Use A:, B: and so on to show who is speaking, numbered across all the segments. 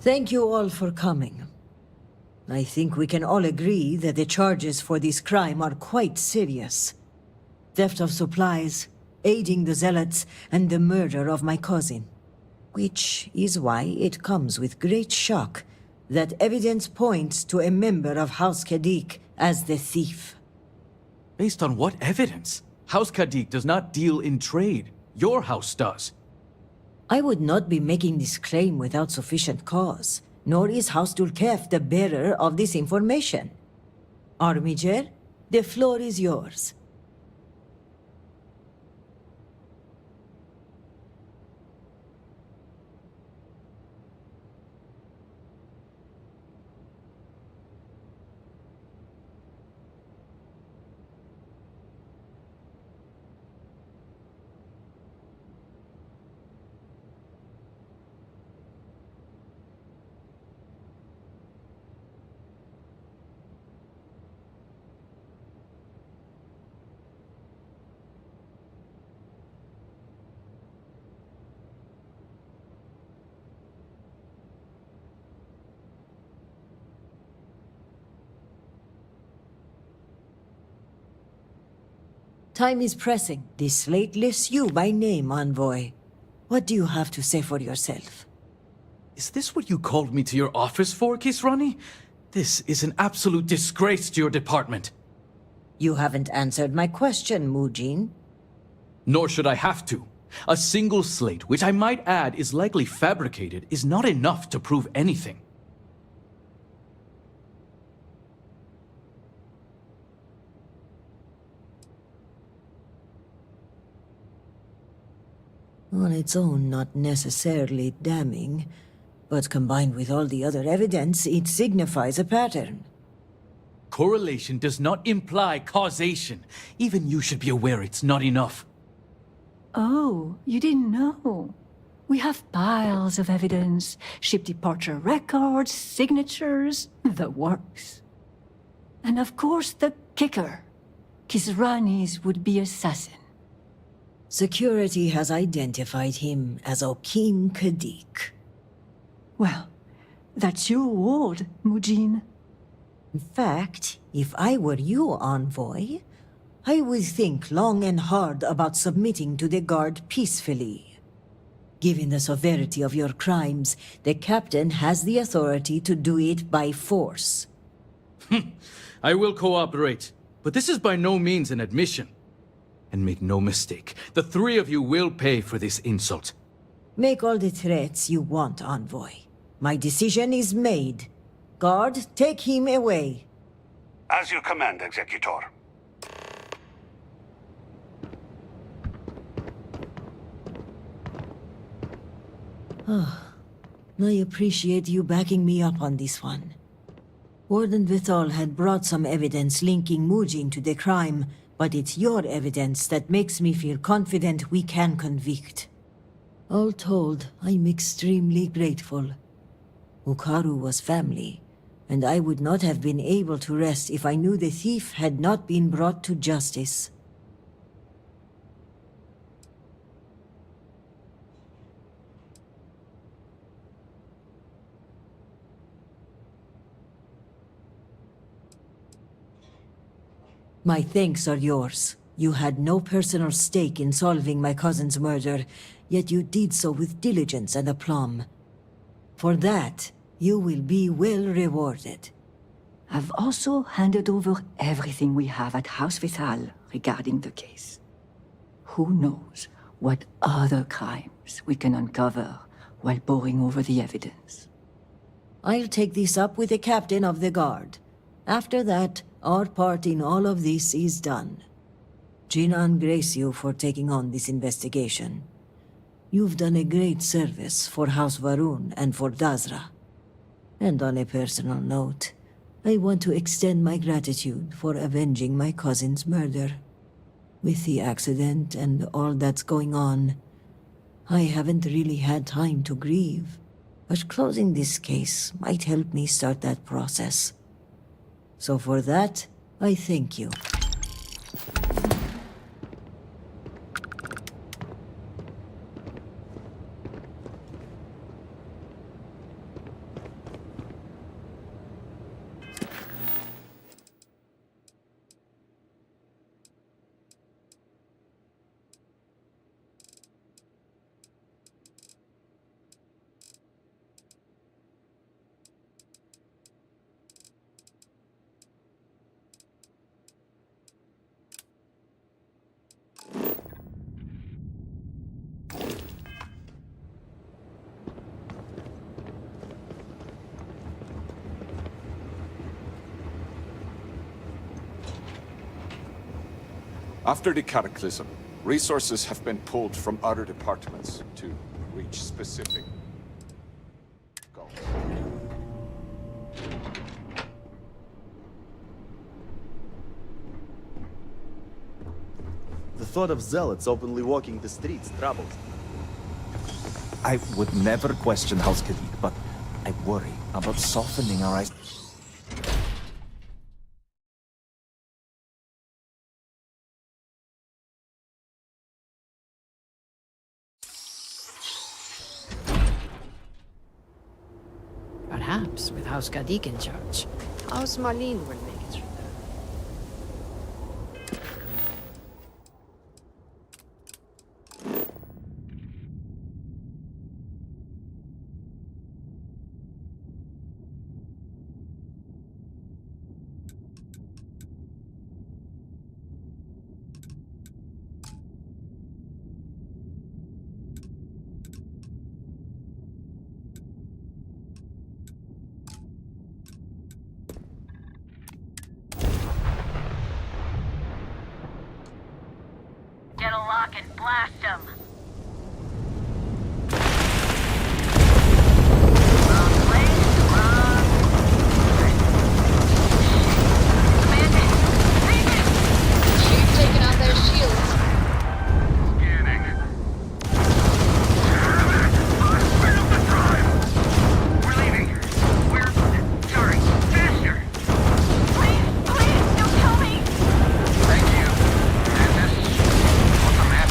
A: Thank you all for coming. I think we can all agree that the charges for this crime are quite serious. Theft of supplies, aiding the zealots, and the murder of my cousin. Which is why it comes with great shock that evidence points to a member of House Kadik as the thief.
B: Based on what evidence? House Kadik does not deal in trade. Your house does.
A: I would not be making this claim without sufficient cause, nor is House Dulkef the bearer of this information. Armiger, the floor is yours. Time is pressing. This slate lists you by name, Envoy. What do you have to say for yourself?
B: Is this what you called me to your office for, Kisrani? This is an absolute disgrace to your department.
A: You haven't answered my question, Mujin.
B: Nor should I have to. A single slate, which I might add is likely fabricated, is not enough to prove anything.
A: On its own, not necessarily damning, but combined with all the other evidence, it signifies a pattern.
B: Correlation does not imply causation. Even you should be aware it's not enough.
C: Oh, you didn't know. We have piles of evidence, ship departure records, signatures, the works. And of course the kicker. Kisrani's would-be assassin.
A: Security has identified him as Okim Kadik.
C: Well, that's your ward, Mujin.
A: In fact, if I were you, Envoy, I would think long and hard about submitting to the Guard peacefully. Given the severity of your crimes, the Captain has the authority to do it by force.
B: I will cooperate, but this is by no means an admission. And make no mistake, the three of you will pay for this insult.
A: Make all the threats you want, Envoy. My decision is made. Guard, take him away.
D: As you command, Executor.
A: I appreciate you backing me up on this one. Warden Vithal had brought some evidence linking Mujin to the crime, but it's your evidence that makes me feel confident we can convict. All told, I'm extremely grateful. Ukaru was family, and I would not have been able to rest if I knew the thief had not been brought to justice. My thanks are yours. You had no personal stake in solving my cousin's murder, yet you did so with diligence and aplomb. For that, you will be well rewarded.
C: I've also handed over everything we have at House Vithal regarding the case. Who knows what other crimes we can uncover while poring over the evidence.
A: I'll take this up with the captain of the guard. After that, our part in all of this is done. Jinan grace you for taking on this investigation. You've done a great service for House Varun and for Dazra. And on a personal note, I want to extend my gratitude for avenging my cousin's murder. With the accident and all that's going on, I haven't really had time to grieve, but closing this case might help me start that process. So for that, I thank you.
E: After the cataclysm, resources have been pulled from other departments to reach specific goals.
F: The thought of zealots openly walking the streets troubles me.
G: I would never question House Khadik, but I worry about softening our eyes.
H: Perhaps with House Khadik in charge, House Marlene will make its return.
I: Get a lock and blast him. Wrong place, wrong. Amanda, take it!
J: You've taken out their shields.
D: Scanning. Spin up the drive! We're leaving. We're... sorry. Faster!
I: Please, please, don't kill me!
D: Thank you. And this... what's the map?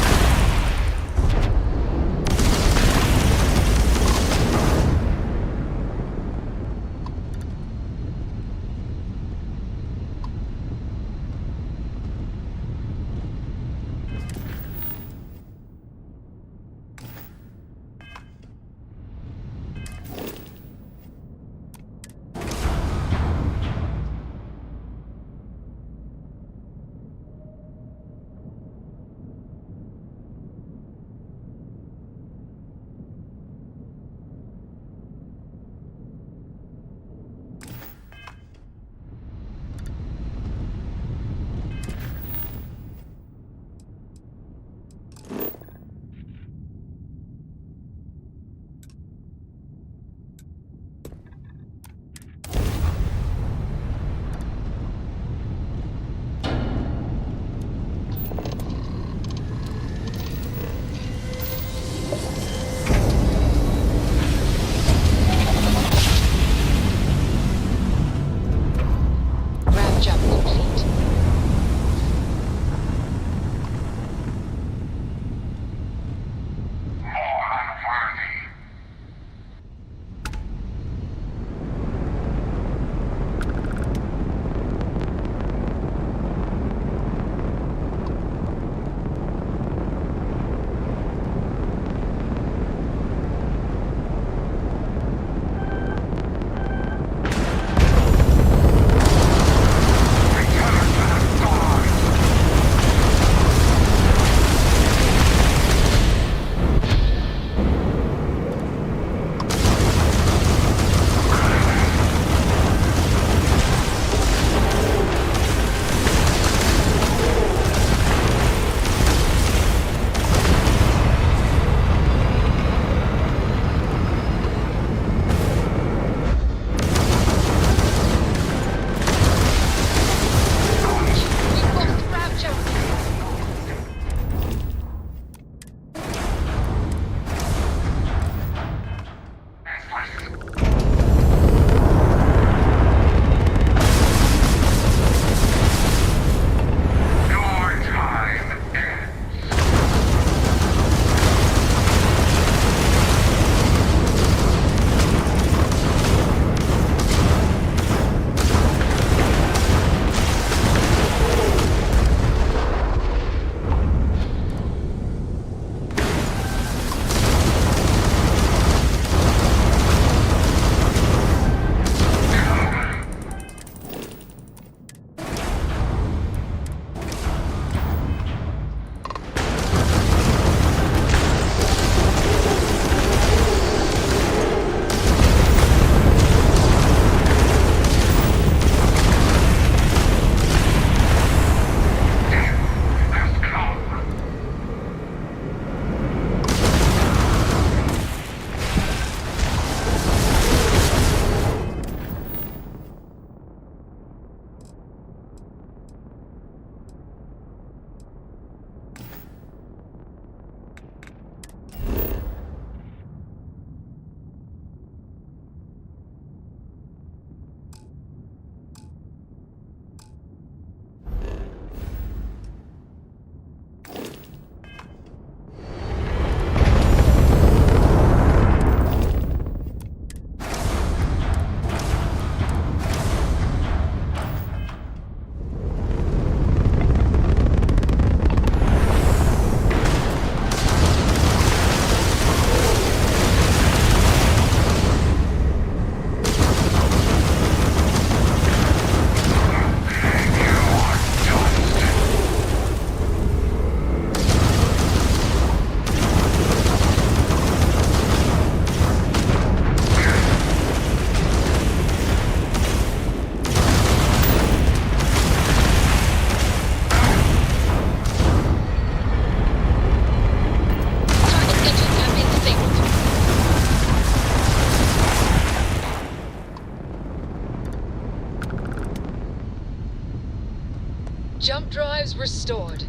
J: drives restored.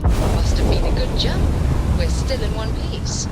J: Must have been a good jump. We're still in one piece.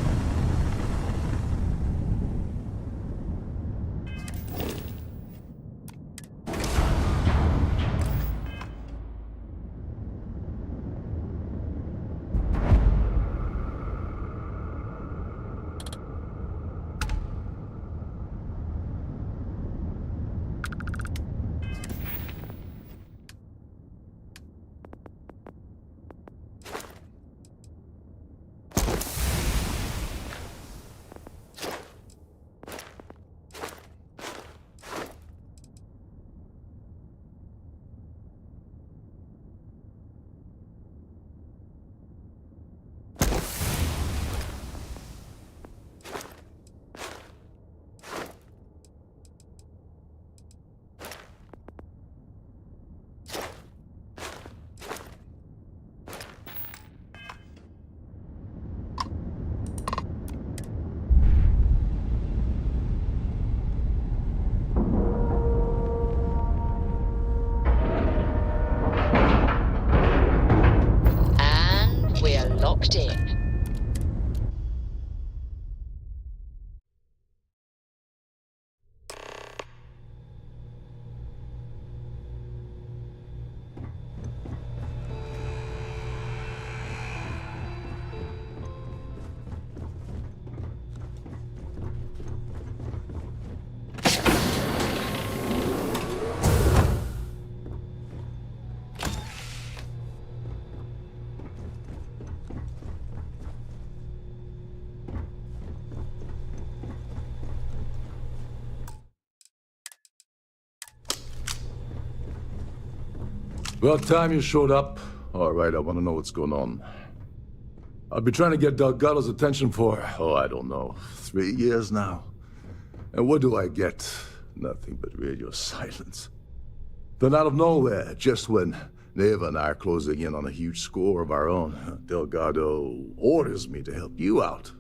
J: And we're locked in.
K: About time you showed up. All right, I want to know what's going on. I've been trying to get Delgado's attention for, I don't know, 3 years now. And what do I get? Nothing but radio silence. Then out of nowhere, just when Neva and I are closing in on a huge score of our own, Delgado orders me to help you out.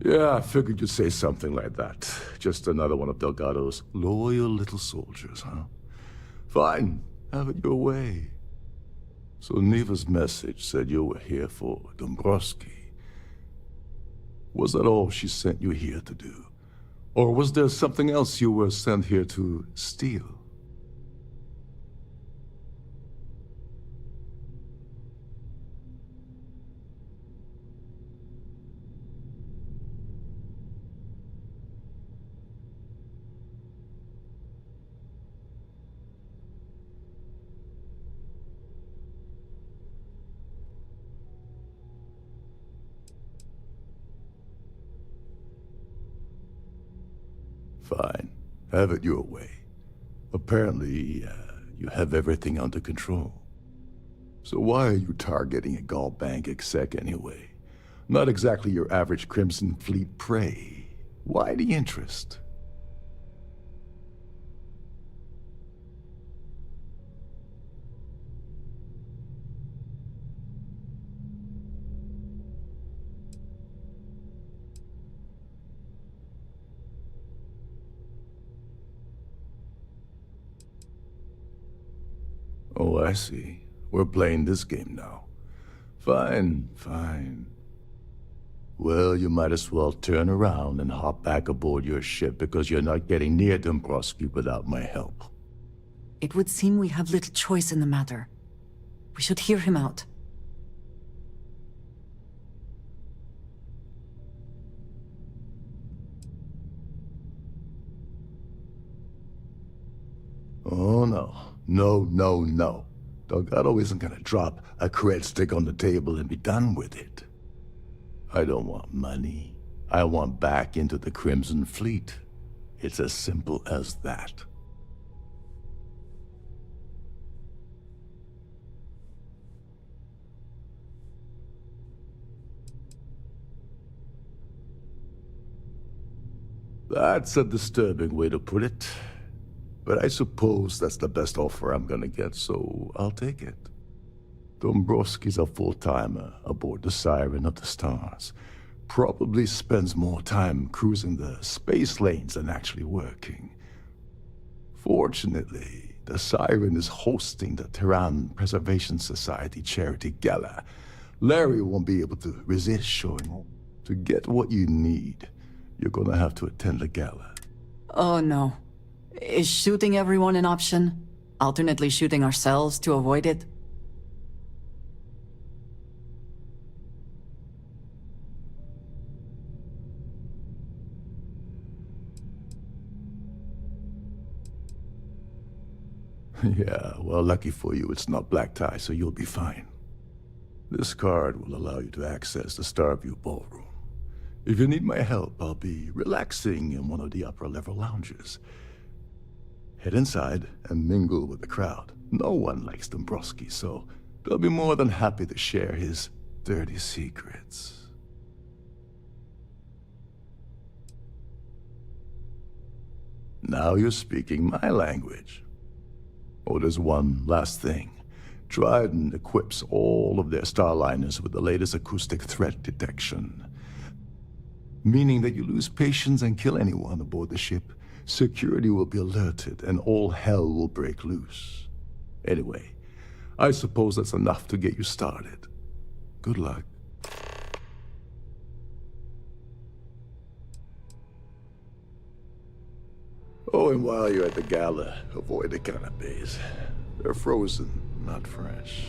K: Yeah, I figured you'd say something like that. Just another one of Delgado's loyal little soldiers, huh? Fine, have it your way. So Neva's message said you were here for Dombrowski. Was that all she sent you here to do? Or was there something else you were sent here to steal? Fine. Have it your way. Apparently, you have everything under control. So why are you targeting a Gaul bank exec anyway? Not exactly your average Crimson Fleet prey. Why the interest? Oh, I see. We're playing this game now. Fine, fine. Well, you might as well turn around and hop back aboard your ship because you're not getting near Dombrowski without my help.
L: It would seem we have little choice in the matter. We should hear him out.
K: Oh, no. No, no, no. Delgado isn't gonna drop a cred stick on the table and be done with it. I don't want money. I want back into the Crimson Fleet. It's as simple as that. That's a disturbing way to put it. But I suppose that's the best offer I'm gonna get, so I'll take it. Dombrowski's a full-timer aboard the Siren of the Stars. Probably spends more time cruising the space lanes than actually working. Fortunately, the Siren is hosting the Tehran Preservation Society charity gala. Larry won't be able to resist showing up. To get what you need, you're gonna have to attend the gala.
L: Oh no. Is shooting everyone an option? Alternately shooting ourselves to avoid it?
K: Yeah, well, lucky for you, it's not black tie, so you'll be fine. This card will allow you to access the Starfield ballroom. If you need my help, I'll be relaxing in one of the upper-level lounges. Head inside and mingle with the crowd. No one likes Dombrowski, so they'll be more than happy to share his dirty secrets. Now you're speaking my language. Oh, there's one last thing. Trident equips all of their starliners with the latest acoustic threat detection. Meaning that you lose patience and kill anyone aboard the ship, security will be alerted and all hell will break loose. Anyway, I suppose that's enough to get you started. Good luck. Oh, and while you're at the gala, avoid the canapes. They're frozen, not fresh.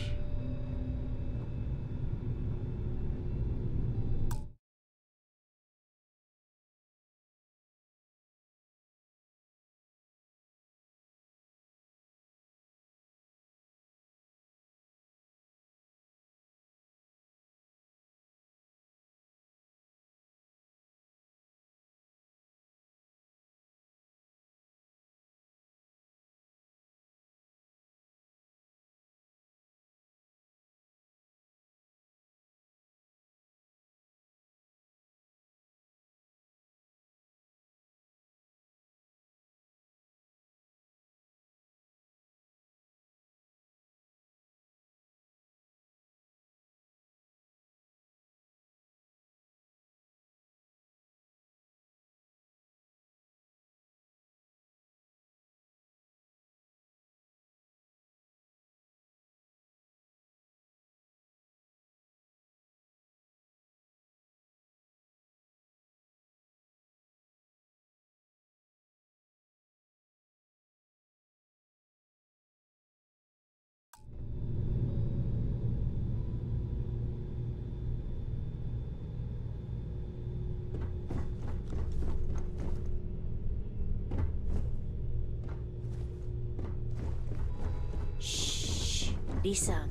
H: Listen.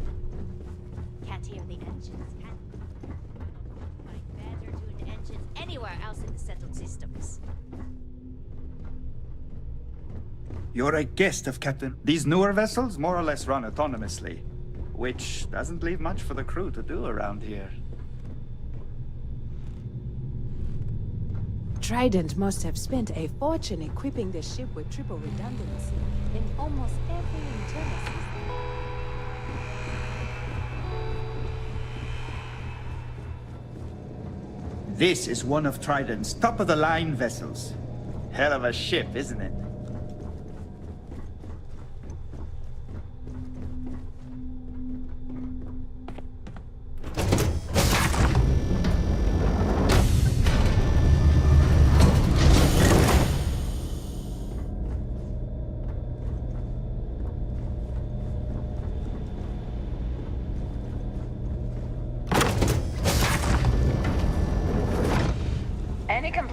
H: Can't hear the engines. Can't find better tuned engines anywhere else in the settled systems.
M: You're a guest of Captain. These newer vessels more or less run autonomously, which doesn't leave much for the crew to do around here.
H: Trident must have spent a fortune equipping the ship with triple redundancy in almost every internal system.
M: This is one of Trident's top-of-the-line vessels. Hell of a ship, isn't it?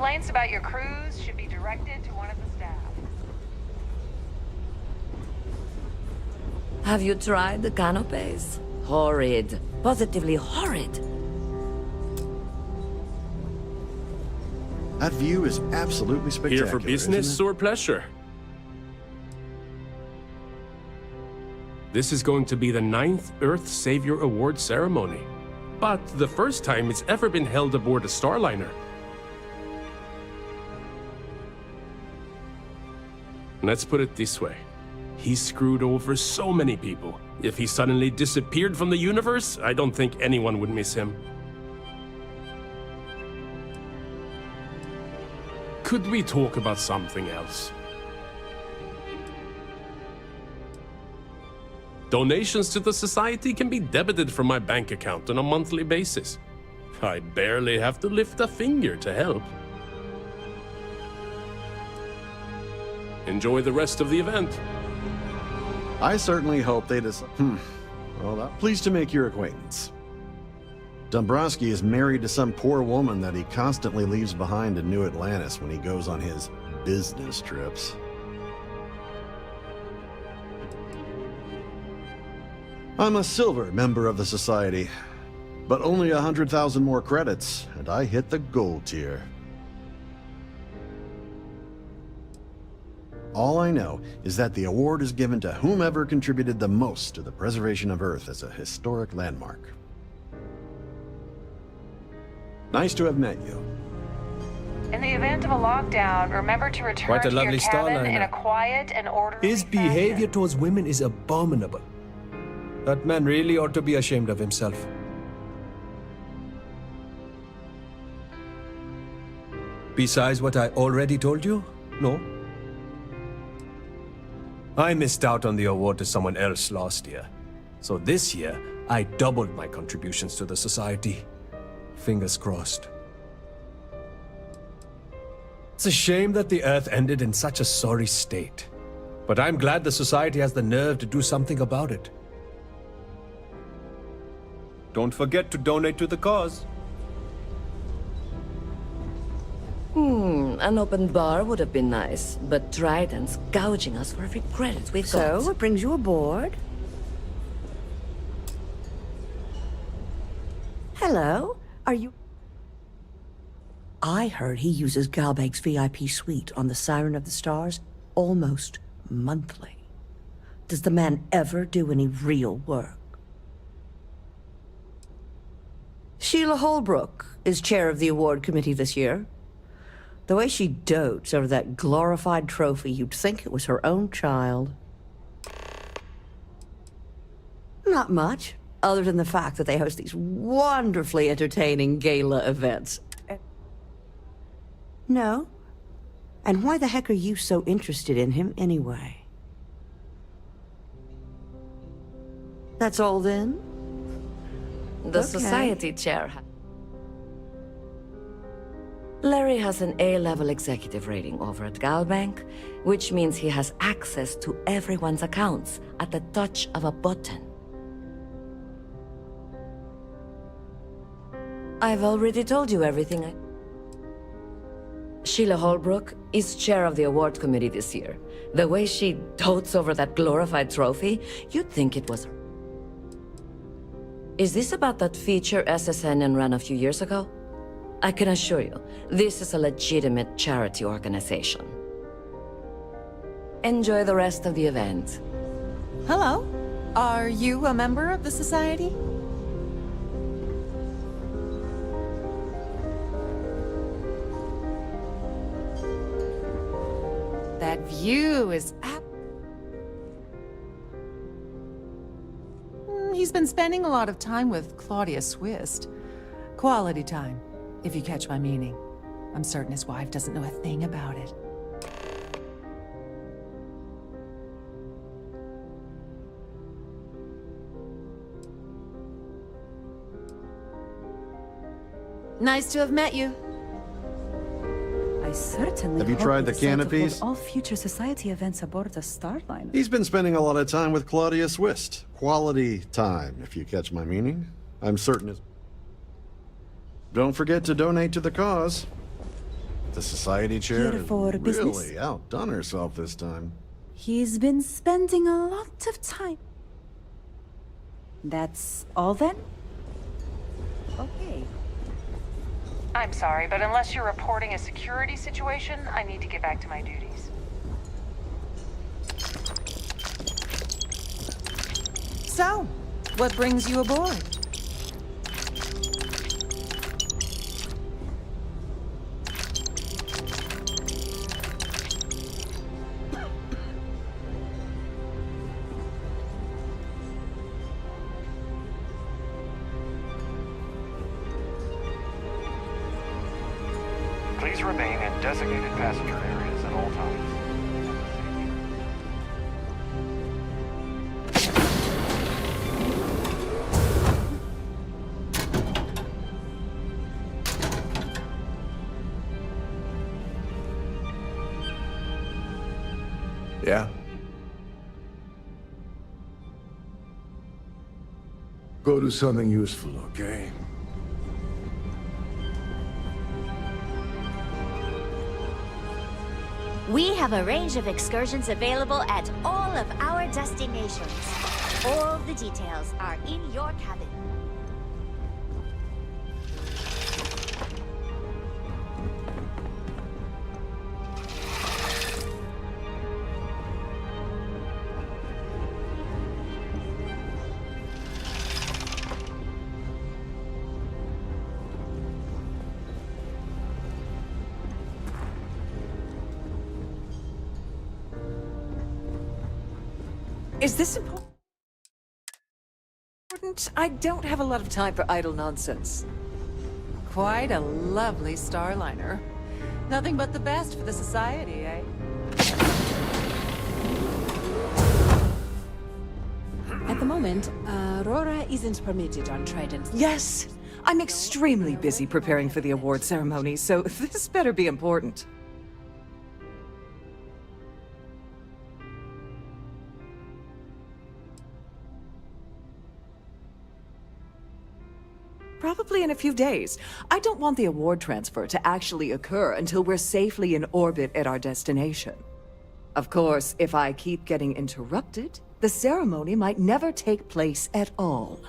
I: Complaints about your crews should be directed to one of the staff.
N: Have you tried the canopies? Horrid. Positively horrid.
O: That view is absolutely spectacular.
P: Here for business or pleasure? This is going to be the 9th Earth Savior Award ceremony, but the first time it's ever been held aboard a Starliner. Let's put it this way. He screwed over so many people. If he suddenly disappeared from the universe, I don't think anyone would miss him. Could we talk about something else? Donations to the Society can be debited from my bank account on a monthly basis. I barely have to lift a finger to help. Enjoy the rest of the event.
O: I certainly hope they decide. Well, I'm pleased to make your acquaintance. Dombrowski is married to some poor woman that he constantly leaves behind in New Atlantis when he goes on his business trips. I'm a silver member of the Society, but only 100,000 more credits, and I hit the gold tier. All I know is that the award is given to whomever contributed the most to the preservation of Earth as a historic landmark. Nice to have met you.
I: In the event of a lockdown, remember to return
Q: Quite a
I: to your
Q: lovely
I: cabin in
Q: Starliner.
I: a quiet and orderly
Q: His behavior towards women is abominable. That man really ought to be ashamed of himself. Besides what I already told you? No? I missed out on the award to someone else last year. So this year, I doubled my contributions to the Society. Fingers crossed. It's a shame that the Earth ended in such a sorry state. But I'm glad the Society has the nerve to do something about it. Don't forget to donate to the cause.
N: An open bar would have been nice, but Trident's gouging us for every credit we've got.
A: So, what brings you aboard? Hello? Are you... I heard he uses Galbag's VIP suite on the Siren of the Stars almost monthly. Does the man ever do any real work? Sheila Holbrook is chair of the award committee this year. The way she dotes over that glorified trophy, you'd think it was her own child. Not much, other than the fact that they host these wonderfully entertaining gala events. No? And why the heck are you so interested in him anyway? That's all then?
N: The Society chair. Larry has an A-level executive rating over at Galbank, which means he has access to everyone's accounts at the touch of a button. I've already told you everything. Sheila Holbrook is chair of the award committee this year. The way she dotes over that glorified trophy, you'd think it was her. Is this about that feature SSN ran a few years ago? I can assure you, this is a legitimate charity organization. Enjoy the rest of the event.
R: Hello. Are you a member of the Society? That view is He's been spending a lot of time with Claudia Swist. Quality time, if you catch my meaning. I'm certain his wife doesn't know a thing about it. Nice to have met you.
S: I certainly
O: Have you
S: hope
O: tried the
S: decide to hold
O: canopies?
S: all future Society events aboard the Starliner.
O: He's been spending a lot of time with Claudia Swist. Quality time, if you catch my meaning. I'm certain it's... Don't forget to donate to the cause. The society chair
S: Here
O: has
S: for business?
O: really outdone herself this time.
S: He's been spending a lot of time. That's all then? Okay.
I: I'm sorry, but unless you're reporting a security situation, I need to get back to my duties.
R: So, what brings you aboard?
T: Please remain in designated passenger areas at all times.
K: Yeah? Go do something useful, okay?
H: We have a range of excursions available at all of our destinations. All the details are in your cabin.
R: Is this important? I don't have a lot of time for idle nonsense. Quite a lovely starliner. Nothing but the best for the society, eh?
U: At the moment, Aurora isn't permitted on Trident.
R: Yes! I'm extremely busy preparing for the award ceremony, so this better be important. Probably in a few days. I don't want the award transfer to actually occur until we're safely in orbit at our destination. Of course, if I keep getting interrupted, the ceremony might never take place at all.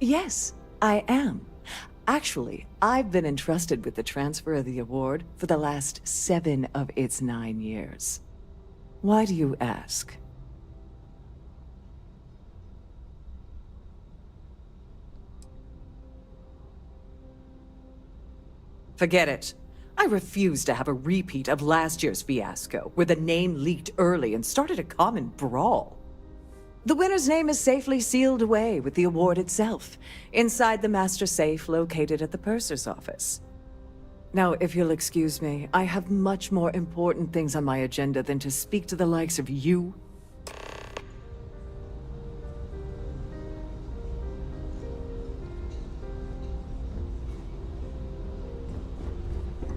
R: Yes, I am. Actually, I've been entrusted with the transfer of the award for the last 7 of its 9 years. Why do you ask? Forget it. I refuse to have a repeat of last year's fiasco, where the name leaked early and started a common brawl. The winner's name is safely sealed away with the award itself, inside the master safe located at the purser's office. Now, if you'll excuse me, I have much more important things on my agenda than to speak to the likes of you.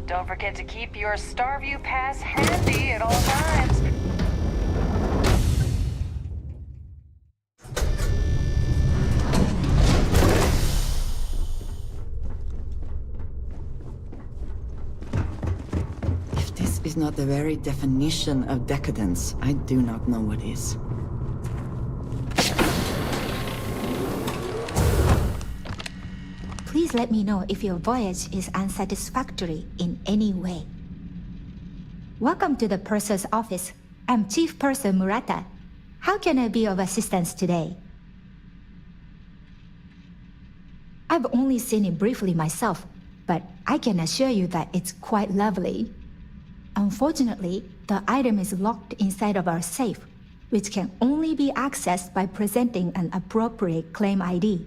I: Don't forget to keep your Starview pass handy at all times.
L: If this is not the very definition of decadence, I do not know what is.
V: Please let me know if your voyage is unsatisfactory in any way. Welcome to the Purser's office. I'm Chief Purser Murata. How can I be of assistance today? I've only seen it briefly myself, but I can assure you that it's quite lovely. Unfortunately, the item is locked inside of our safe, which can only be accessed by presenting an appropriate claim ID.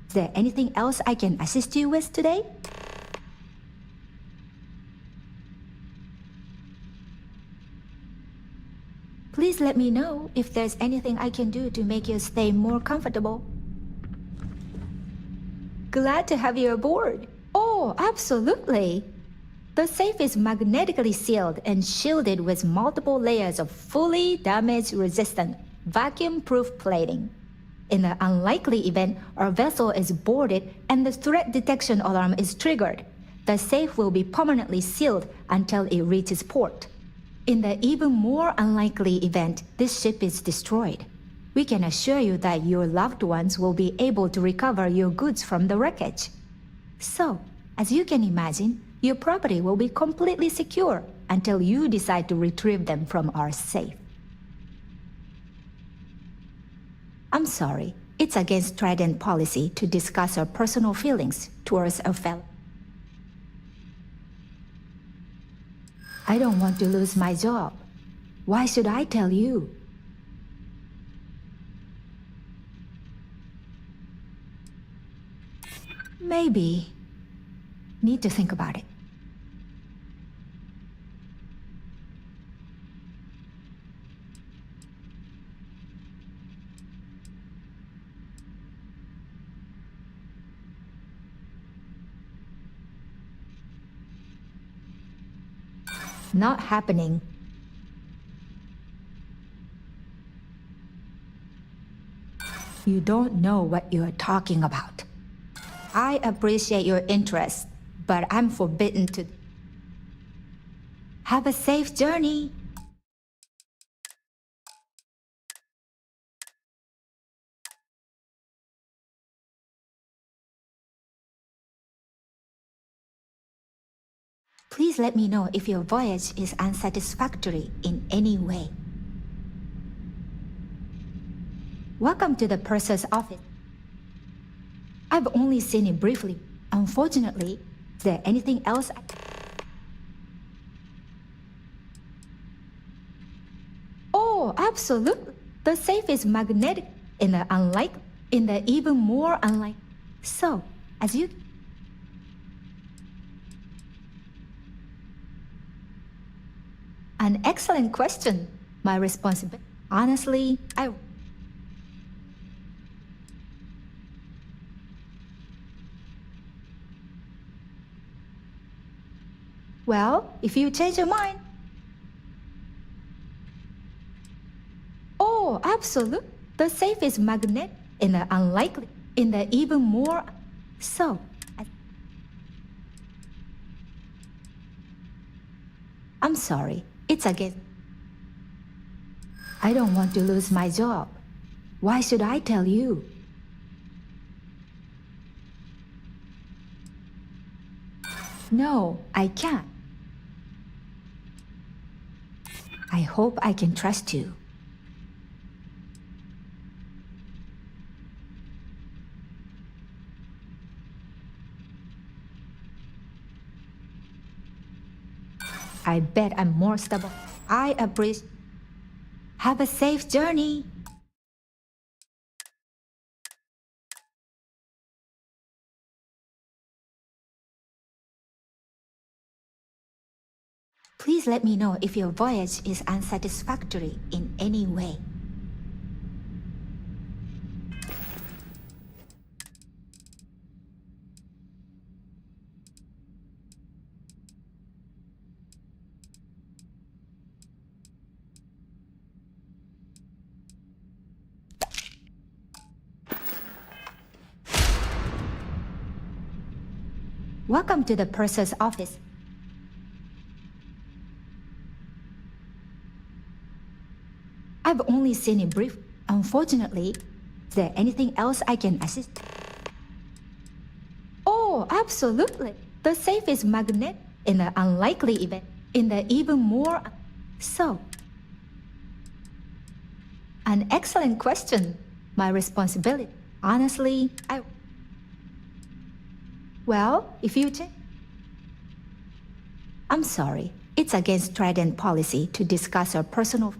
V: Is there anything else I can assist you with today? Please let me know if there's anything I can do to make your stay more comfortable. Glad to have you aboard. Oh, absolutely. The safe is magnetically sealed and shielded with multiple layers of fully damage-resistant, vacuum-proof plating. In the unlikely event our vessel is boarded and the threat detection alarm is triggered, the safe will be permanently sealed until it reaches port. In the even more unlikely event this ship is destroyed, we can assure you that your loved ones will be able to recover your goods from the wreckage. So, as you can imagine, your property will be completely secure until you decide to retrieve them from our safe. I'm sorry, it's against Trident policy to discuss our personal feelings towards a fellow. I don't want to lose my job. Why should I tell you? Maybe. Need to think about it. Not happening. You don't know what you're talking about. I appreciate your interest, but I'm forbidden to. Have a safe journey. Please let me know if your voyage is unsatisfactory in any way. Welcome to the purser's office. I've only seen it briefly. Unfortunately, is there anything else Oh, absolutely. The safe is magnetic in the even more unlike. So, as you... An excellent question. My responsibility. Honestly, Well, if you change your mind... Oh, absolutely. The safe is magnetic in the even more... So... I'm sorry. It's against... I don't want to lose my job. Why should I tell you? No, I can't. I hope I can trust you. I bet I'm more stubborn. I appreciate. Have a safe journey. Please let me know if your voyage is unsatisfactory in any way. Welcome to the purser's office. I've only seen it brief. Unfortunately, is there anything else I can assist? Oh, absolutely. The safe is magnetic in the unlikely event. In the even more... So... An excellent question. My responsibility. Honestly, Well, if you change... I'm sorry. It's against Trident policy to discuss our personal...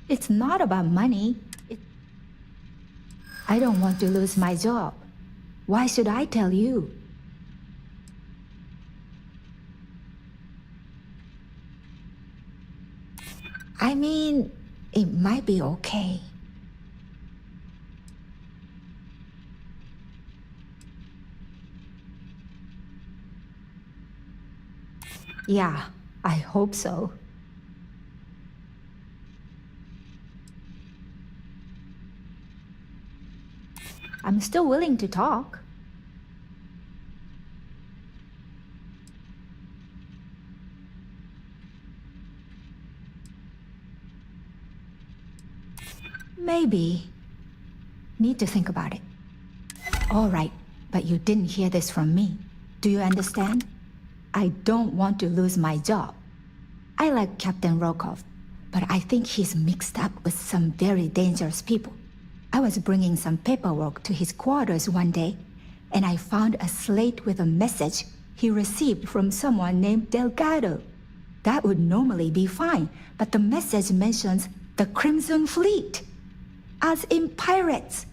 V: It's not about money. I don't want to lose my job. Why should I tell you? I mean, it might be okay. Yeah, I hope so. I'm still willing to talk. Maybe. Need to think about it. All right, but you didn't hear this from me. Do you understand? I don't want to lose my job. I like Captain Rokov, but I think he's mixed up with some very dangerous people. I was bringing some paperwork to his quarters one day, and I found a slate with a message he received from someone named Delgado. That would normally be fine, but the message mentions the Crimson Fleet, as in pirates.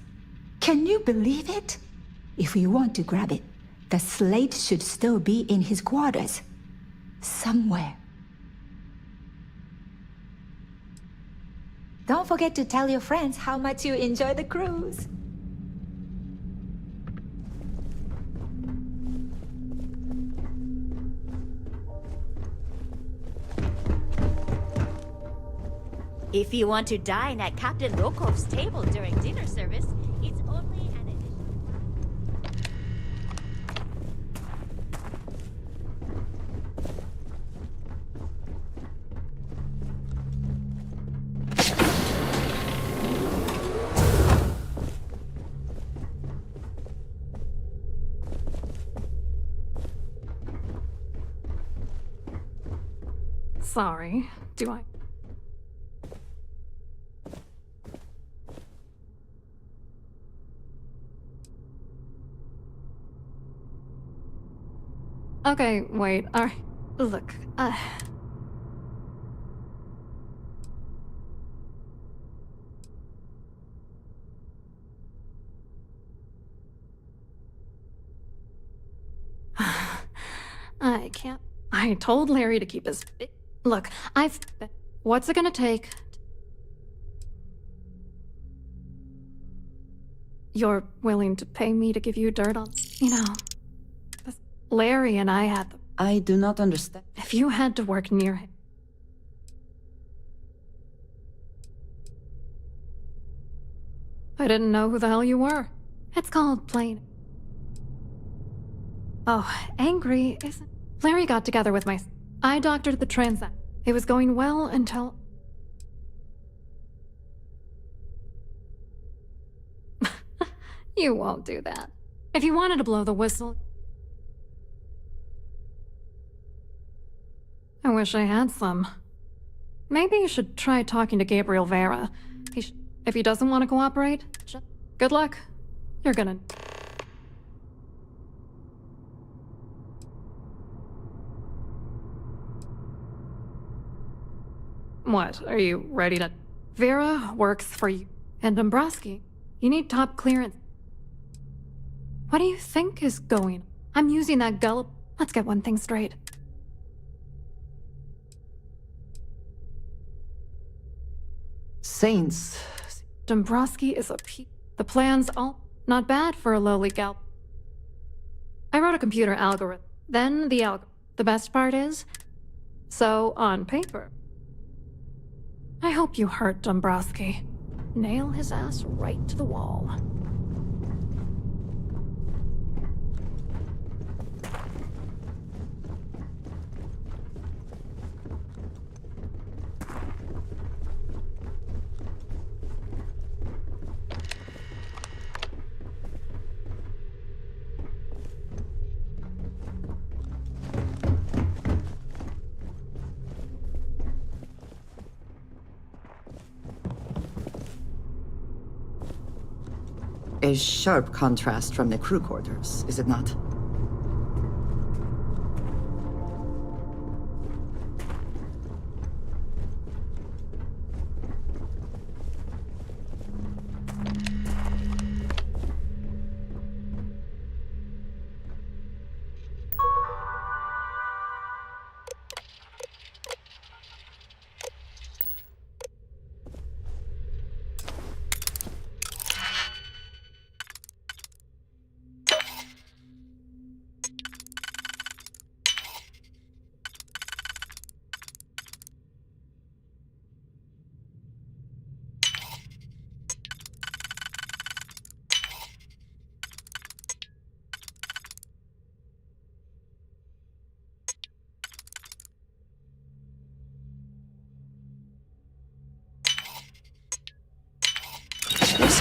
V: Can you believe it? If we want to grab it, the slate should still be in his quarters. Somewhere. Don't forget to tell your friends how much you enjoy the cruise.
H: If you want to dine at Captain Rokov's table during dinner service, it's only an additional...
B: Sorry, do I? Okay, wait, alright. Look, I can't. I told Larry to keep his... Look, what's it gonna take? You're willing to pay me to give you dirt on... You know... Larry and I had...
L: I do not understand.
B: If you had to work near him... I didn't know who the hell you were. It's called playing... Oh, angry isn't... Larry got together with my... I doctored the transaction. It was going well until... You won't do that. If you wanted to blow the whistle... I wish I had some. Maybe you should try talking to Gabriel Vera. If he doesn't want to cooperate, good luck. You're gonna... What, are you ready to... Vera works for you. And Dombrowski, you need top clearance. What do you think is going on? I'm using that gullible... Let's get one thing straight.
L: Saints.
B: Dombrowski is a The plan's all... Not bad for a lowly gal. I wrote a computer algorithm. Then the algorithm. The best part is... So, on paper... I hope you hurt Dombrowski. Nail his ass right to the wall.
L: A sharp contrast from the crew quarters, is it not?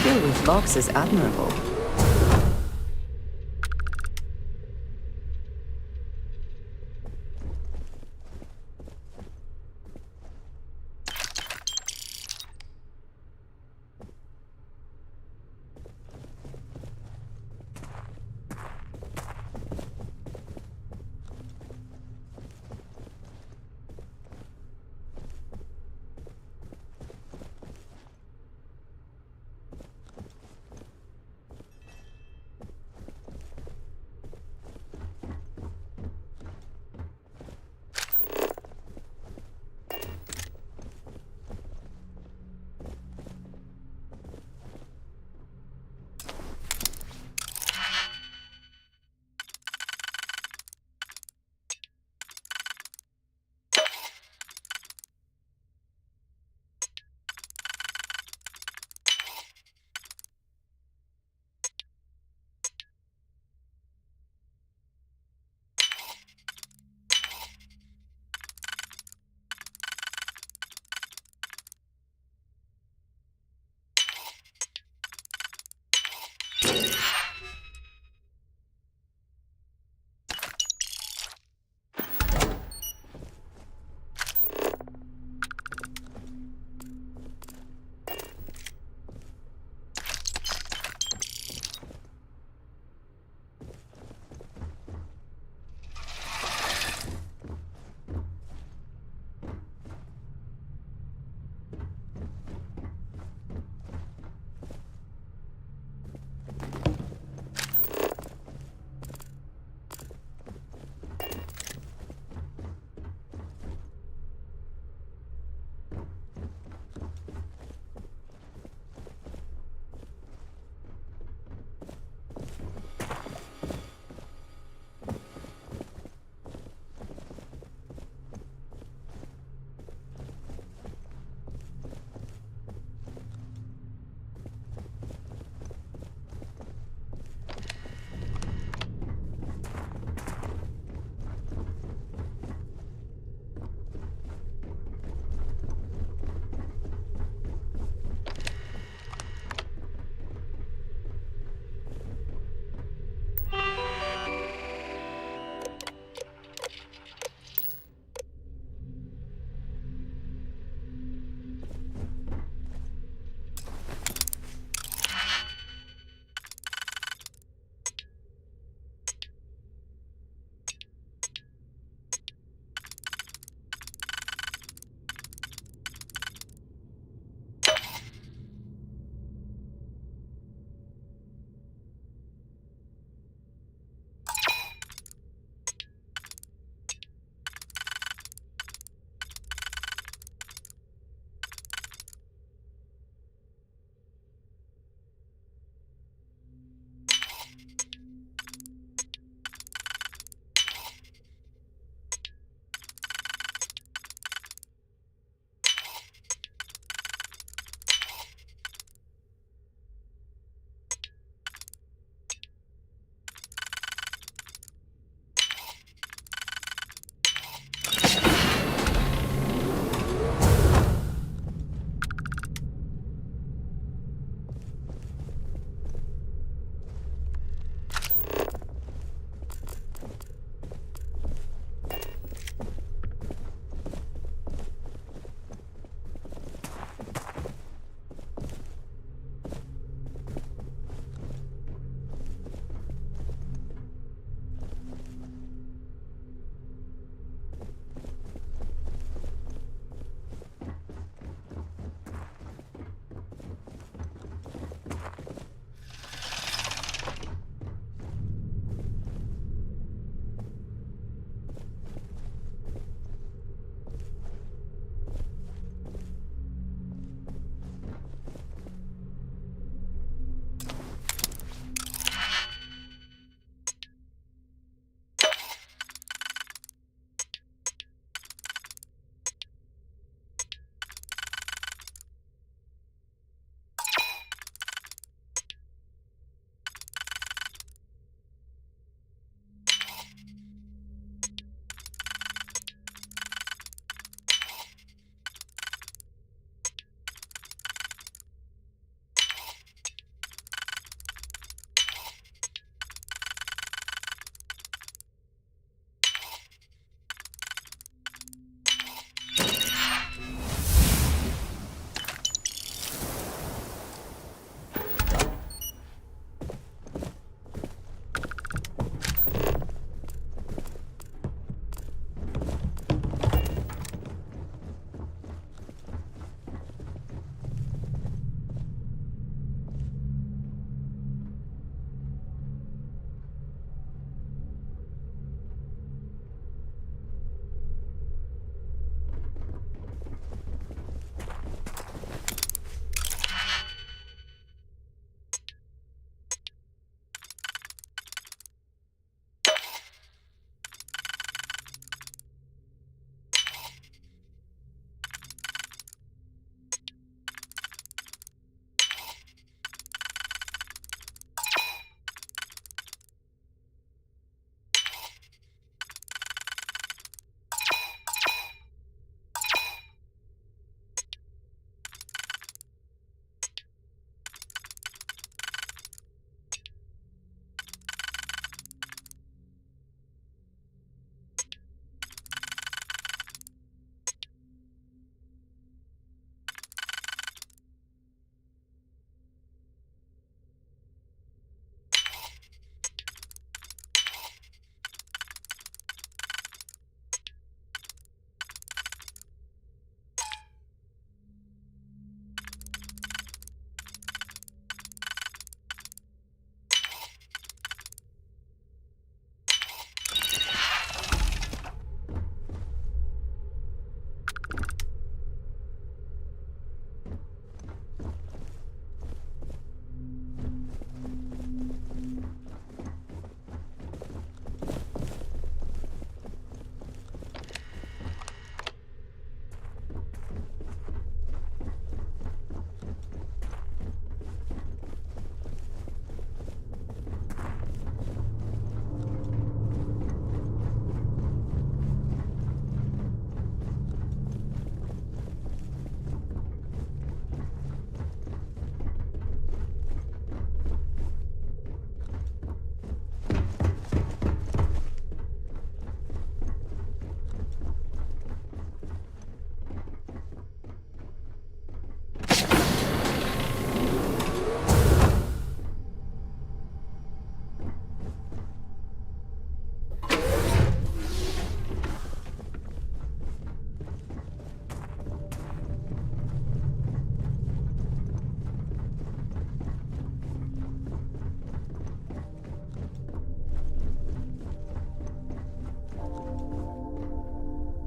L: skill with locks is admirable.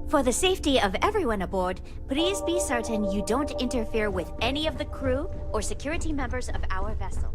H: For the safety of everyone aboard, please be certain you don't interfere with any of the crew or security members of our vessel.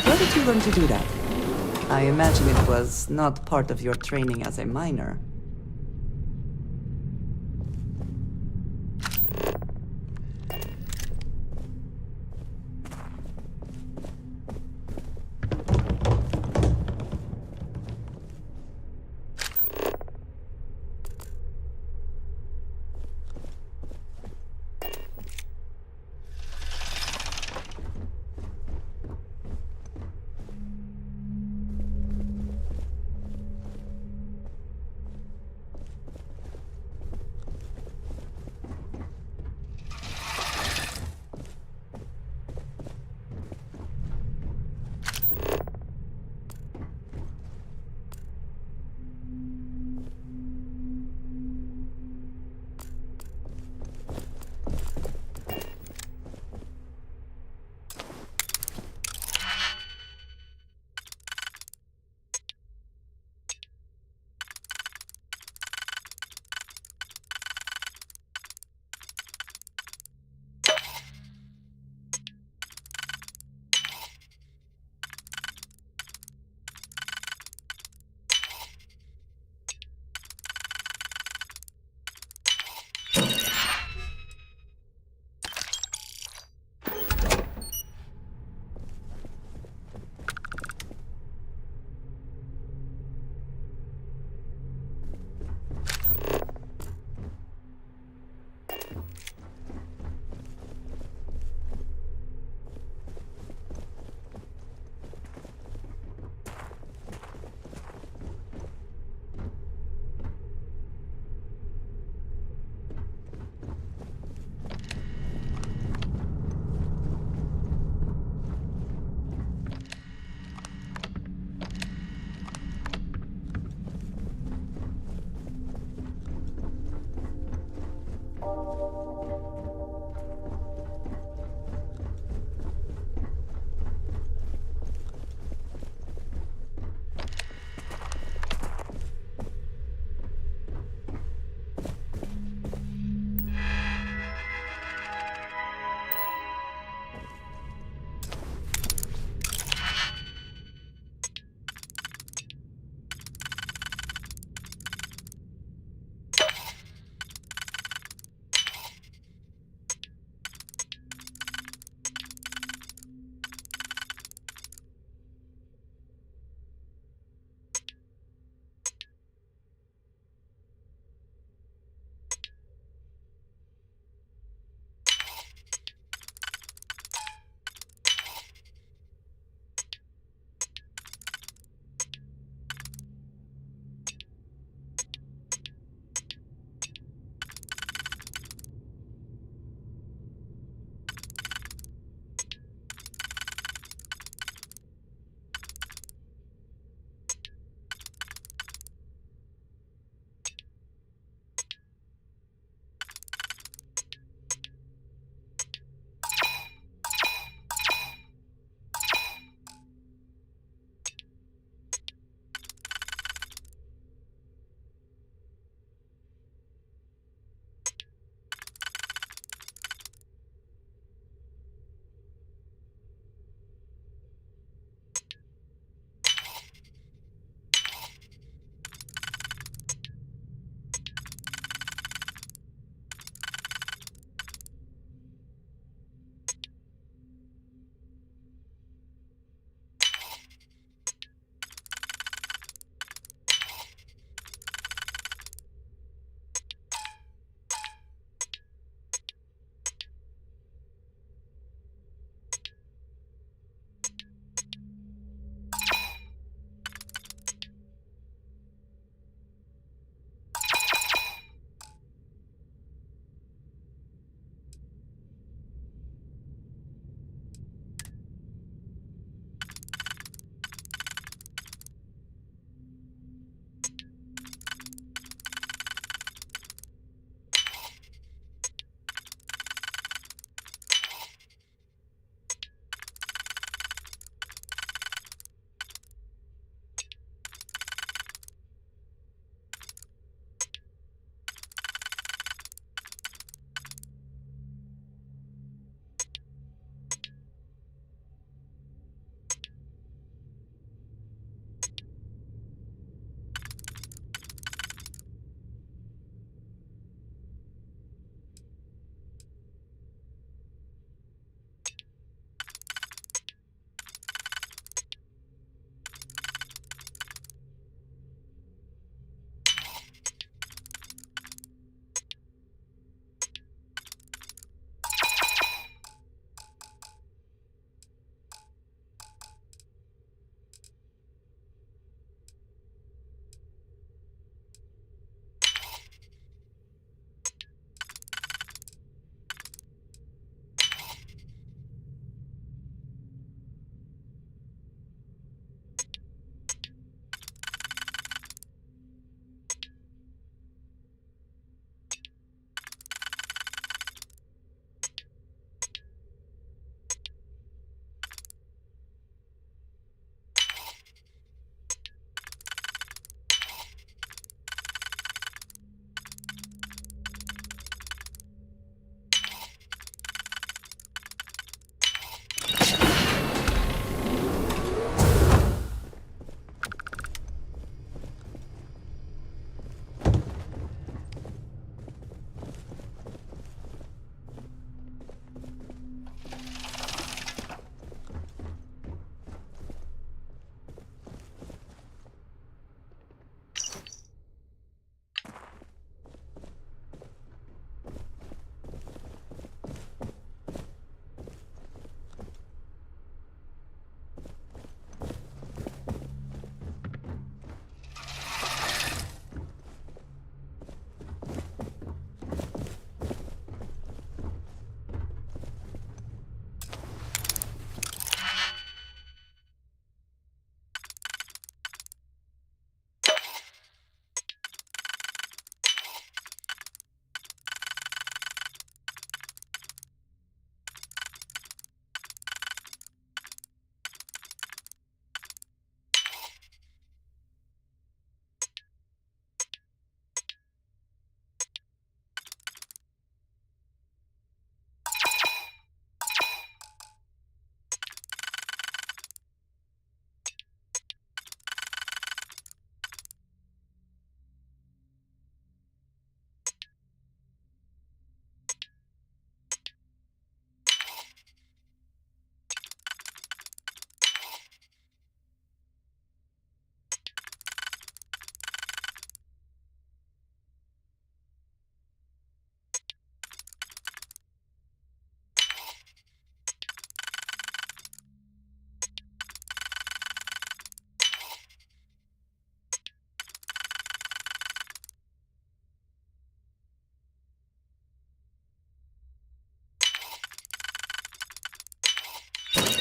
L: Where did you learn to do that? I imagine it was not part of your training as a miner.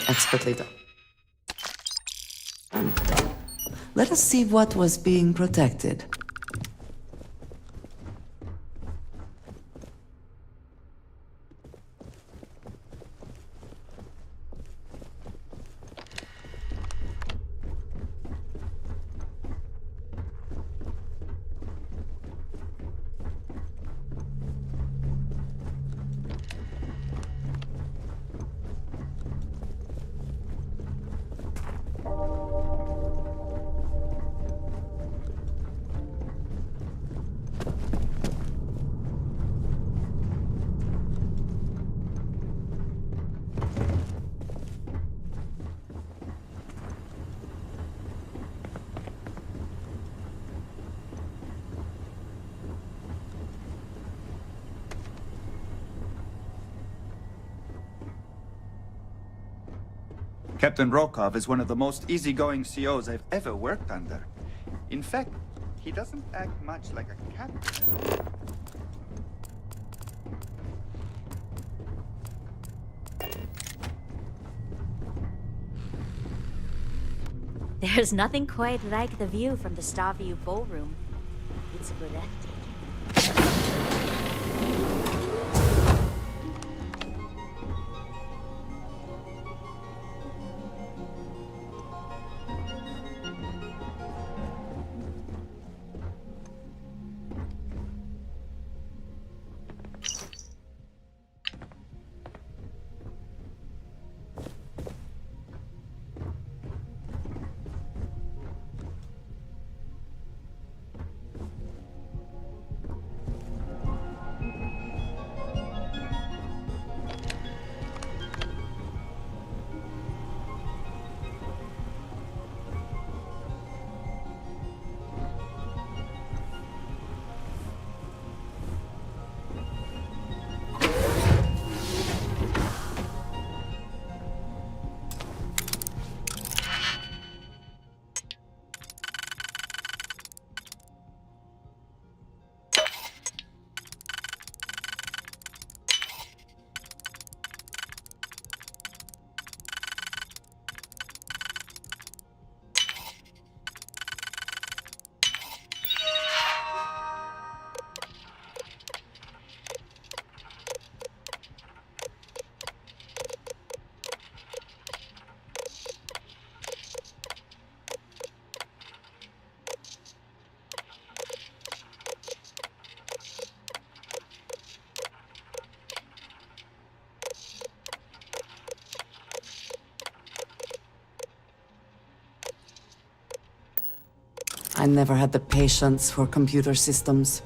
L: Expertly done. Let us see what was being protected.
M: Captain Rokov is one of the most easygoing COs I've ever worked under. In fact, he doesn't act much like a captain.
H: There's nothing quite like the view from the Starfield ballroom. It's breathtaking.
L: I never had the patience for computer systems.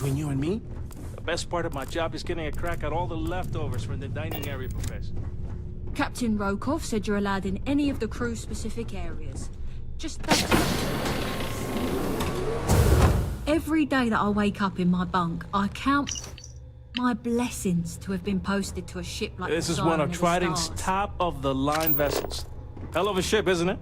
C: Between you and me, the best part of my job is getting a crack at all the leftovers from the dining area buffets.
E: Captain Rokov said you're allowed in any of the crew-specific areas. Just don't. Every day that I wake up in my bunk, I count my blessings to have been posted to a ship like
C: This
E: the
C: is one
E: Siren
C: of
E: of the
C: Trident's
E: Stars.
C: top-of-the-line vessels. Hell of a ship, isn't it?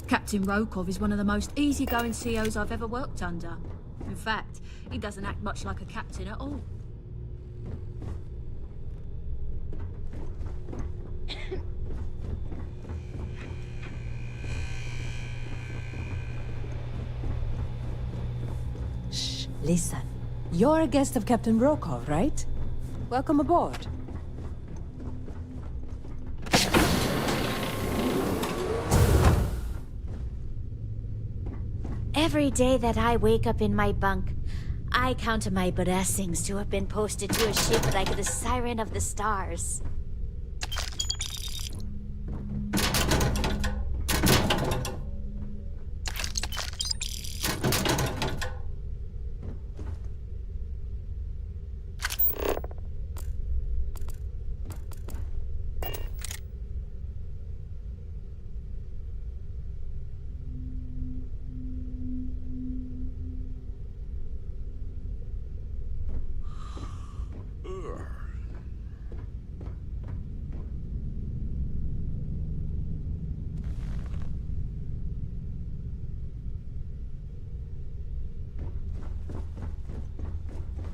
E: Captain Rokov is one of the most easygoing COs I've ever worked under. In fact, he doesn't act much like a captain at all.
U: Shh, listen. You're a guest of Captain Rokov, right? Welcome aboard.
H: Every day that I wake up in my bunk, I count my blessings to have been posted to a ship like the Siren of the Stars.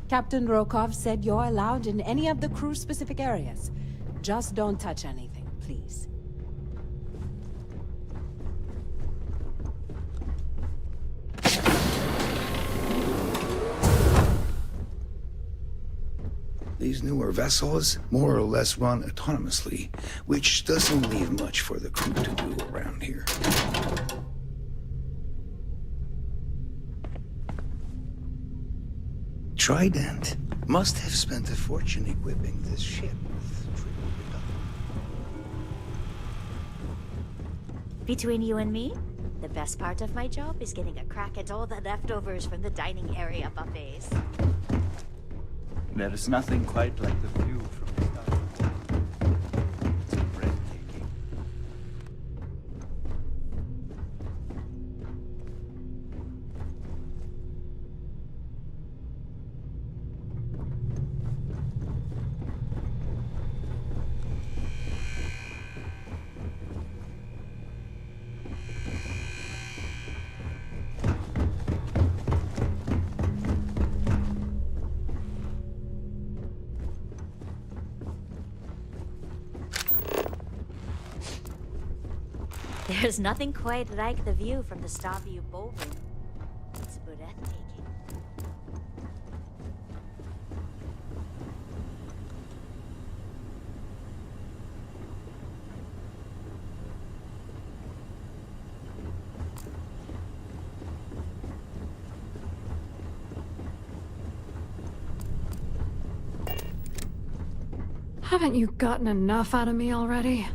U: Captain Rokov said you're allowed in any of the crew-specific areas. Just don't touch anything, please.
W: These newer vessels more or less run autonomously, which doesn't leave much for the crew to do around here. Trident must have spent a fortune equipping this ship with triple
H: Between you and me, the best part of my job is getting a crack at all the leftovers from the dining area buffets.
M: There is nothing quite like the view from the sky. It's breathtaking.
H: There's nothing quite like the view from the Starfield ballroom. It's breathtaking.
B: Haven't you gotten enough out of me already?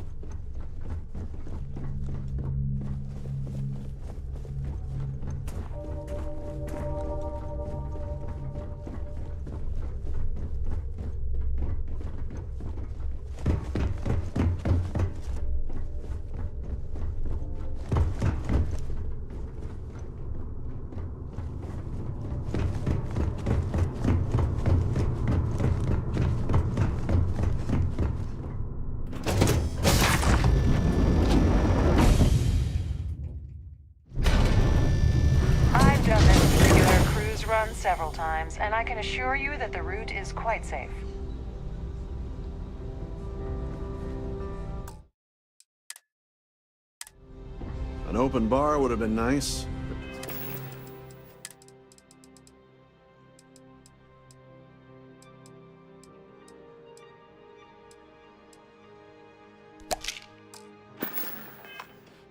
I: Several times, and I can assure you that the route is quite safe.
O: An open bar would have been nice.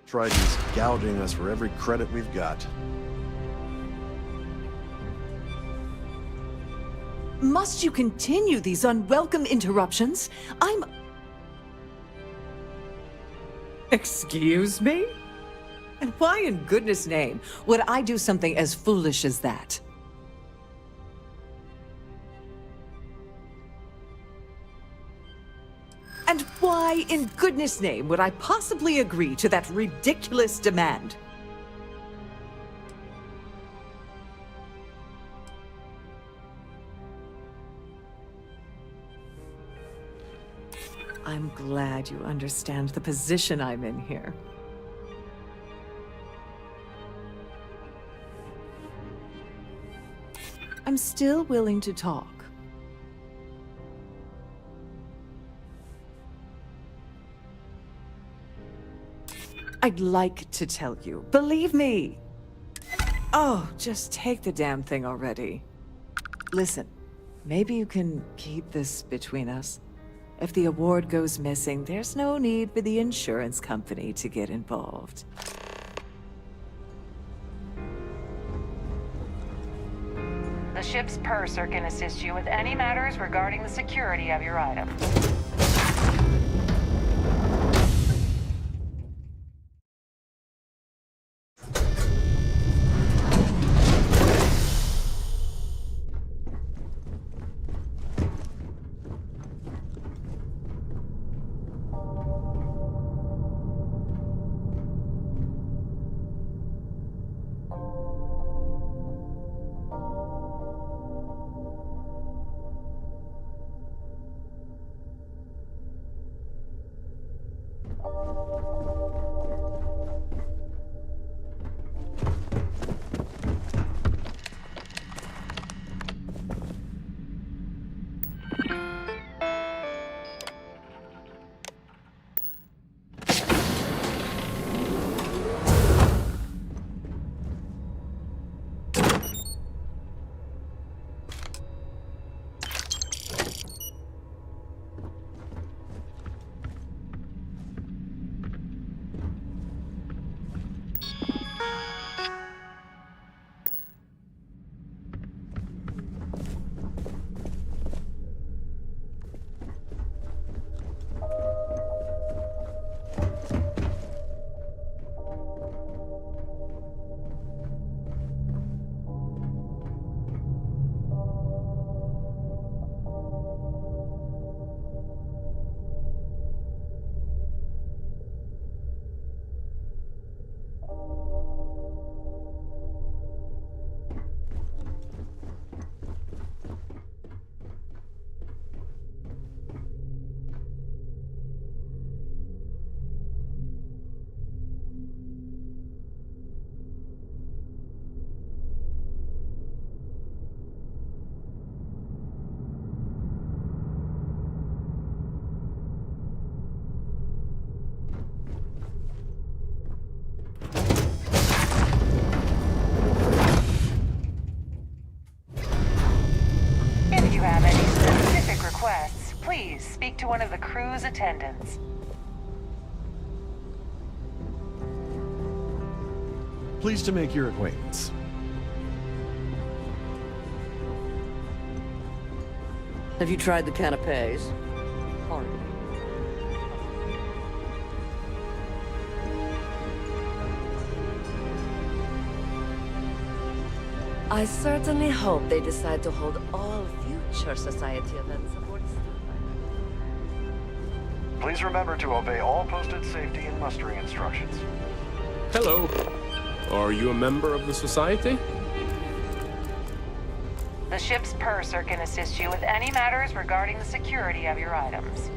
O: Trident's gouging us for every credit we've got.
R: Must you continue these unwelcome interruptions? Excuse me? And why in goodness name would I do something as foolish as that? And why in goodness name would I possibly agree to that ridiculous demand? I'm glad you understand the position I'm in here. I'm still willing to talk. I'd like to tell you. Believe me! Oh, just take the damn thing already. Listen, maybe you can keep this between us. If the award goes missing, there's no need for the insurance company to get involved.
I: The ship's purser can assist you with any matters regarding the security of your items. If you have any specific requests, please speak to one of the crew's attendants.
O: Pleased to make your acquaintance.
N: Have you tried the canapes? Horrible. I certainly hope they decide to hold all future society events aboard Starfield.
T: Please remember to obey all posted safety and mustering instructions.
P: Hello. Are you a member of the Society?
I: The ship's purser can assist you with any matters regarding the security of your items.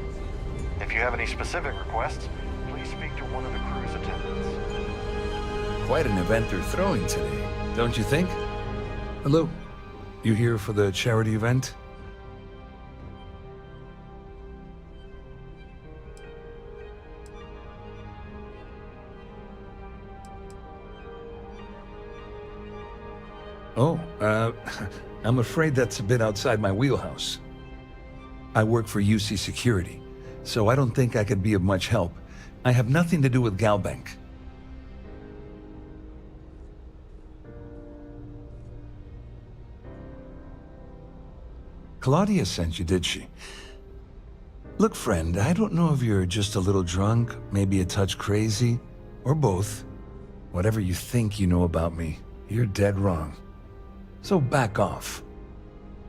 T: If you have any specific requests, please speak to one of the crew's attendants.
D: Quite an event they're throwing today, don't you think? Hello. You here for the charity event? Oh, I'm afraid that's a bit outside my wheelhouse. I work for UC Security, so I don't think I could be of much help. I have nothing to do with Galbank. Claudia sent you, did she? Look, friend, I don't know if you're just a little drunk, maybe a touch crazy, or both. Whatever you think you know about me, you're dead wrong. So back off.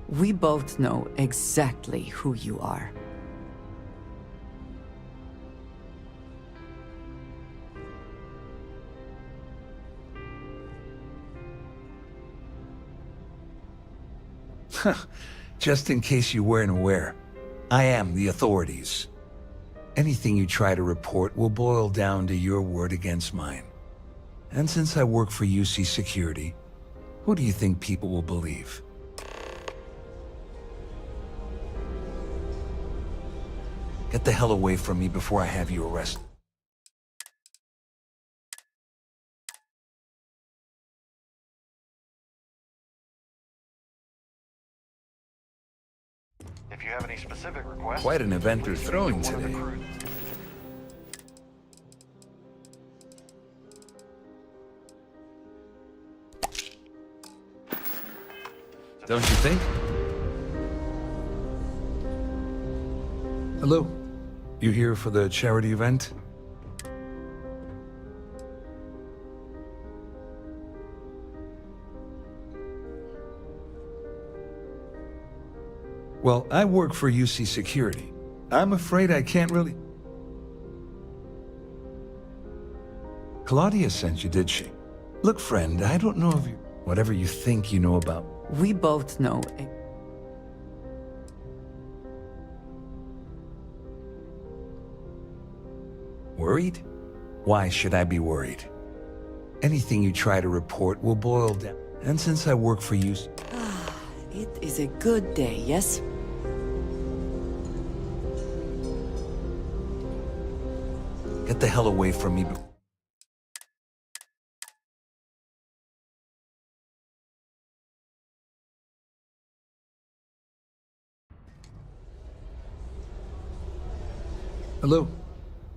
L: We both know exactly who you are.
D: Just in case you weren't aware, I am the authorities. Anything you try to report will boil down to your word against mine. And since I work for UC Security, who do you think people will believe? Get the hell away from me before I have you arrested.
T: If you have any specific requests...
D: Quite an event they're
T: please speak to
D: throwing
T: one of the
D: today.
T: crew.
D: Don't you think? Hello. You here for the charity event? Well, I work for UC Security. I'm afraid I can't really... Claudia sent you, did she? Look, friend, I don't know if you... Whatever you think you know about...
L: We both know.
D: Worried? Why should I be worried? Anything you try to report will boil down. And since I work for you...
L: It is a good day, yes?
D: Get the hell away from me. Hello.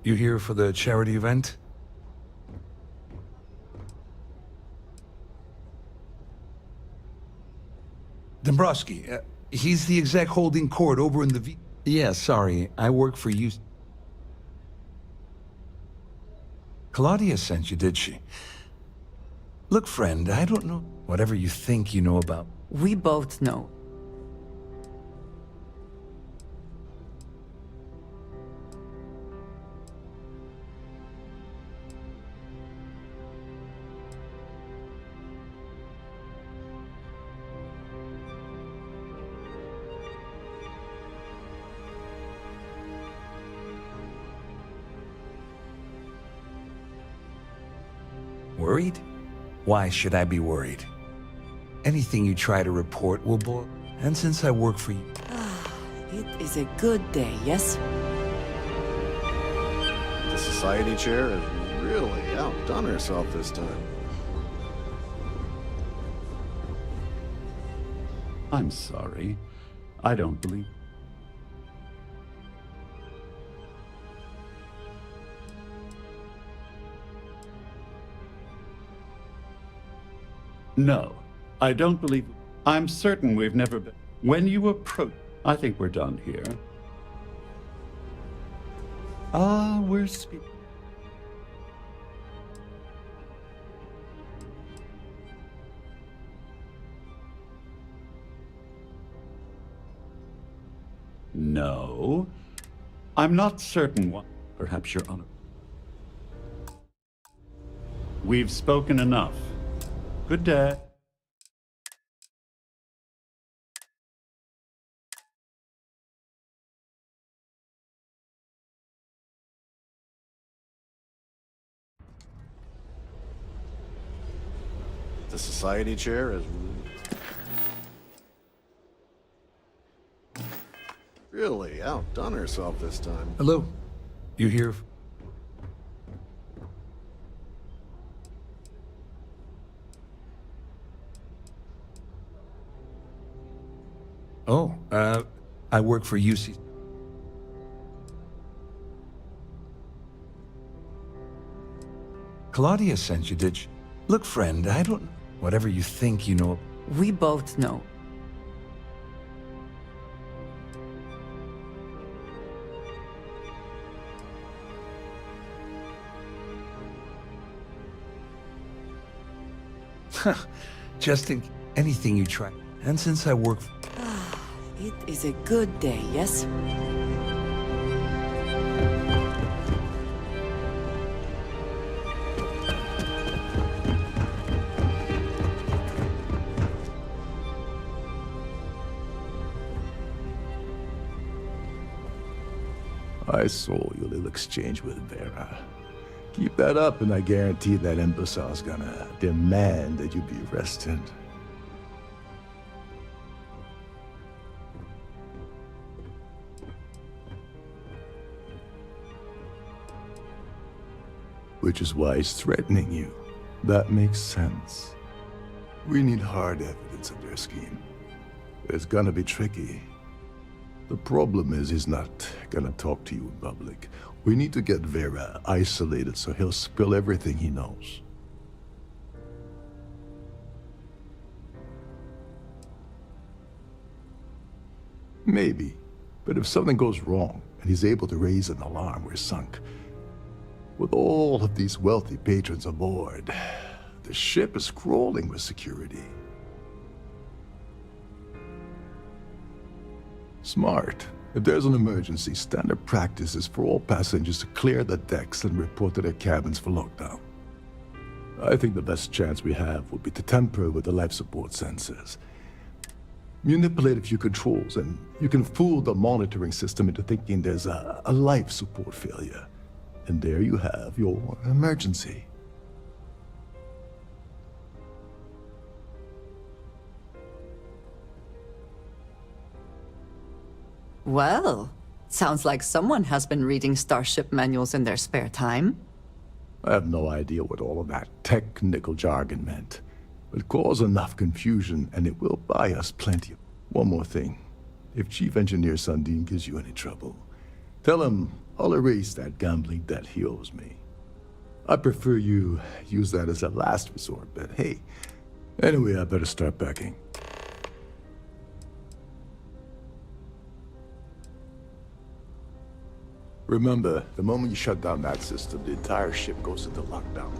D: You here for the charity event? Dombrowski, he's the exec holding court over in the V... Yeah, sorry, I work for you. Claudia sent you, did she? Look, friend, I don't know... Whatever you think you know about...
L: We both know.
D: Worried? Why should I be worried? Anything you try to report will boil. And since I work for you...
L: It is a good day, yes?
O: The society chair has really outdone herself this time.
F: I'm sorry. I don't believe... No, I don't believe... I'm certain we've never been... When you approach... I think we're done here. We're speaking... No, I'm not certain what... Perhaps Your Honor. We've spoken enough. Good day.
O: The society chair has really outdone herself this time.
D: Hello. You here? Oh, I work for UC. Claudia sent you, did she? Look, friend, I don't... Whatever you think you know...
L: We both know.
D: Just in anything you try. And since I work...
L: It is a good day, yes?
K: I saw your little exchange with Vera. Keep that up, and I guarantee that imbecile's gonna demand that you be arrested. Which is why he's threatening you. That makes sense. We need hard evidence of their scheme. It's gonna be tricky. The problem is he's not gonna talk to you in public. We need to get Vera isolated so he'll spill everything he knows. Maybe, but if something goes wrong and he's able to raise an alarm, we're sunk. With all of these wealthy patrons aboard, the ship is crawling with security. Smart. If there's an emergency, standard practice is for all passengers to clear the decks and report to their cabins for lockdown. I think the best chance we have would be to tamper with the life support sensors. Manipulate a few controls, and you can fool the monitoring system into thinking there's a life support failure. And there you have your emergency.
L: Well, sounds like someone has been reading Starship manuals in their spare time.
K: I have no idea what all of that technical jargon meant. But cause enough confusion and it will buy us plenty. One more thing. If Chief Engineer Sundin gives you any trouble, tell him I'll erase that gambling debt he owes me. I prefer you use that as a last resort, but hey. Anyway, I better start packing. Remember, the moment you shut down that system, the entire ship goes into lockdown.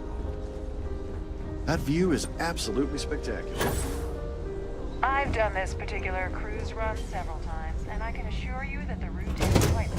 O: That view is absolutely spectacular.
I: I've done this particular cruise run several times, and I can assure you that the route is quite...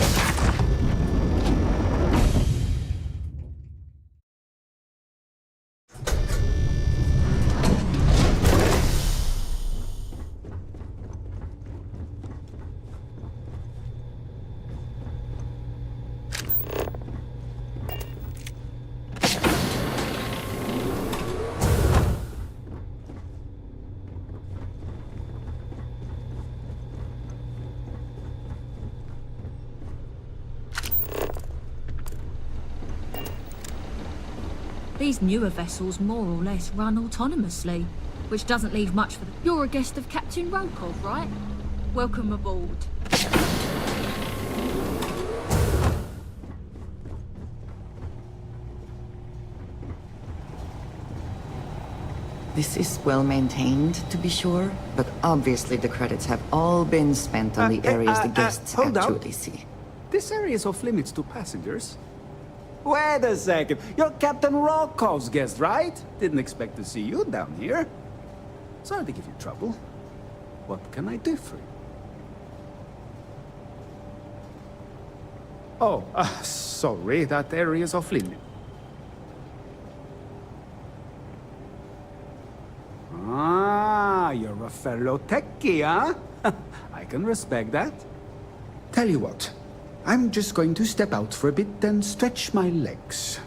E: These newer vessels more or less run autonomously, which doesn't leave much for the... You're a guest of Captain Rokov, right? Welcome aboard.
L: This is well maintained, to be sure, but obviously the credits have all been spent on the areas the guests actually see.
G: This area is off limits to passengers. Wait a second. You're Captain Rokov's guest, right? Didn't expect to see you down here. Sorry to give you trouble. What can I do for you? Oh, sorry. That area is off limits. Ah, you're a fellow techie, huh? I can respect that. Tell you what. I'm just going to step out for a bit and stretch my legs.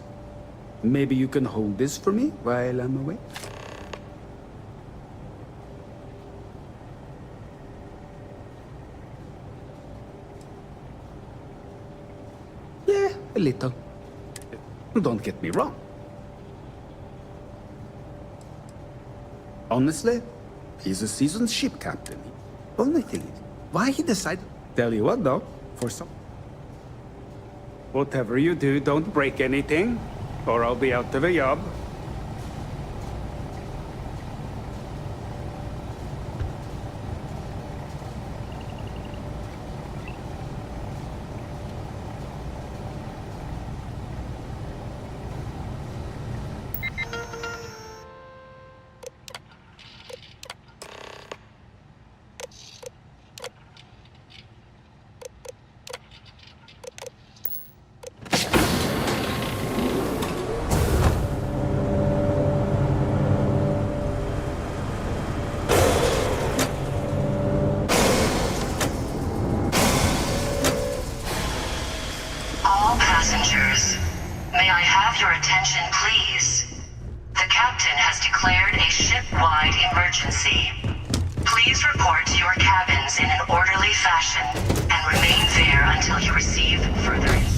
G: Maybe you can hold this for me while I'm away? Yeah, a little. Don't get me wrong. Honestly, he's a seasoned ship captain. Only thing is, why he decided... Tell you what, though, for some... Whatever you do, don't break anything, or I'll be out of a job.
A: passengers, may I have your attention, please? The captain has declared a ship-wide emergency. Please report to your cabins in an orderly fashion and remain there until you receive further instructions.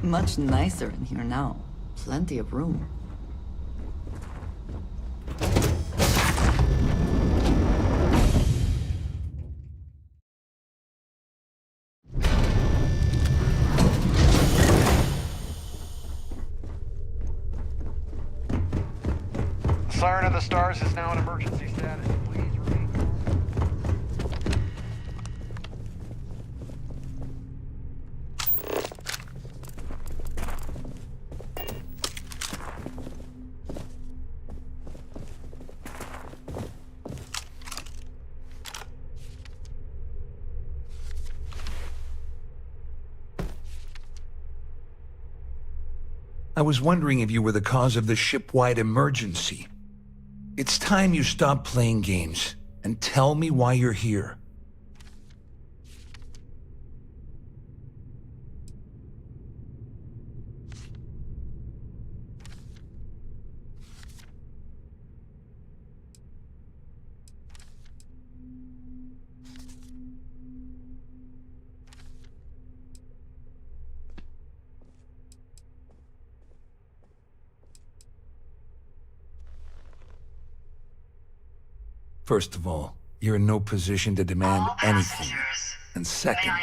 L: Much nicer in here now. Plenty of room.
T: Siren of the Stars is now in emergency status. Please remain calm.
D: I was wondering if you were the cause of the ship-wide emergency. It's time you stop playing games and tell me why you're here. First of all, you're in no position to demand anything. And second,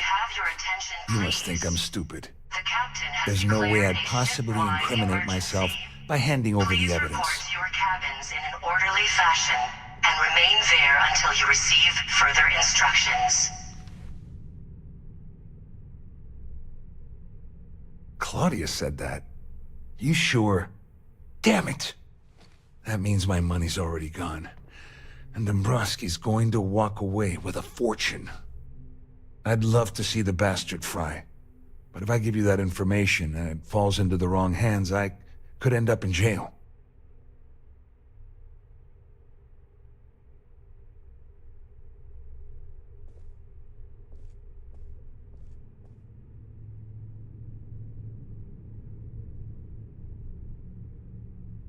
D: you must think I'm stupid. There's no way I'd possibly incriminate myself by handing over the evidence.
A: Report to your cabins in an orderly fashion and remain there until you receive further instructions.
D: Claudia said that. You sure? Damn it! That means my money's already gone. And Dombrowski's going to walk away with a fortune. I'd love to see the bastard fry. But if I give you that information and it falls into the wrong hands, I could end up in jail.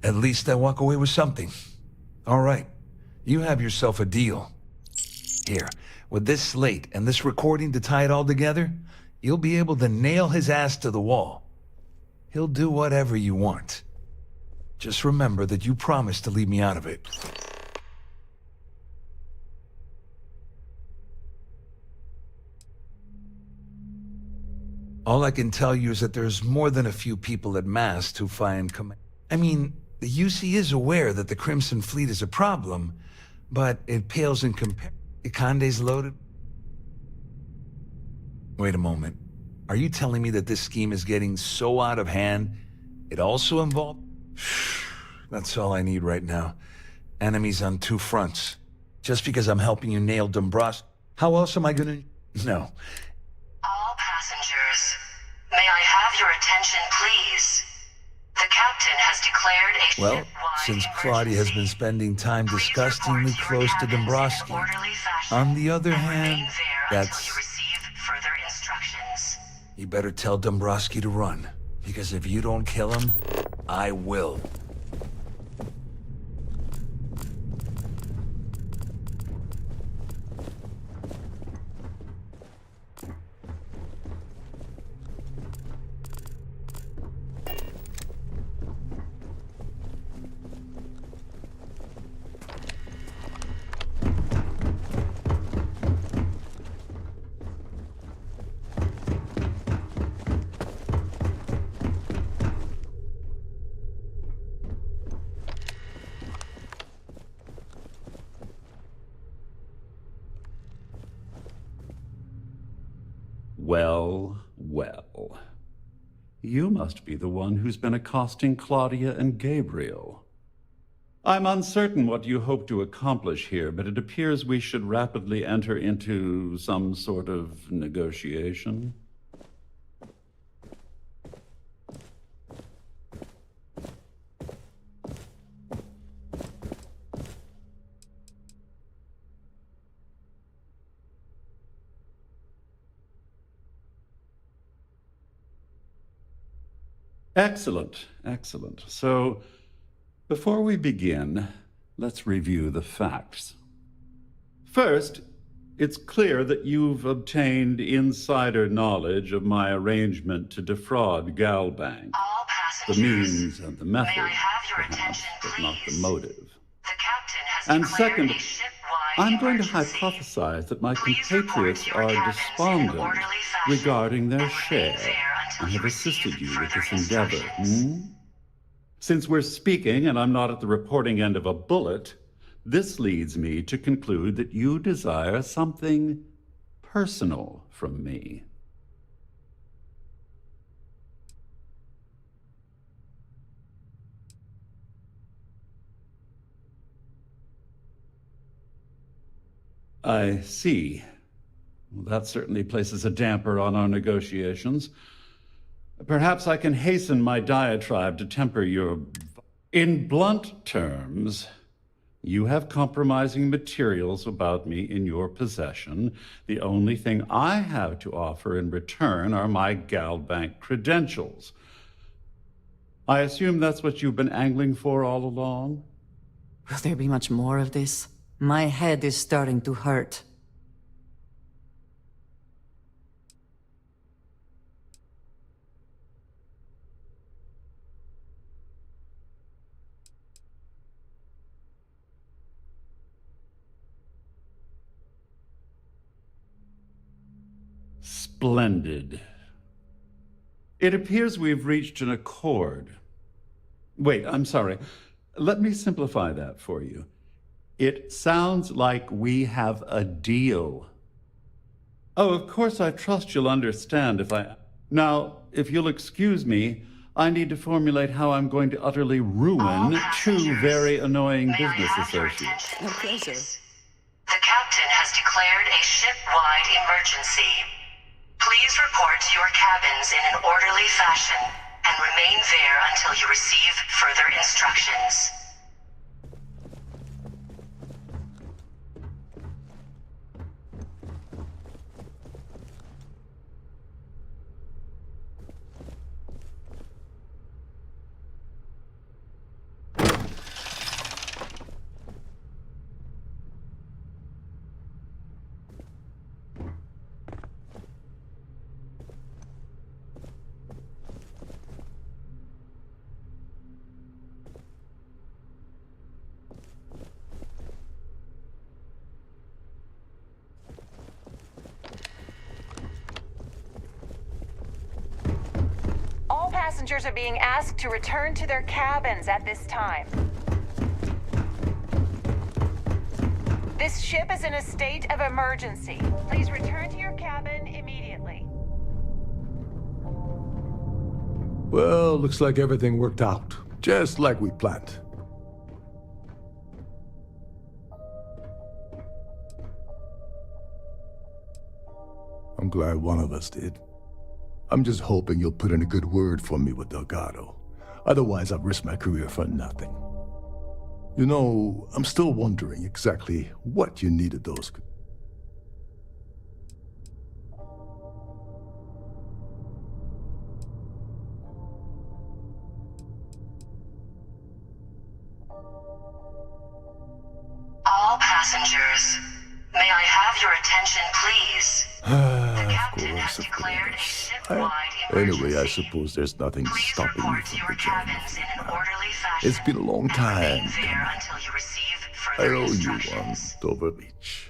D: At least I walk away with something. All right. You have yourself a deal. Here, with this slate and this recording to tie it all together, you'll be able to nail his ass to the wall. He'll do whatever you want. Just remember that you promised to leave me out of it. All I can tell you is that there's more than a few people at Mast who find I mean, the UC is aware that the Crimson Fleet is a problem, but it pales in comparison. Ikande's loaded. Wait a moment. Are you telling me that this scheme is getting so out of hand, it also involved? That's all I need right now. Enemies on two fronts. Just because I'm helping you nail Dombros, how else am I gonna... No.
A: All passengers, may I have your attention, please? The captain has declared a
D: Well, since Claudia has been spending time disgustingly close to Dombrowski, on the other hand, that's...
A: further instructions.
D: You better tell Dombrowski to run, because if you don't kill him, I will.
F: Well, well. You must be the one who's been accosting Claudia and Gabriel. I'm uncertain what you hope to accomplish here, but it appears we should rapidly enter into some sort of negotiation. Excellent, excellent. So, before we begin, let's review the facts. First, it's clear that you've obtained insider knowledge of my arrangement to defraud Galbank. The means and the method, perhaps, but not the motive. And second, I'm going to hypothesize that my compatriots are despondent regarding their share and have assisted you with this endeavor. Since we're speaking and I'm not at the reporting end of a bullet, this leads me to conclude that you desire something personal from me. I see. Well, that certainly places a damper on our negotiations. Perhaps I can hasten my diatribe to temper your... In blunt terms, you have compromising materials about me in your possession. The only thing I have to offer in return are my Galbank credentials. I assume that's what you've been angling for all along?
L: Will there be much more of this? My head is starting to hurt.
F: Splendid. It appears we've reached an accord. Wait, I'm sorry. Let me simplify that for you. It sounds like we have a deal. Oh, of course, I trust you'll understand if I... Now, if you'll excuse me, I need to formulate how I'm going to utterly ruin two very annoying business associates.
L: No pleasure.
A: The captain has declared a ship-wide emergency. Please report to your cabins in an orderly fashion and remain there until you receive further instructions.
I: Passengers are being asked to return to their cabins at this time. This ship is in a state of emergency. Please return to your cabin immediately.
K: Well, looks like everything worked out, just like we planned. I'm glad one of us did. I'm just hoping you'll put in a good word for me with Delgado. Otherwise, I've risked my career for nothing. You know, I'm still wondering exactly what you needed those...
A: All passengers, may I have your attention, please? The captain has declared a ship-wide emergency.
K: Anyway, I suppose there's nothing stopping you from
A: your
K: returning.
A: cabins in an orderly fashion.
K: It's been a long time.
A: Remain there until you receive
K: I
A: further
K: owe you
A: instructions.
K: one, Dover Beach.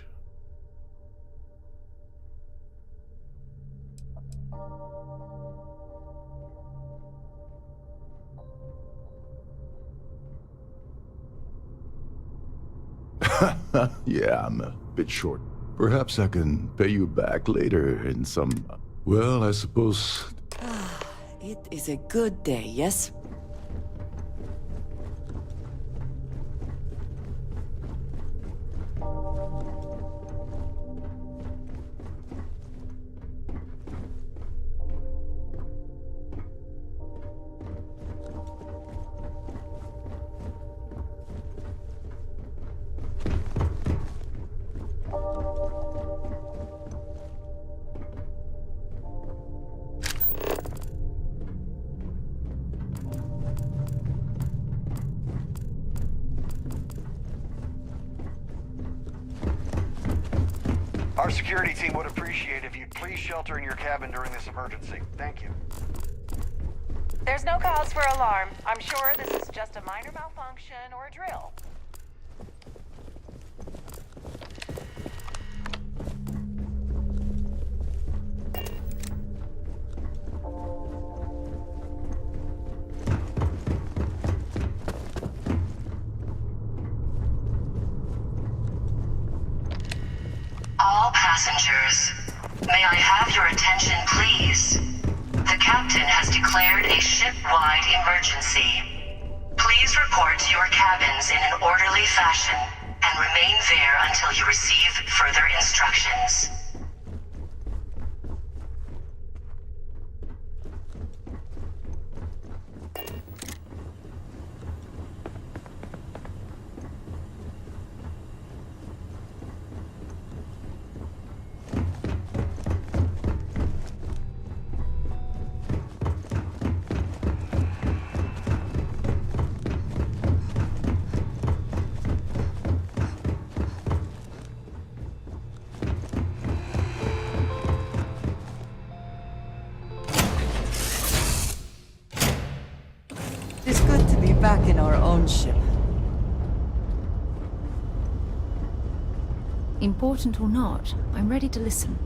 K: Yeah, I'm a bit short. Perhaps I can pay you back later in some... Well, I suppose...
L: It is a good day, yes?
T: Our security team would appreciate if you'd please shelter in your cabin during this emergency. Thank you.
I: There's no cause for alarm. I'm sure this is just a minor malfunction or a drill.
A: All passengers, may I have your attention, please? The captain has declared a ship-wide emergency. Please report to your cabins in an orderly fashion and remain there until you receive further instructions.
J: It's good to be back in our own ship.
Q: Important or not, I'm ready to listen.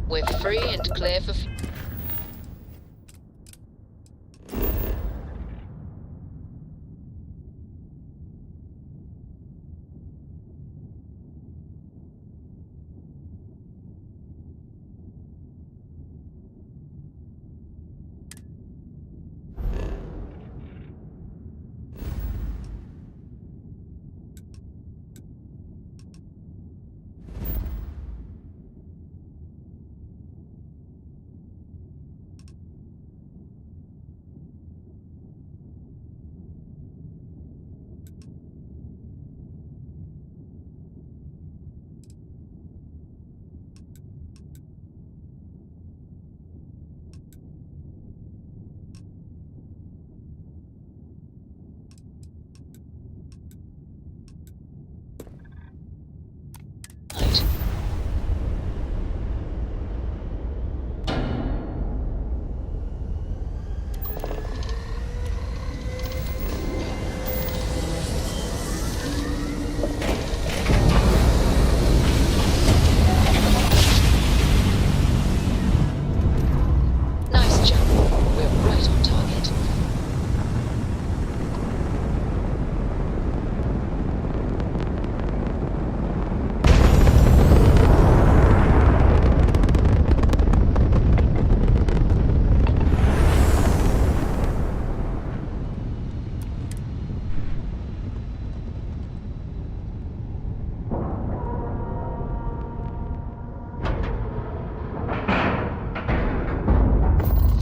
S: We're free and clear for... Nice jump. We're right on target.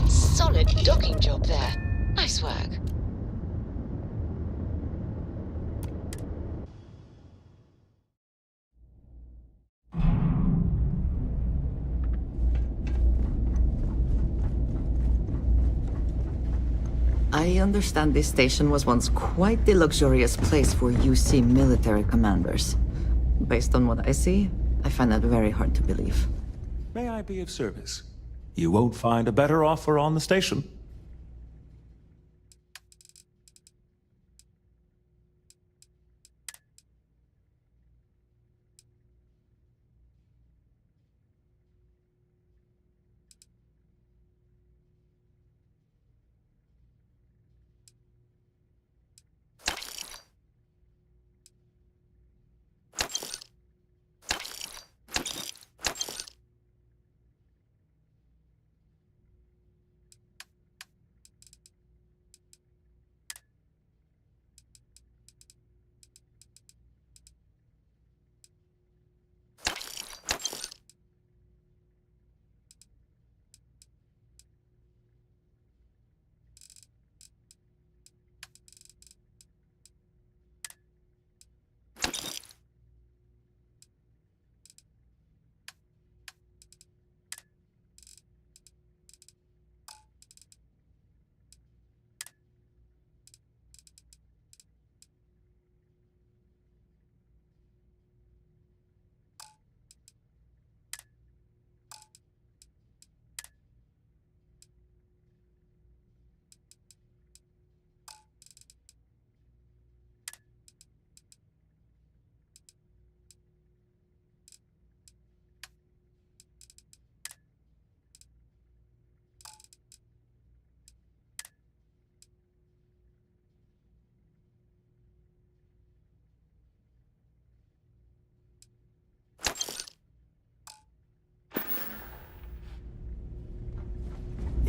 S: Solid docking job there. Nice work.
L: I understand this station was once quite the luxurious place for UC military commanders. Based on what I see, I find that very hard to believe.
X: May I be of service? You won't find a better offer on the station.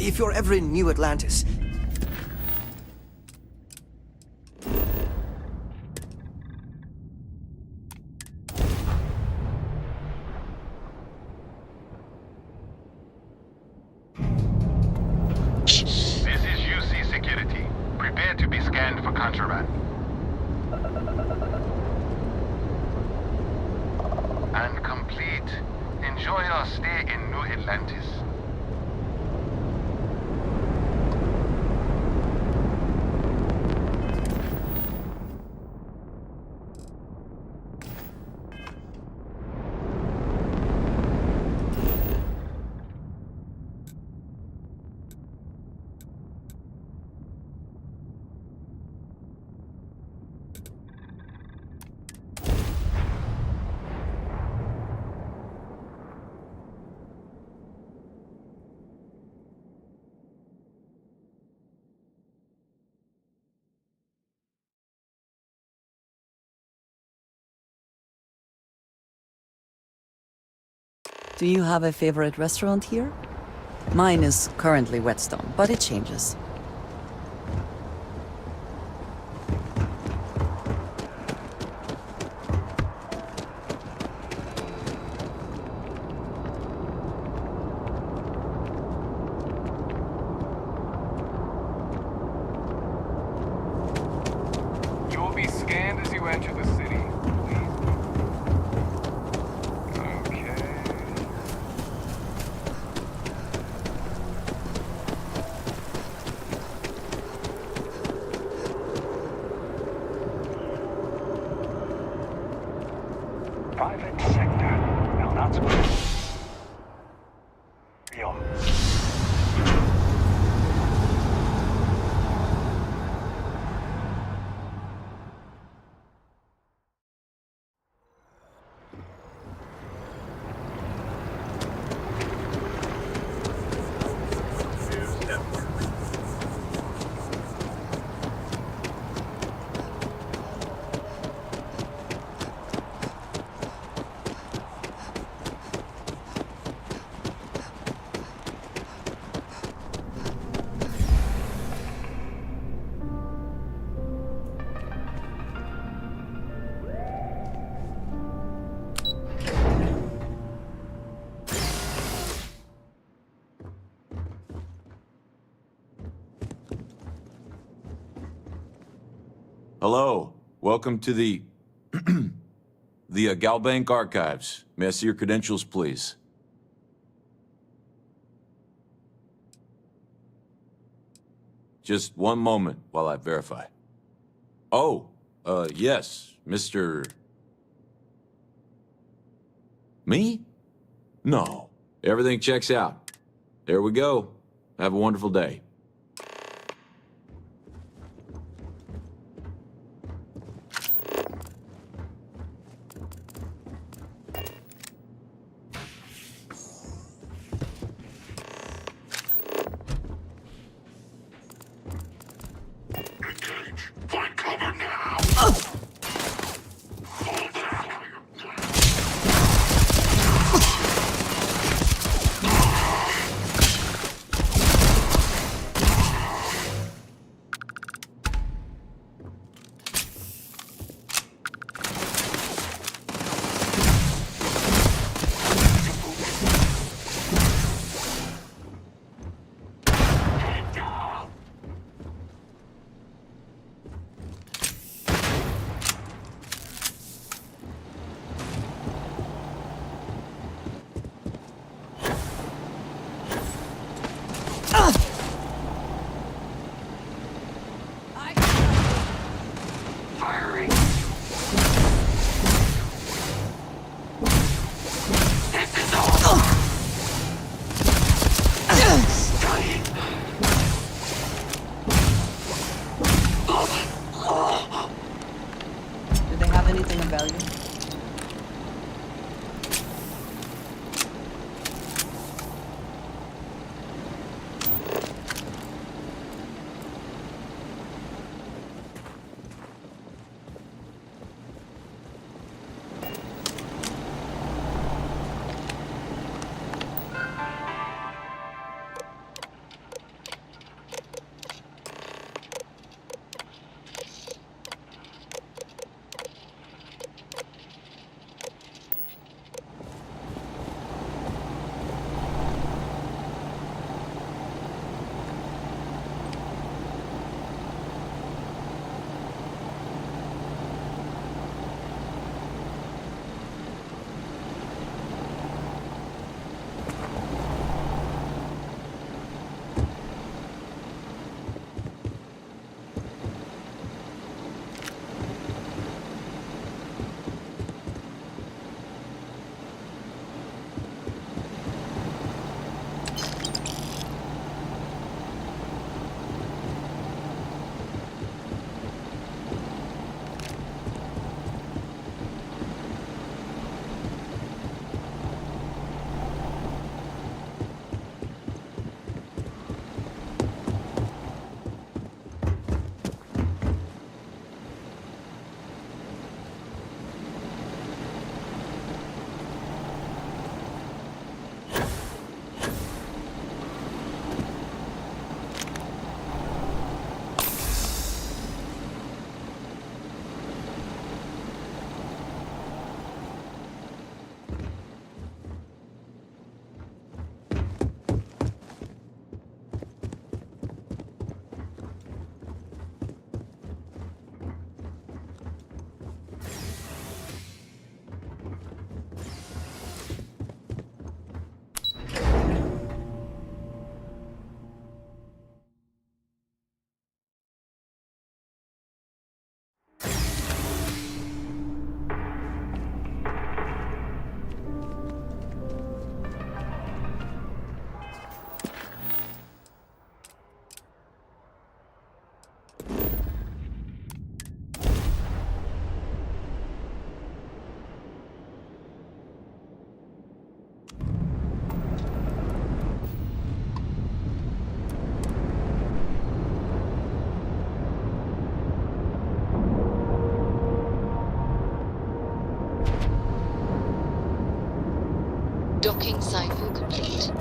C: If you're ever in New Atlantis,
U: This is UC Security. Prepare to be scanned for contraband. And complete. Enjoy your stay in New Atlantis.
J: Do you have a favorite restaurant here? Mine is currently Whetstone, but it changes.
V: You'll be scanned as you enter the city.
T: Private sector. Now that's good. Yo.
X: Hello. Welcome to the Galbank Archives. May I see your credentials, please? Just one moment while I verify. Oh, yes, Mr. Me? No. Everything checks out. There we go. Have a wonderful day.
S: Docking cycle complete.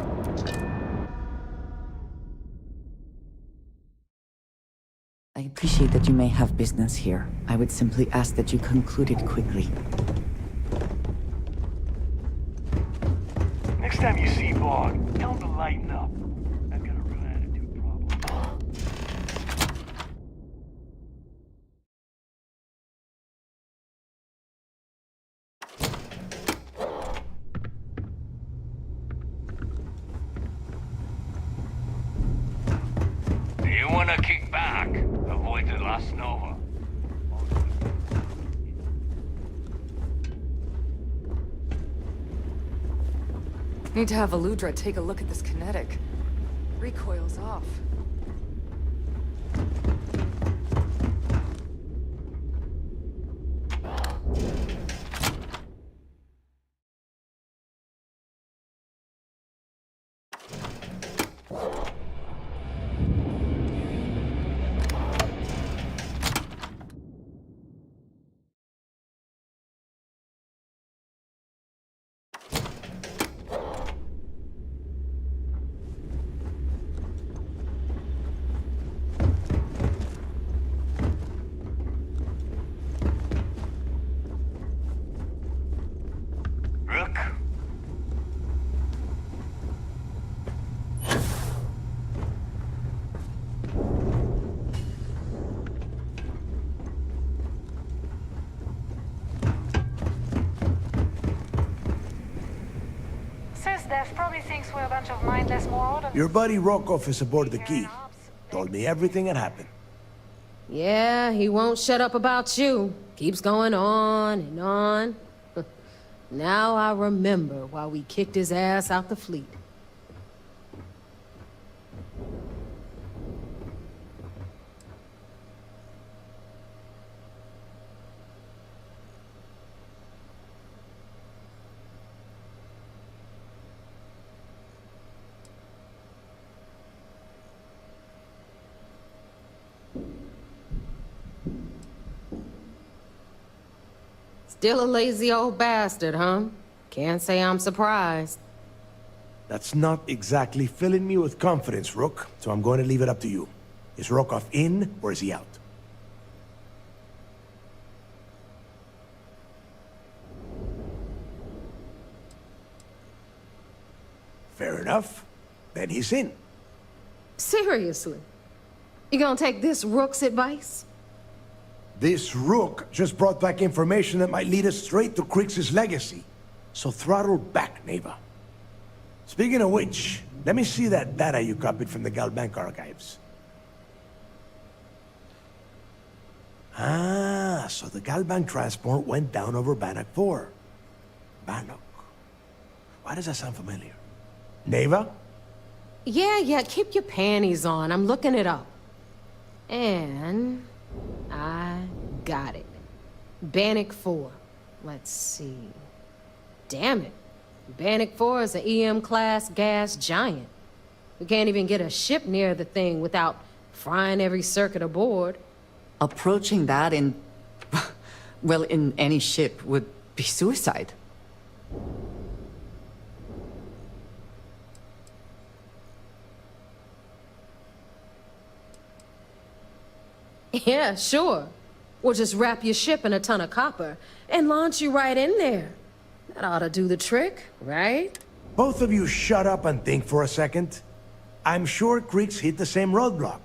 J: I appreciate that you may have business here. I would simply ask that you conclude it quickly.
V: Next time you see Bog, tell him to lighten up. I've got a real attitude problem. You wanna kick back? Avoid the last Nova.
B: Need to have Aludra take a look at this kinetic. Recoil's off.
V: Rook?
I: Dev probably thinks we're a bunch of mindless morons.
H: Your buddy Rokov is aboard the Key. Told me everything that happened.
M: Yeah, he won't shut up about you. Keeps going on and on. Now I remember why we kicked his ass out the fleet. Still a lazy old bastard, huh? Can't say I'm surprised.
H: That's not exactly filling me with confidence, Rook, so I'm going to leave it up to you. Is Rokov in, or is he out? Fair enough. Then he's in.
M: Seriously? You gonna take this Rook's advice?
H: This Rook just brought back information that might lead us straight to Krix's legacy. So throttle back, Neva. Speaking of which, let me see that data you copied from the Galbank archives. Ah, so the Galbank transport went down over Bannock 4. Bannock. Why does that sound familiar? Neva?
M: Yeah, keep your panties on. I'm looking it up. And I got it. Bannock 4. Let's see. Damn it. Bannock 4 is an EM-class gas giant. We can't even get a ship near the thing without frying every circuit aboard.
J: Approaching that in... well, in any ship would be suicide.
M: Yeah, sure. We'll just wrap your ship in a ton of copper and launch you right in there. That ought to do the trick, right?
H: Both of you shut up and think for a second. I'm sure Krix hit the same roadblock.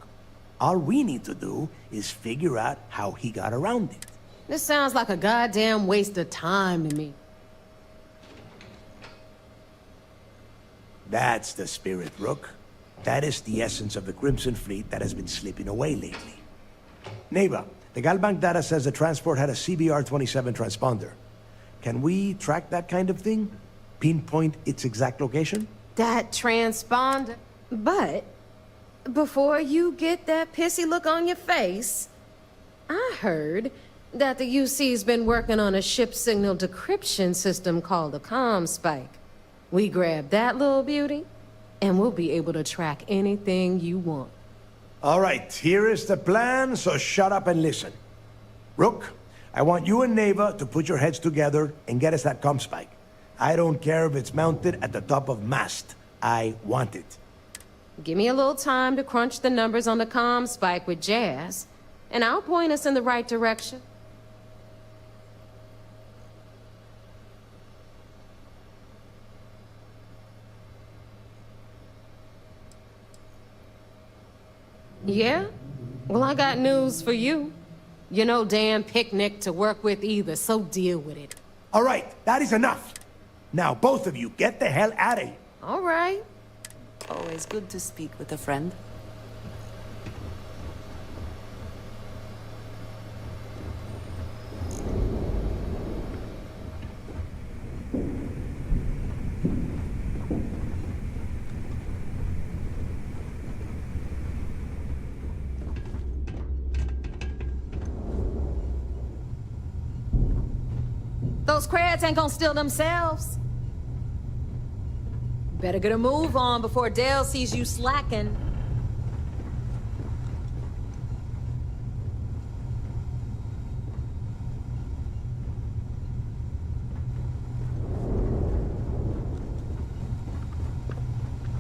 H: All we need to do is figure out how he got around it.
M: This sounds like a goddamn waste of time to me.
H: That's the spirit, Rook. That is the essence of the Crimson Fleet that has been slipping away lately. Neva, the Galbank data says the transport had a CBR-27 transponder. Can we track that kind of thing? Pinpoint its exact location?
M: That transponder. But before you get that pissy look on your face, I heard that the UC's been working on a ship signal decryption system called a ComSpike. We grab that little beauty, and we'll be able to track anything you want.
H: All right, here is the plan, so shut up and listen. Rook, I want you and Neva to put your heads together and get us that ComSpike. I don't care if it's mounted at the top of mast. I want it.
M: Give me a little time to crunch the numbers on the comm spike with Jazz, and I'll point us in the right direction. Yeah? Well, I got news for you. You're no damn picnic to work with either, so deal with it.
H: All right, that is enough. Now, both of you, get the hell out of here.
M: All right.
J: Always good to speak with a friend.
M: Those crabs ain't gonna steal themselves. Better get a move on before Dale sees you slacking.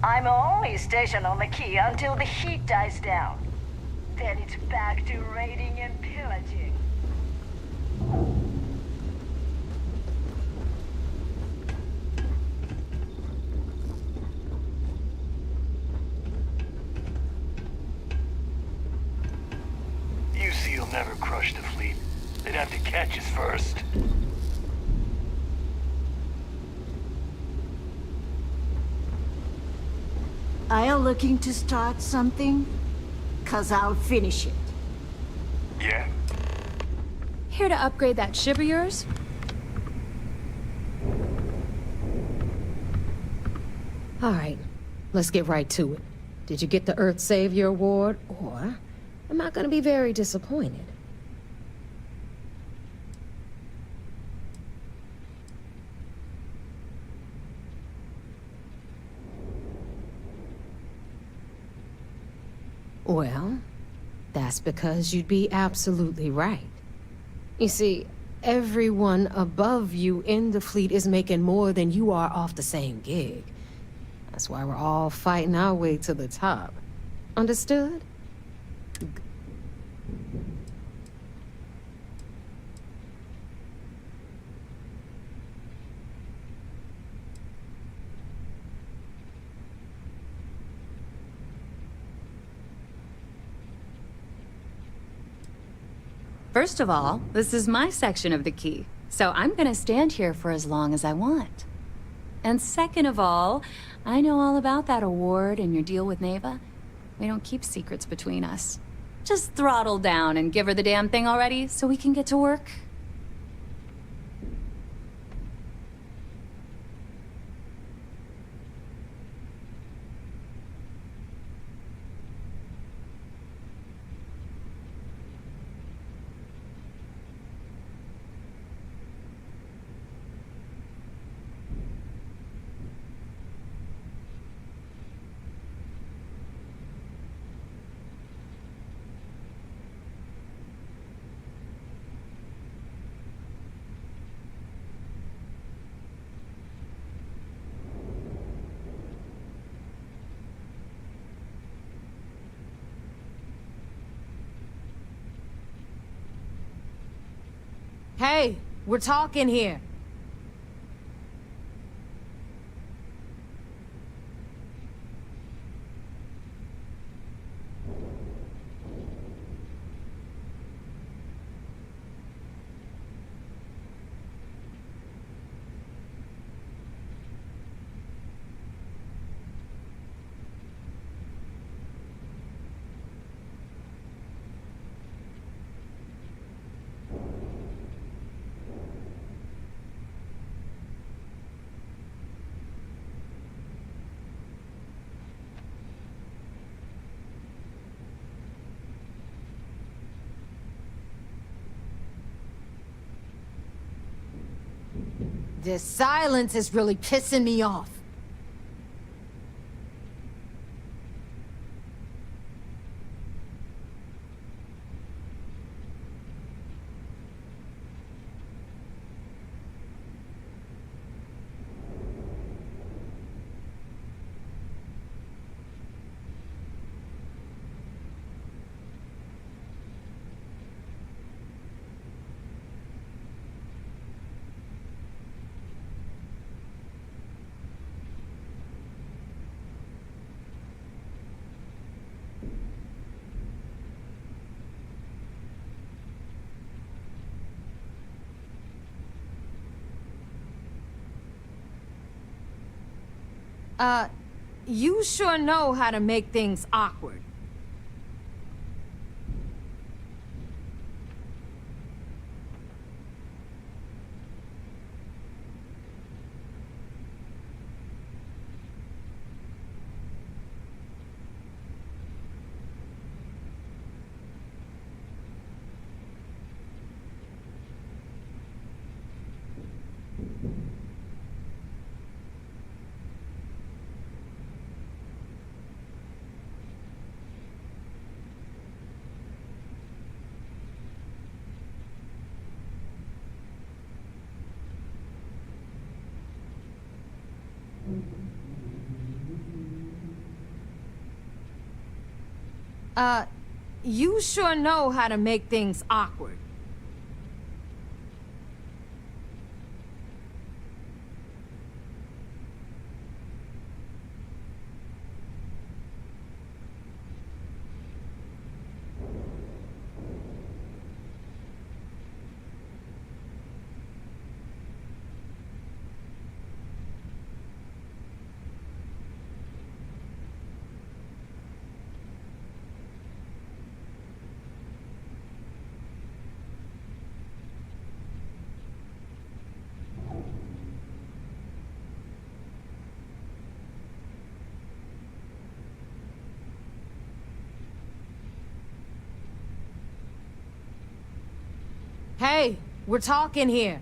N: I'm only stationed on the key until the heat dies down. Then it's back to raiding and pillaging.
V: UC will never crush the fleet. They'd have to catch us first.
P: Are you looking to start something? 'Cause I'll finish it.
V: Yeah?
Q: Here to upgrade that ship of yours?
M: All right, let's get right to it. Did you get the Earth Savior Award, or am I gonna be very disappointed? Well, that's because you'd be absolutely right. You see, everyone above you in the fleet is making more than you are off the same gig. That's why we're all fighting our way to the top. Understood?
R: First of all, this is my section of the key, so I'm gonna stand here for as long as I want. And second of all, I know all about that award and your deal with Neva. We don't keep secrets between us. Just throttle down and give her the damn thing already so we can get to work.
M: Hey, we're talking here. This silence is really pissing me off. You sure know how to make things awkward. You sure know how to make things awkward. Hey, we're talking here.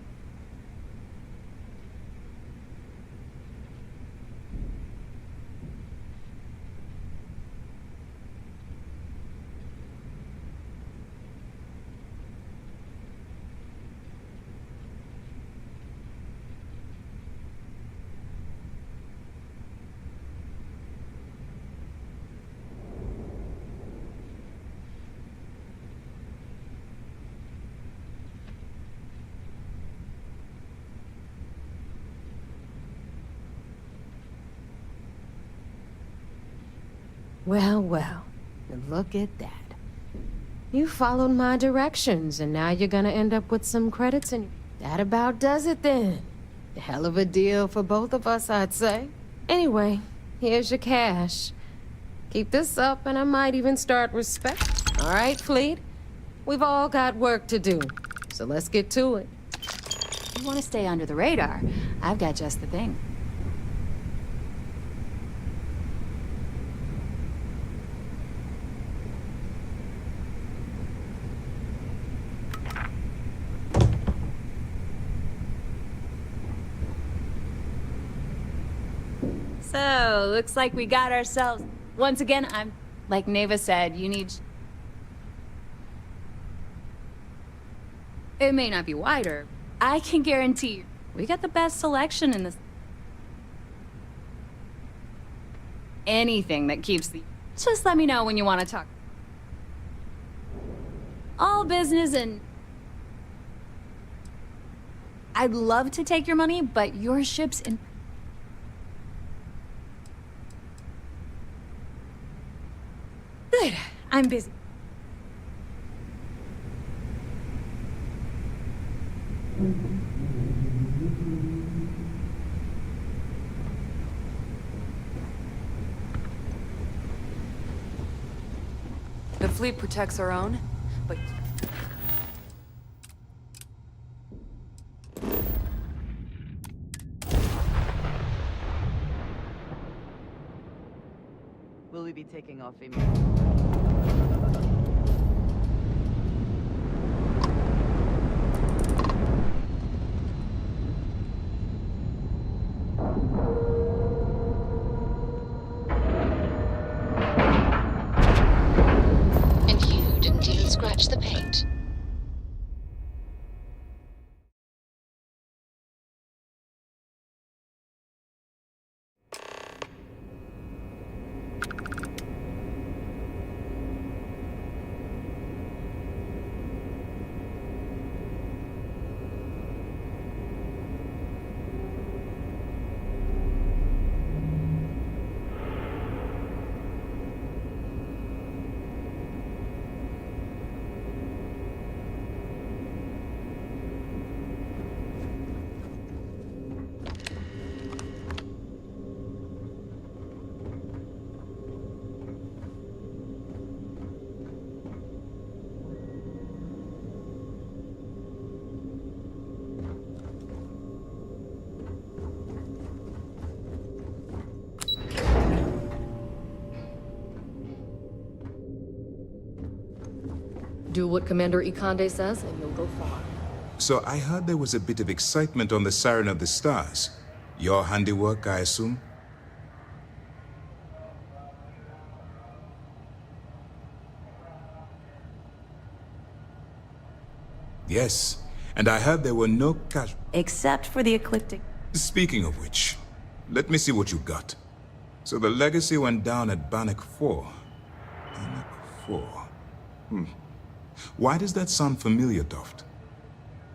M: Well, well, look at that. You followed my directions, and now you're gonna end up with some credits, and that about does it then. A hell of a deal for both of us, I'd say. Anyway, here's your cash. Keep this up, and I might even start respect. All right, Fleet? We've all got work to do, so let's get to it.
R: You want to stay under the radar? I've got just the thing. So, looks like we got ourselves... Once again, like Neva said, you need... It may not be wider. I can guarantee you, we got the best selection in this... Anything that keeps the... Just let me know when you want to talk. All business and... I'd love to take your money, but your ship's in... Good. I'm busy.
B: The fleet protects our own, but...
J: Will we be taking off immediately?
S: And you didn't even scratch the paint.
B: Do what Commander Ikande says, and you'll go far.
E: So I heard there was a bit of excitement on the Siren of the Stars. Your handiwork, I assume? Yes, and I heard there were no cash...
J: Except for the eclectic...
E: Speaking of which, let me see what you got. So the legacy went down at Bannock 4. Bannock 4. Why does that sound familiar, Toft?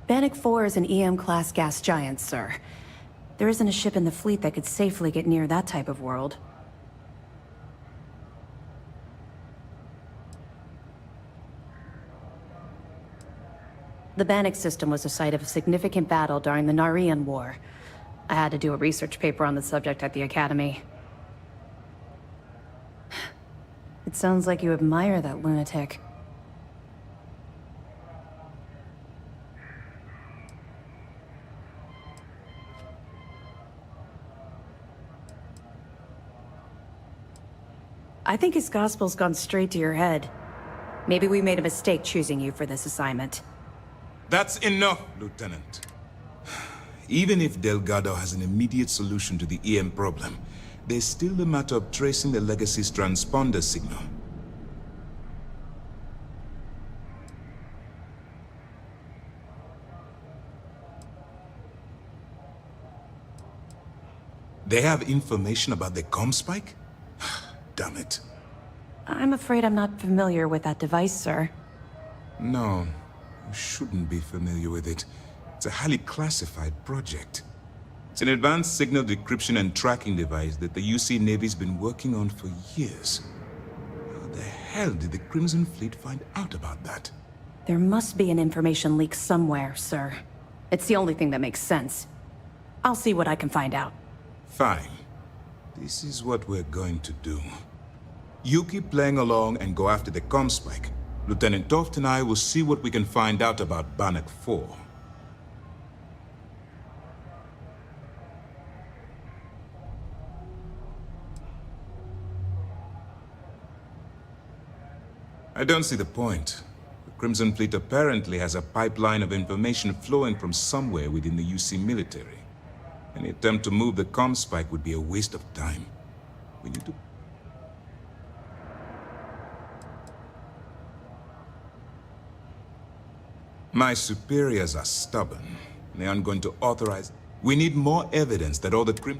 G: Bannock 4 is an EM-class gas giant, sir. There isn't a ship in the fleet that could safely get near that type of world. The Bannock system was the site of a significant battle during the Narian War. I had to do a research paper on the subject at the Academy. It sounds like you admire that lunatic. I think his gospel's gone straight to your head. Maybe we made a mistake choosing you for this assignment.
E: That's enough, Lieutenant. Even if Delgado has an immediate solution to the EM problem, there's still the matter of tracing the Legacy's transponder signal. They have information about the comm spike? Damn it.
G: I'm afraid I'm not familiar with that device, sir.
E: No, you shouldn't be familiar with it. It's a highly classified project. It's an advanced signal decryption and tracking device that the UC Navy's been working on for years. How the hell did the Crimson Fleet find out about that?
G: There must be an information leak somewhere, sir. It's the only thing that makes sense. I'll see what I can find out.
E: Fine. This is what we're going to do. You keep playing along and go after the comm spike. Lieutenant Toft and I will see what we can find out about Bannock 4. I don't see the point. The Crimson Fleet apparently has a pipeline of information flowing from somewhere within the UC military. Any attempt to move the comm spike would be a waste of time. We need to... My superiors are stubborn. They aren't going to authorize... We need more evidence that all the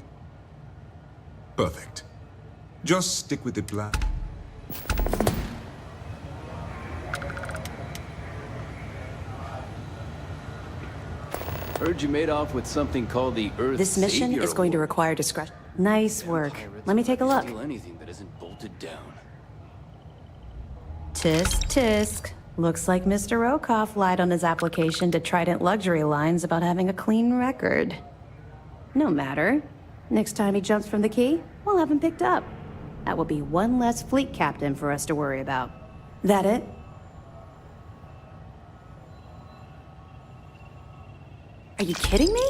E: Perfect. Just stick with the plan.
O: Heard you made off with something called the Earth
G: This mission
O: Savior
G: is going to
O: Award.
G: require discretion. Nice work. Let me take a look.
O: Steal anything that isn't bolted down.
G: Tisk, tisk. Looks like Mr. Rokoff lied on his application to Trident Luxury Lines about having a clean record. No matter. Next time he jumps from the key, we'll have him picked up. That will be one less fleet captain for us to worry about. That it? Are you kidding me?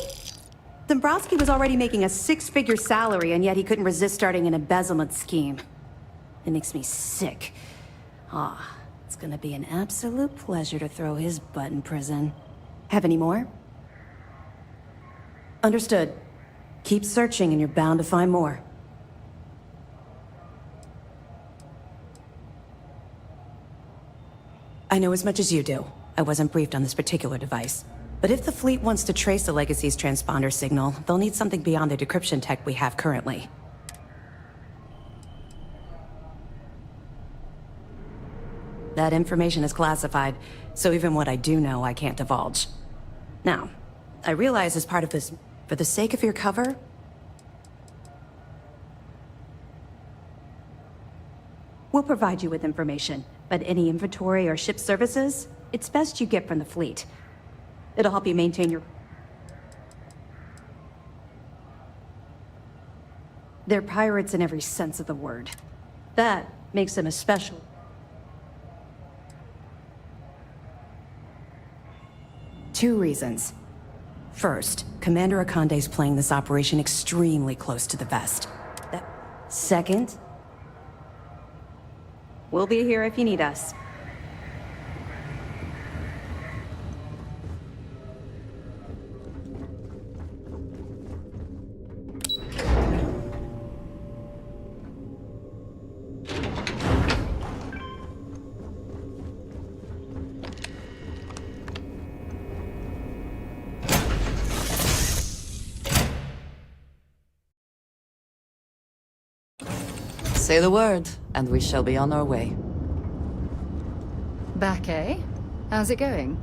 G: Dombrowski was already making a six-figure salary, and yet he couldn't resist starting an embezzlement scheme. It makes me sick. Ah, it's gonna be an absolute pleasure to throw his butt in prison. Have any more? Understood. Keep searching and you're bound to find more. I know as much as you do. I wasn't briefed on this particular device. But if the fleet wants to trace the Legacy's transponder signal, they'll need something beyond the decryption tech we have currently. That information is classified, so even what I do know, I can't divulge. Now, I realize as part of this, for the sake of your cover, we'll provide you with information, but any inventory or ship services, it's best you get from the fleet. It'll help you maintain your... They're pirates in every sense of the word. That makes them a special... Two reasons. First, Commander Akande's playing this operation extremely close to the vest. Second, we'll be here if you need us.
J: Say the word, and we shall be on our way.
R: Back, eh? How's it going?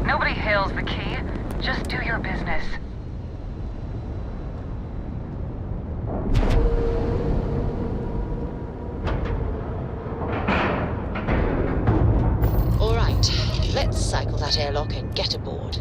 I: Nobody hails the key. Just do your business.
S: All right, let's cycle that airlock and get aboard.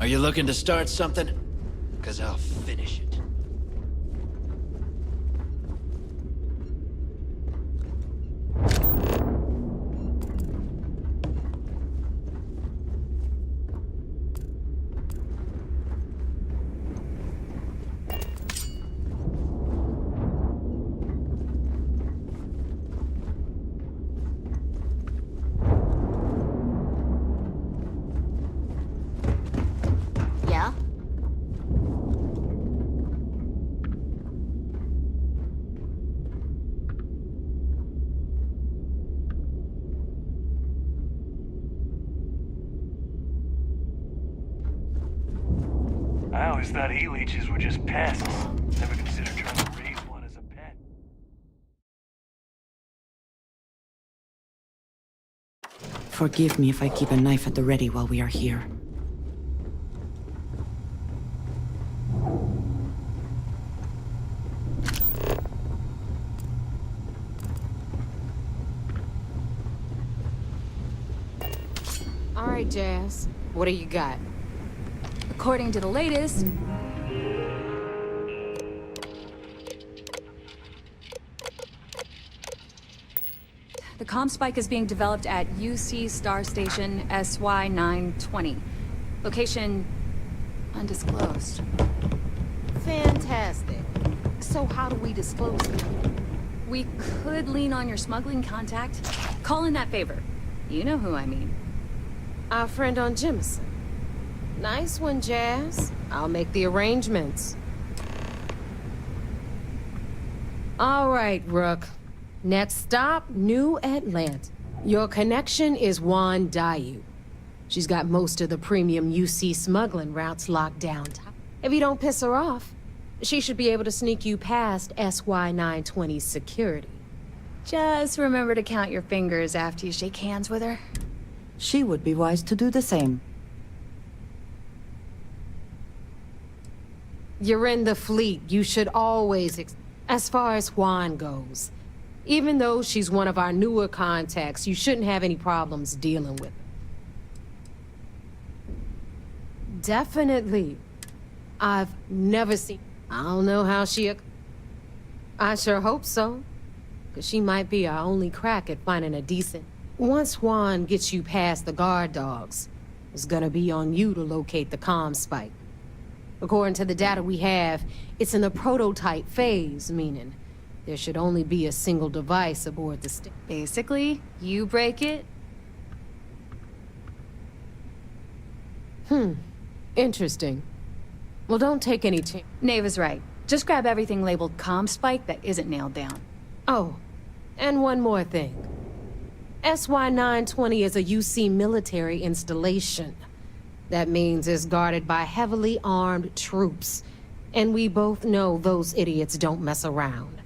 D: Are you looking to start something? 'Cause I'll finish it.
V: always thought e-leeches were just pests. Never considered trying to raise one as a pet.
L: Forgive me if I keep a knife at the ready while we are here.
M: All right, Jazz. What do you got?
R: According to the latest, the comm spike is being developed at UC Star Station SY-920. Location undisclosed.
M: Fantastic. So how do we disclose it?
R: We could lean on your smuggling contact. Call in that favor. You know who I mean.
M: Our friend on Jemison. Nice one, Jazz. I'll make the arrangements. All right, Rook. Next stop, New Atlantis. Your connection is Juan Dayu. She's got most of the premium UC smuggling routes locked down. If you don't piss her off, she should be able to sneak you past SY-920's security.
R: Just remember to count your fingers after you shake hands with her.
L: She would be wise to do the same.
M: You're in the fleet. You should always... As far as Juan goes, even though she's one of our newer contacts, you shouldn't have any problems dealing with her. Definitely. I've never seen... I don't know how she... I sure hope so. Because she might be our only crack at finding a decent... Once Juan gets you past the guard dogs, it's gonna be on you to locate the comm spike. According to the data we have, it's in the prototype phase, meaning there should only be a single device aboard the station.
R: Basically, you break it.
M: Interesting. Well, don't take any chance.
R: Neva's right. Just grab everything labeled comm spike that isn't nailed down.
M: Oh, and one more thing. SY-920 is a UC military installation. That means it's guarded by heavily armed troops. And we both know those idiots don't mess around.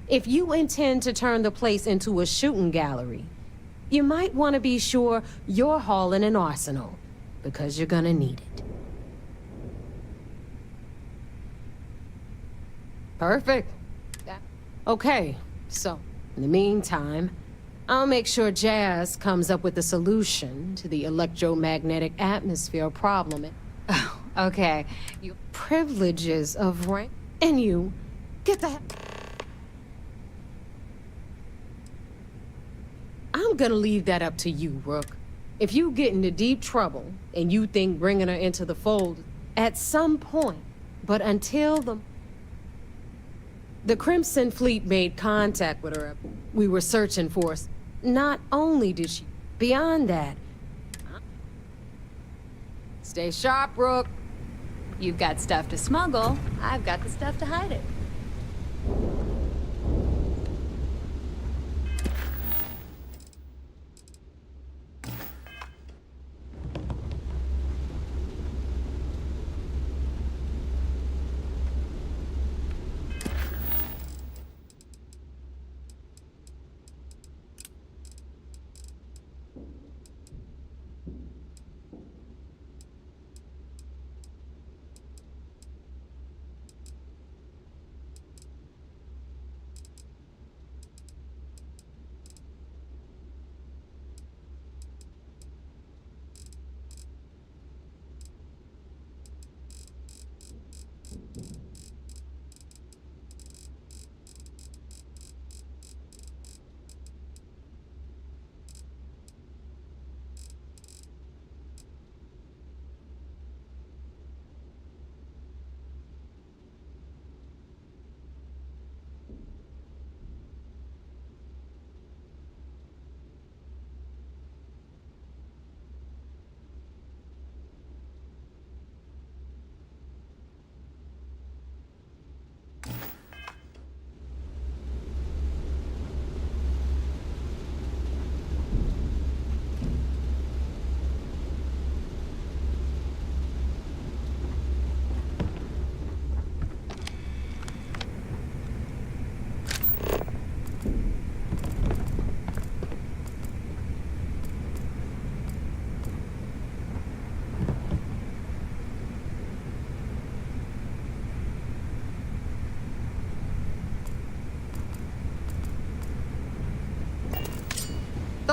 M: If you intend to turn the place into a shooting gallery, you might want to be sure you're hauling an arsenal, because you're gonna need it. Perfect. Okay, so, in the meantime, I'll make sure Jazz comes up with a solution to the electromagnetic atmosphere problem.
R: Oh, okay.
M: You privileges of rank, and you get the... I'm gonna leave that up to you, Rook. If you get into deep trouble, and you think bringing her into the fold, at some point, but until the Crimson Fleet made contact with her, we were searching for us. Not only did she... Beyond that... Stay sharp, Rook.
R: You've got stuff to smuggle. I've got the stuff to hide it.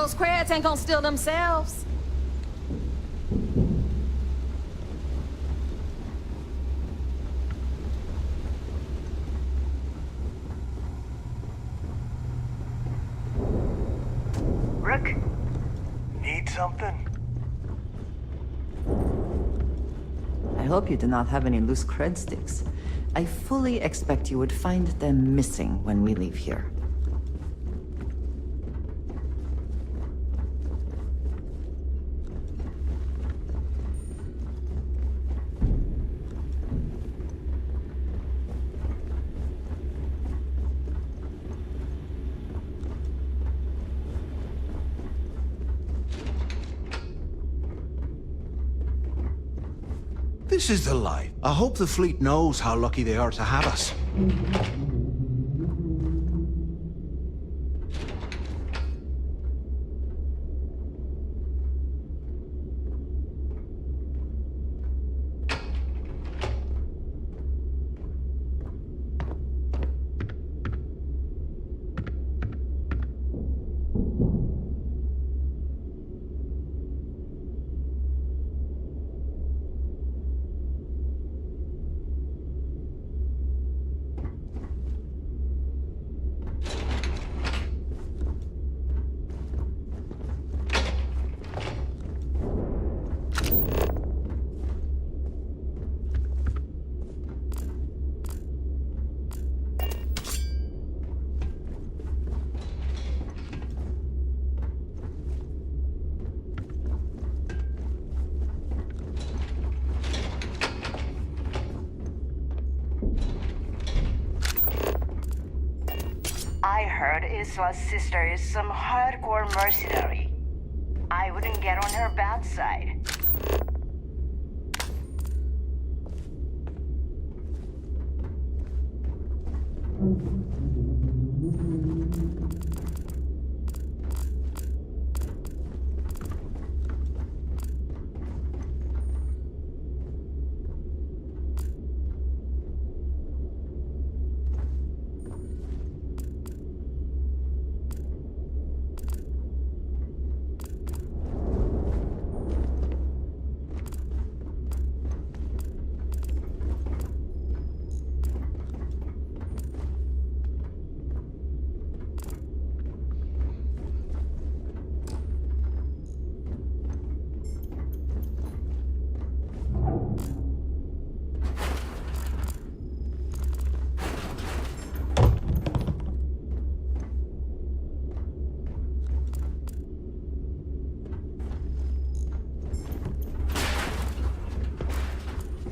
M: those crabs ain't gonna steal themselves.
V: Rick? Need something?
L: I hope you do not have any loose cred sticks. I fully expect you would find them missing when we leave here.
A: This is the life. I hope the fleet knows how lucky they are to have us.
N: I heard Isla's sister is some hardcore mercenary. I wouldn't get on her bad side.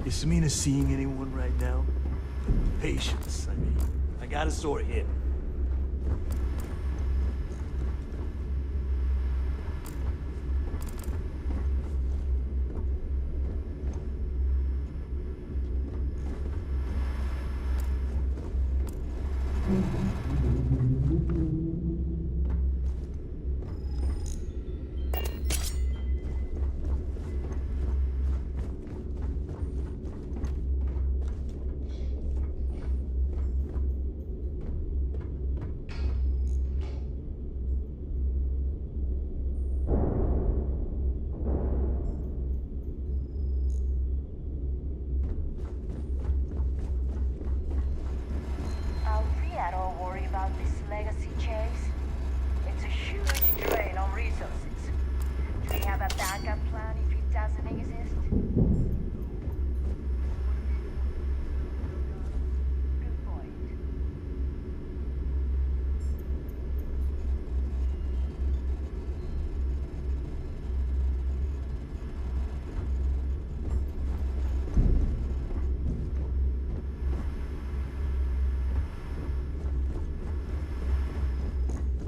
V: Is Samina seeing anyone right now? Patience, I mean. I got a sore hip.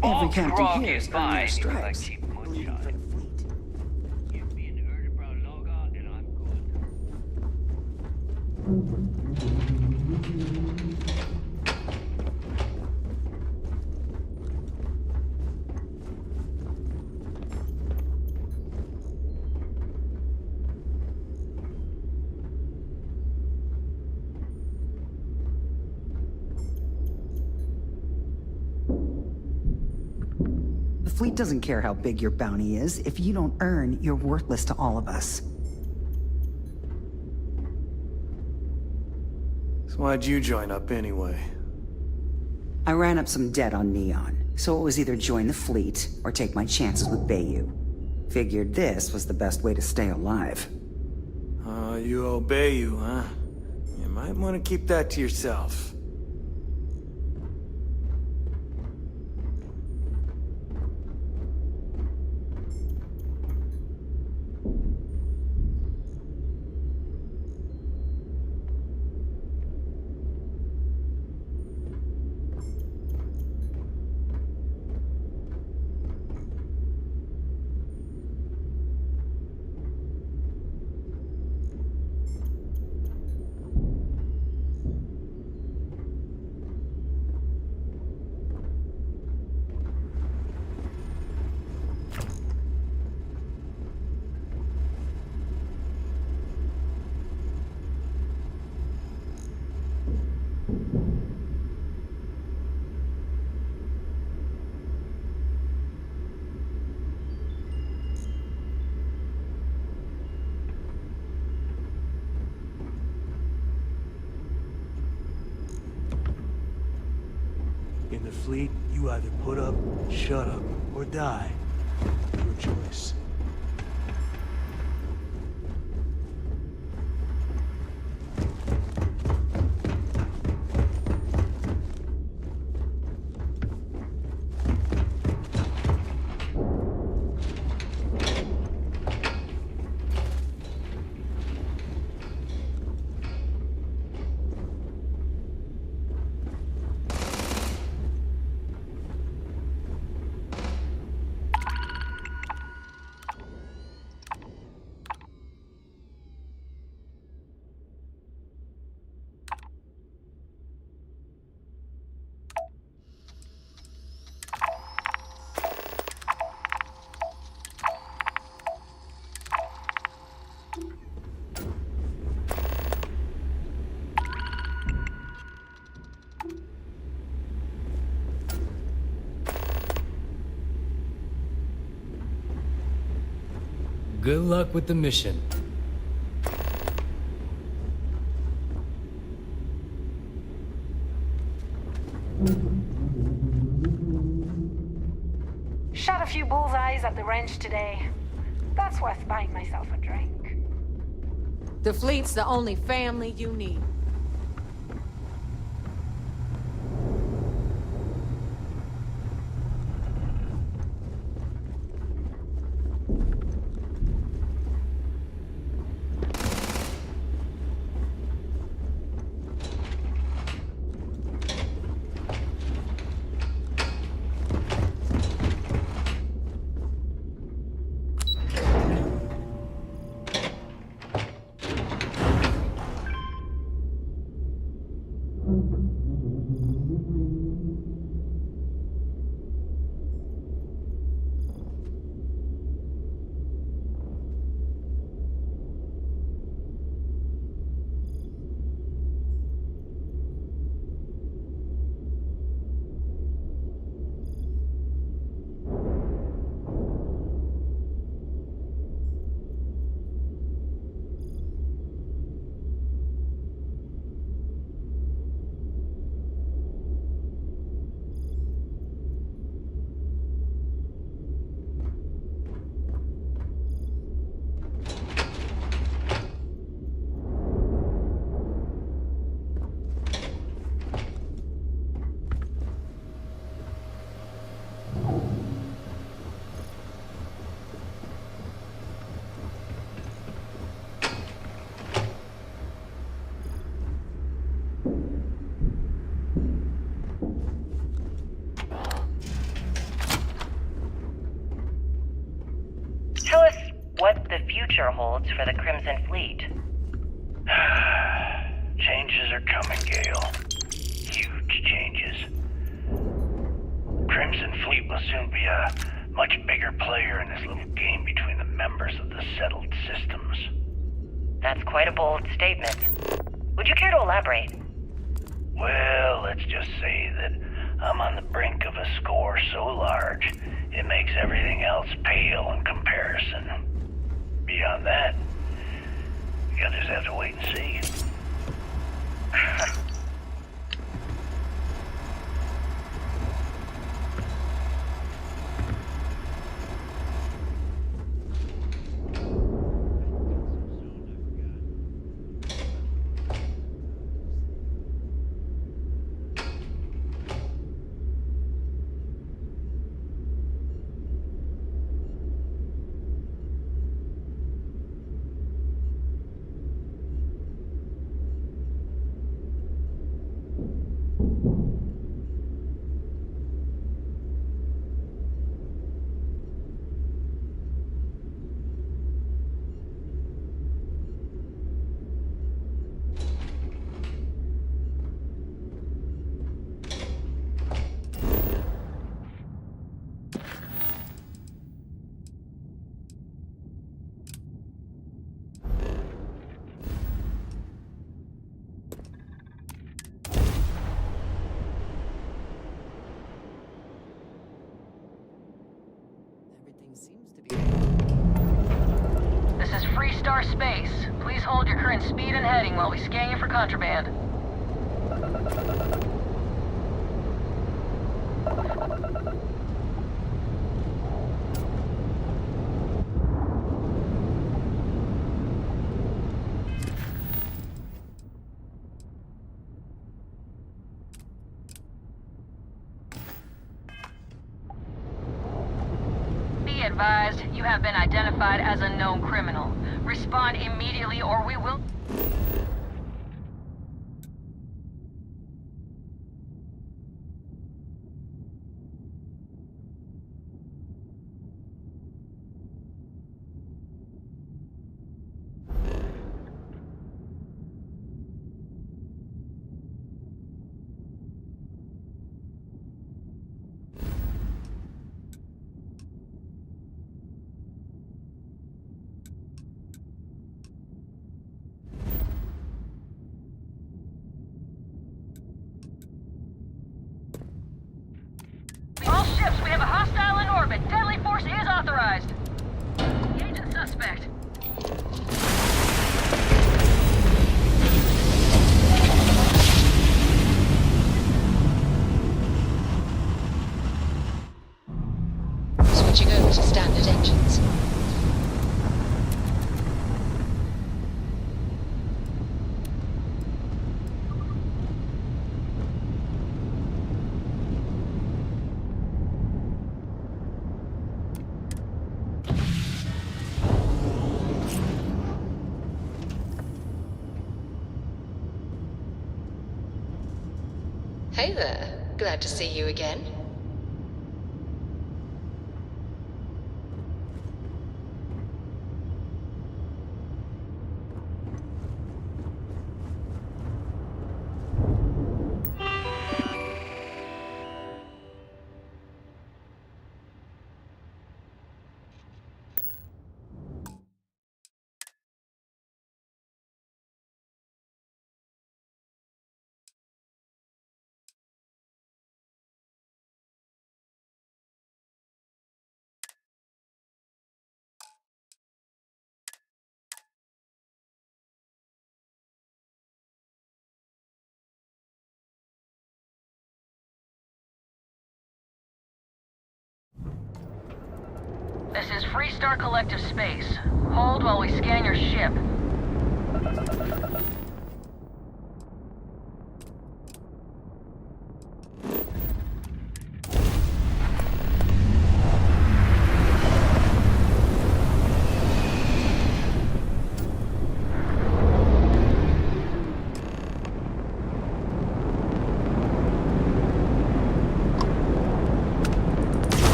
A: Every captain here is earning their stripes.
C: fleet doesn't care how big your bounty is. If you don't earn, you're worthless to all of us.
V: So why'd you join up anyway?
C: I ran up some debt on Neon, so it was either join the fleet or take my chances with Bayou. Figured this was the best way to stay alive.
V: Oh, you obey you, huh? You might want to keep that to yourself. In the fleet, you either put up, shut up, or die. Your choice.
F: Good luck with the mission.
I: Shot a few bullseyes at the ranch today. That's worth buying myself a drink.
M: The fleet's the only family you need.
K: Tell us what the future holds for the Crimson Fleet.
W: Changes are coming, Gale. Huge changes. Crimson Fleet will soon be a much bigger player in this little game between the members of the settled systems.
K: That's quite a bold statement. Would you care to elaborate?
W: Well, let's just say that I'm on the brink of a score so large, it makes everything else pale in comparison. Beyond that, you'll just have to wait and see.
I: This is Freestar Space. Please hold your current speed and heading while we scan you for contraband. Be advised, you have been identified as a known criminal. Respond immediately or we will... All ships, we have a hostile in orbit. Deadly force is authorized. Agent suspect.
S: Switching over to standard engines. Hey there. Glad to see you again. This is Freestar Collective Space. Hold while we scan your ship.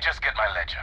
H: just get my ledger.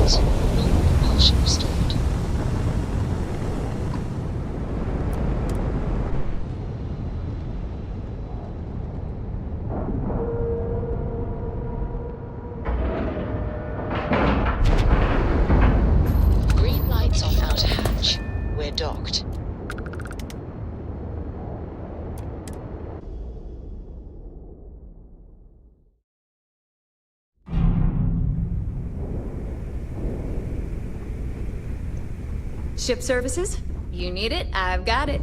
T: Non-propulsion restored. Green lights on outer hatch. We're docked.
R: Ship services? You need it, I've got it.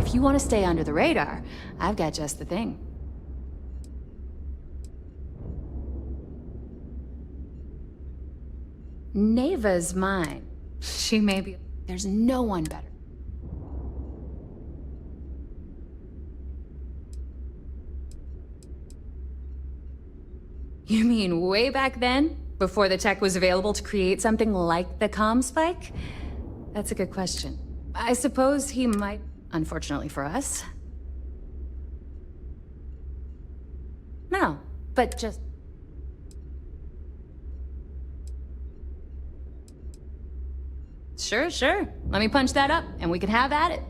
R: If you want to stay under the radar, I've got just the thing. Neva's mine. She may be... There's no one better. You mean way back then? Before the tech was available to create something like the comm spike? That's a good question. I suppose he might, unfortunately for us. No, but just... Sure, sure. Let me punch that up, and we can have at it.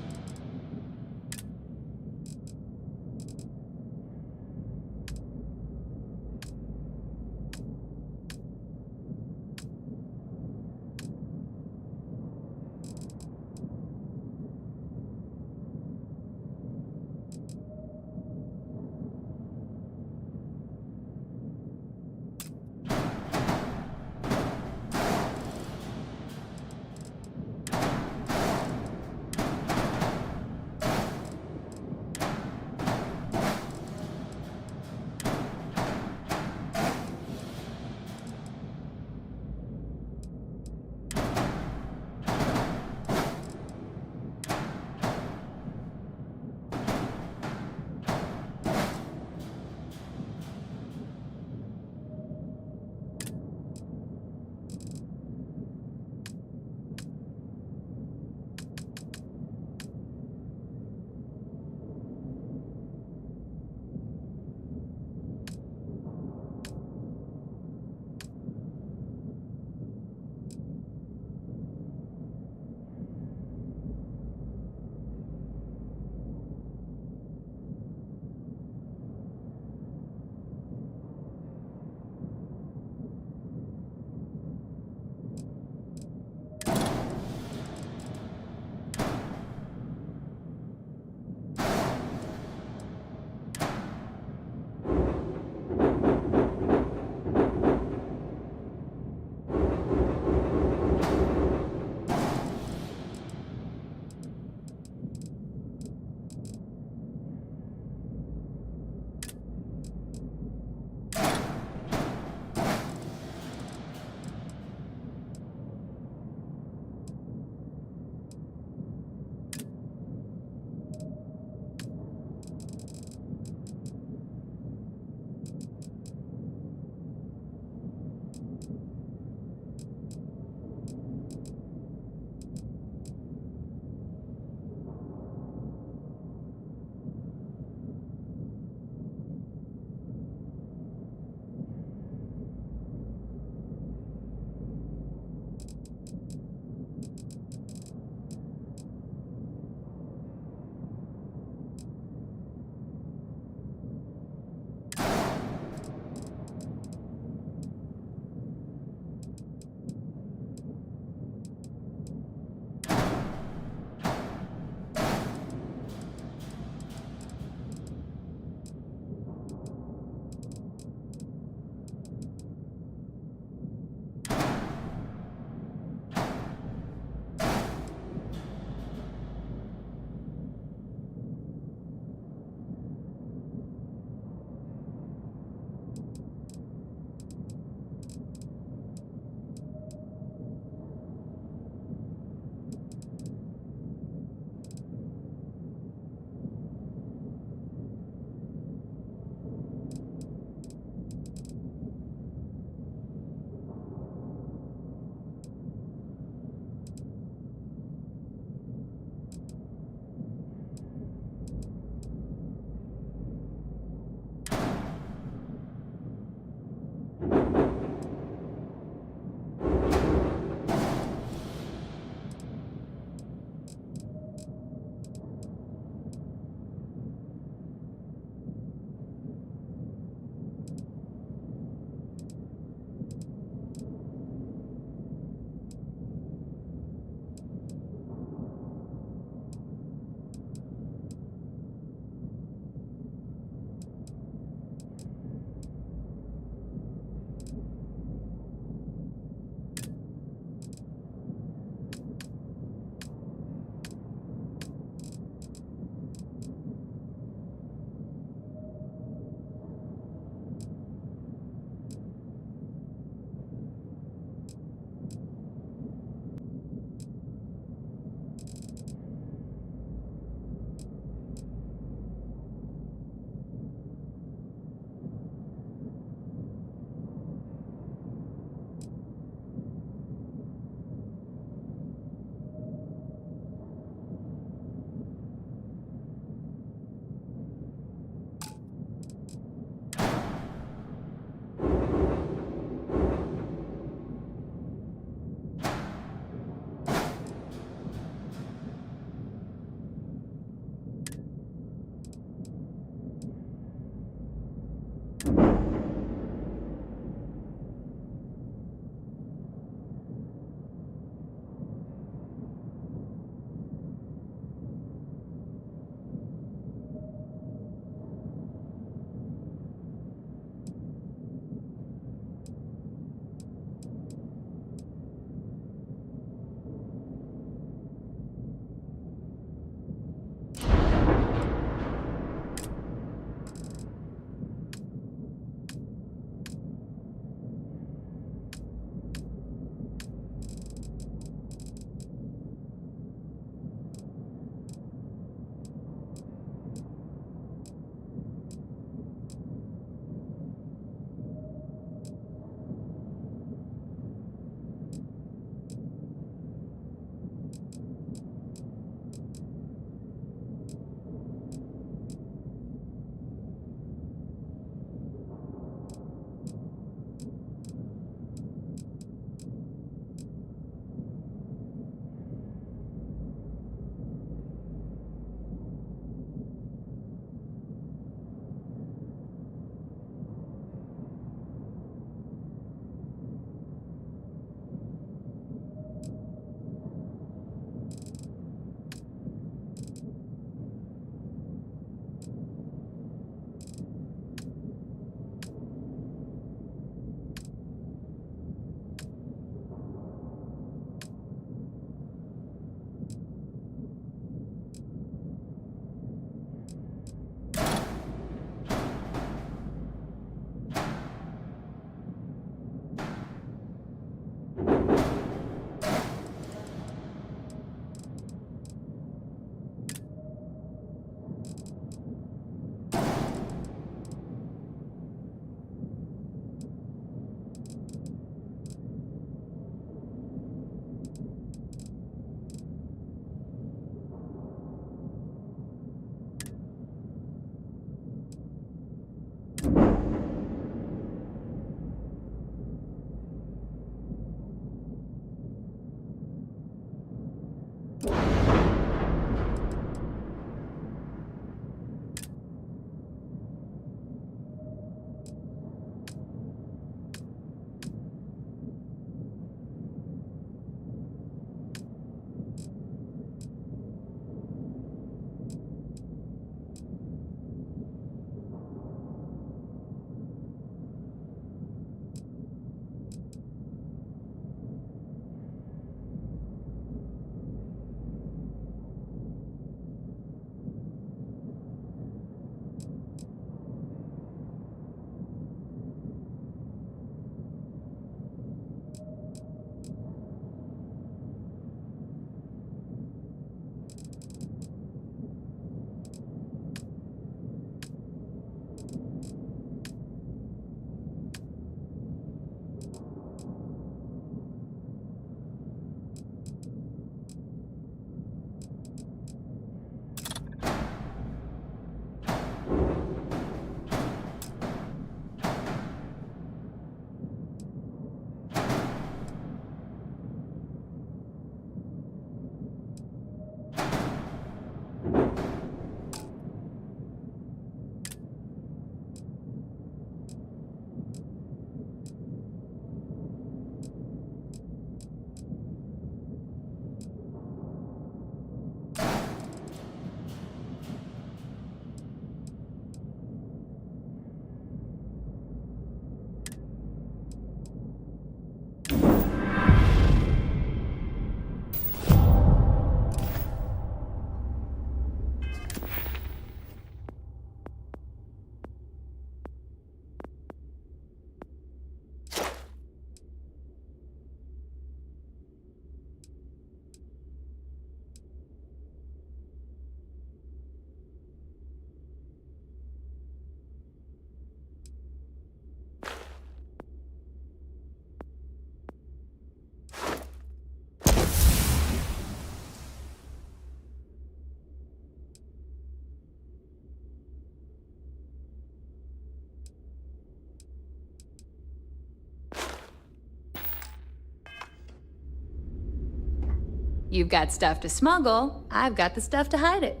R: you've got stuff to smuggle, I've got the stuff to hide it.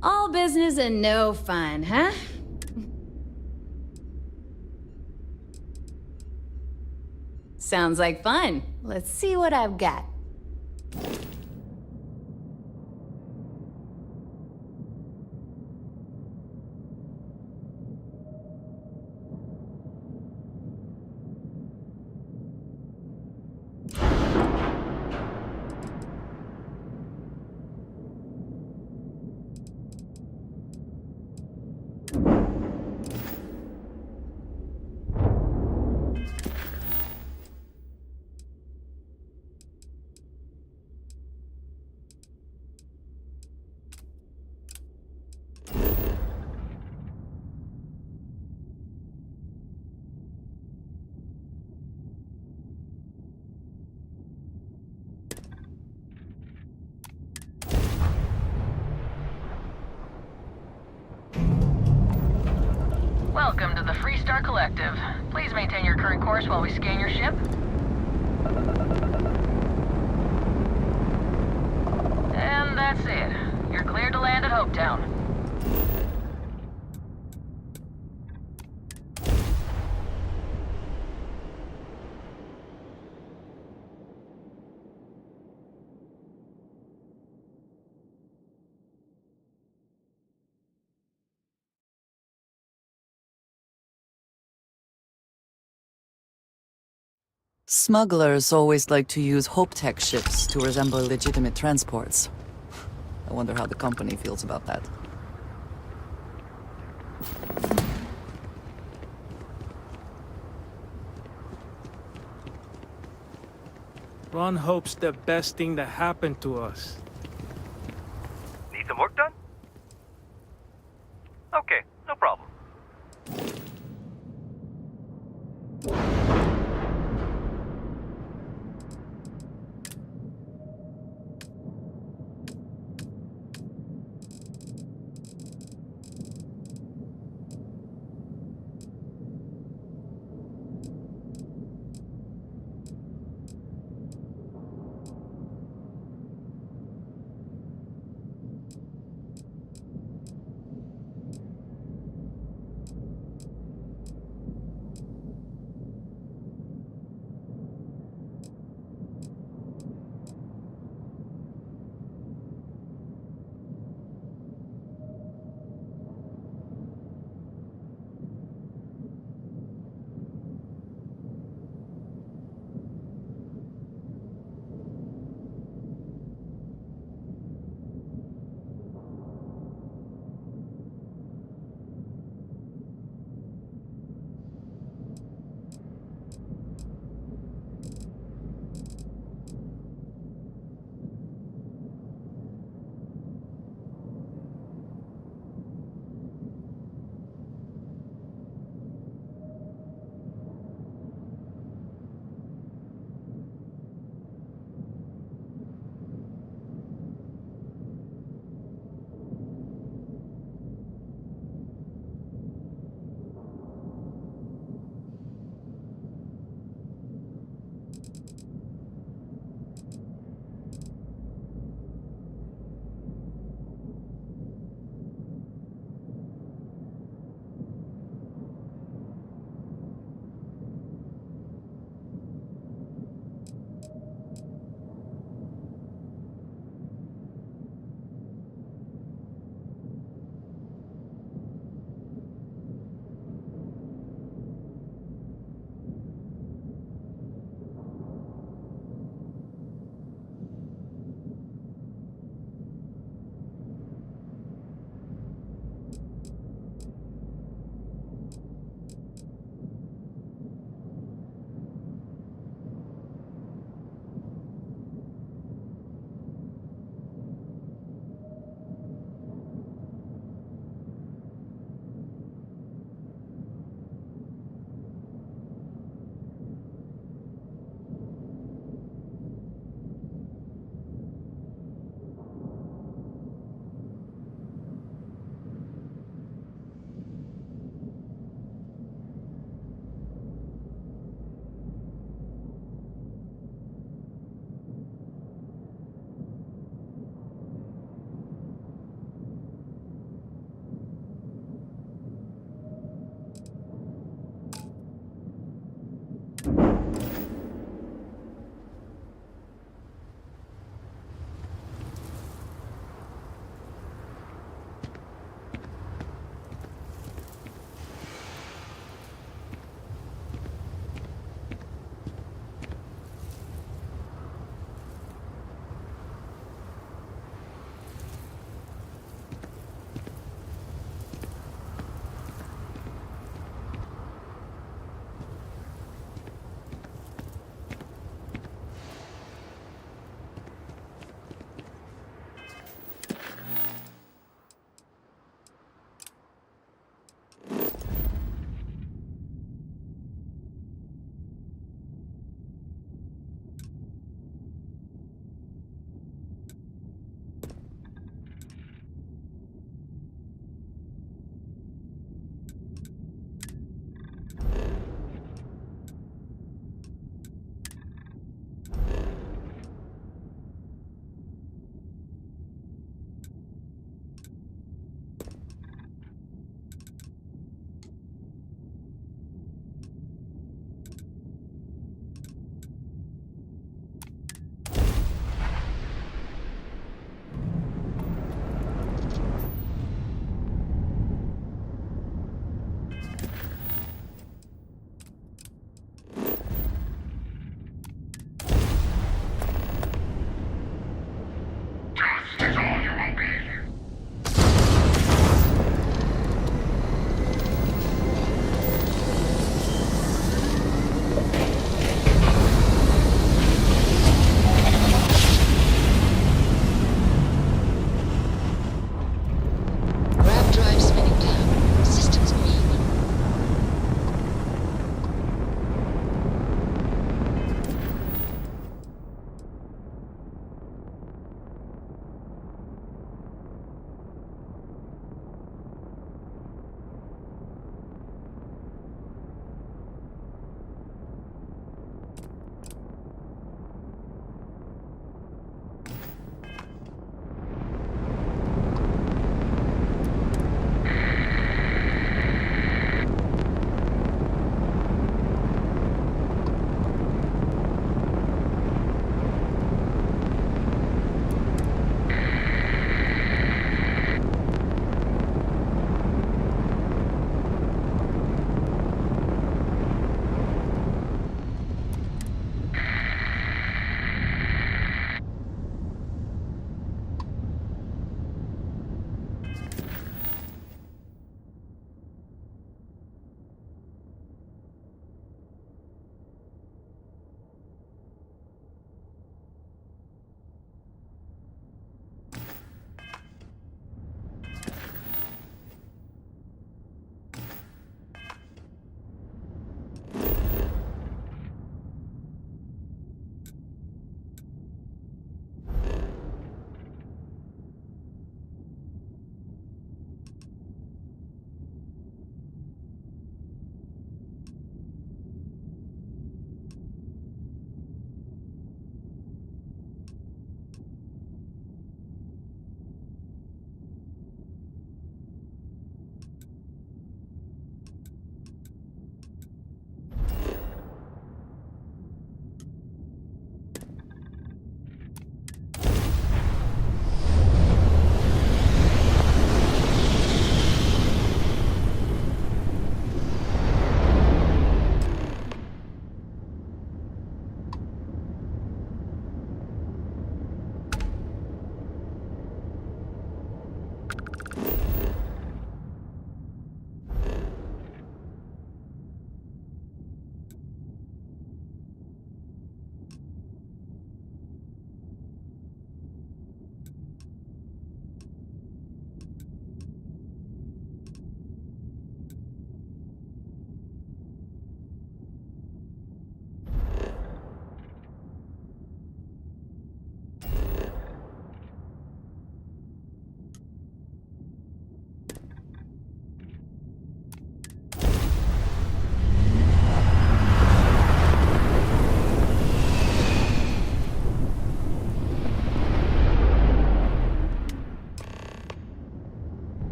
R: All business and no fun, huh? Sounds like fun. Let's see what I've got.
S: Welcome to the Freestar Collective. Please maintain your current course while we scan your ship. And that's it. You're cleared to land at Hopetown.
J: Smugglers always like to use HopeTech ships to resemble legitimate transports. I wonder how the company feels about that.
H: Ron hopes the best thing that happened to us.
P: Need some work done? Okay, no problem.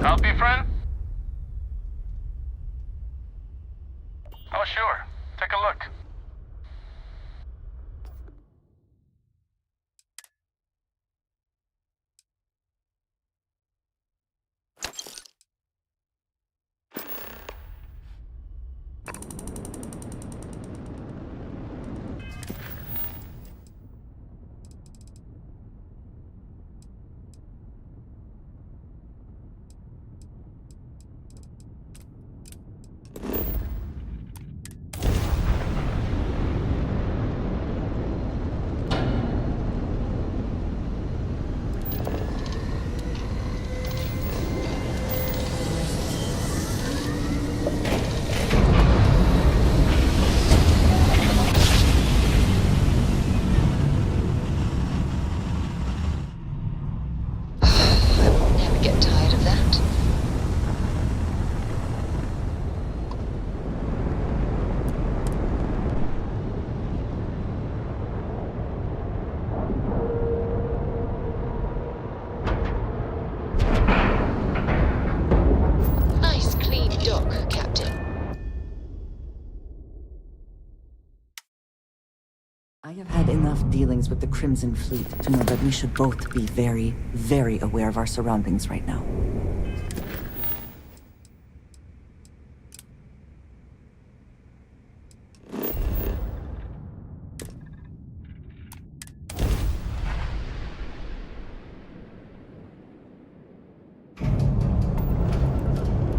S: Copy, friend? Oh, sure. Take a look.
T: Never get tired of that. Nice clean dock, Captain.
L: I have had enough dealings with the Crimson Fleet to know that we should both be very, very aware of our surroundings right now.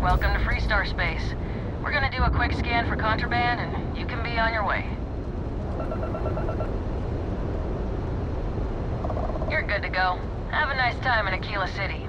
S: Welcome to Freestar Space. We're gonna do a quick scan for contraband, and you can be on your way. You're good to go. Have a nice time in Aquila City.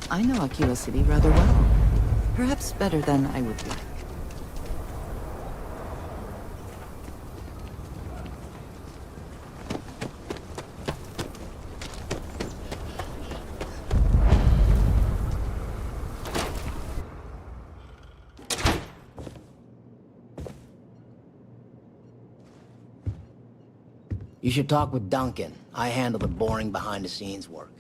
L: I know Aquila City rather well. Perhaps better than I would like.
B: You should talk with Duncan. I handle the boring behind-the-scenes work.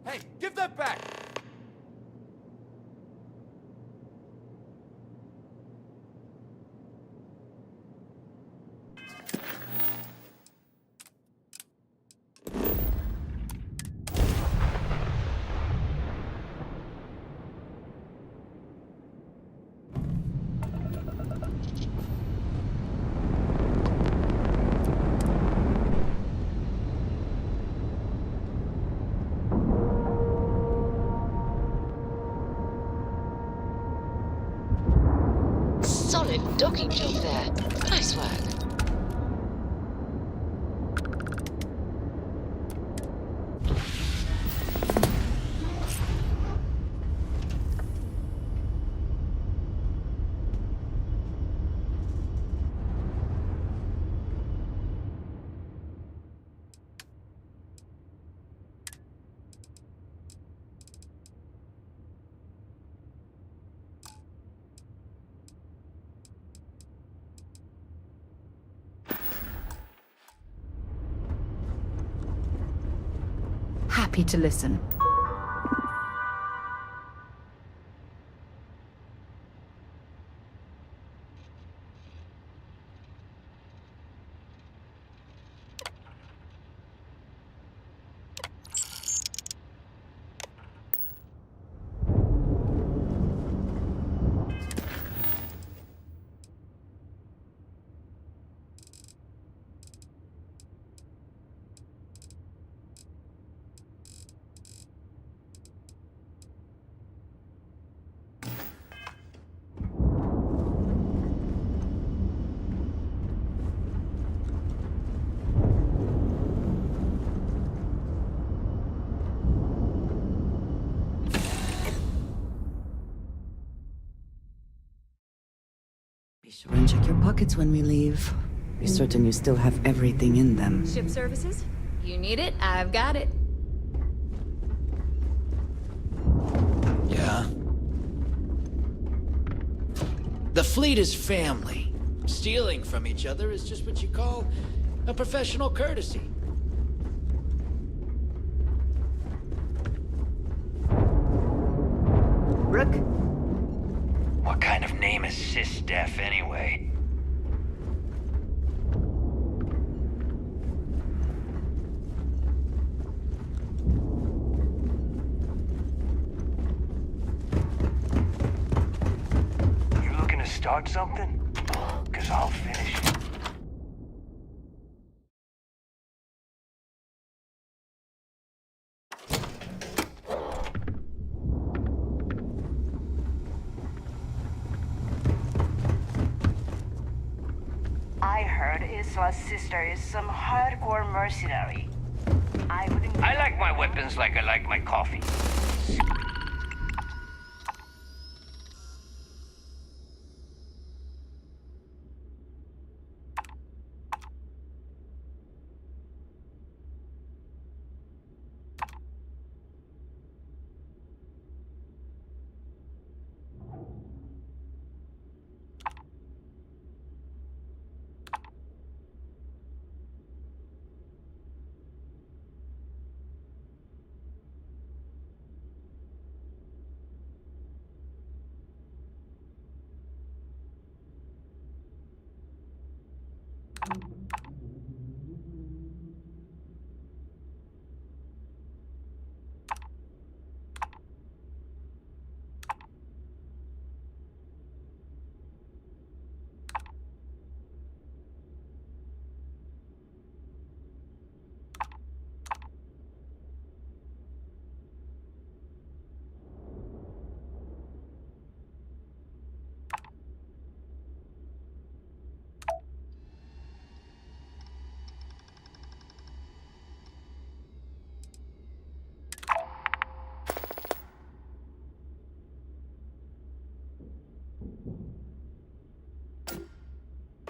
Q: Hey, give that back!
T: docking job there. Nice work.
E: Happy to listen.
C: Be sure and check your pockets when we leave. Be certain you still have everything in them.
R: Ship services? You need it, I've got it.
D: Yeah? The fleet is family. Stealing from each other is just what you call a professional courtesy.
C: Brooke?
W: What kind of name is Sys-Def anyway? You looking to start something? 'Cause I'll finish it.
N: I heard Isla's sister is some hardcore mercenary.
W: I like my weapons like I like my coffee.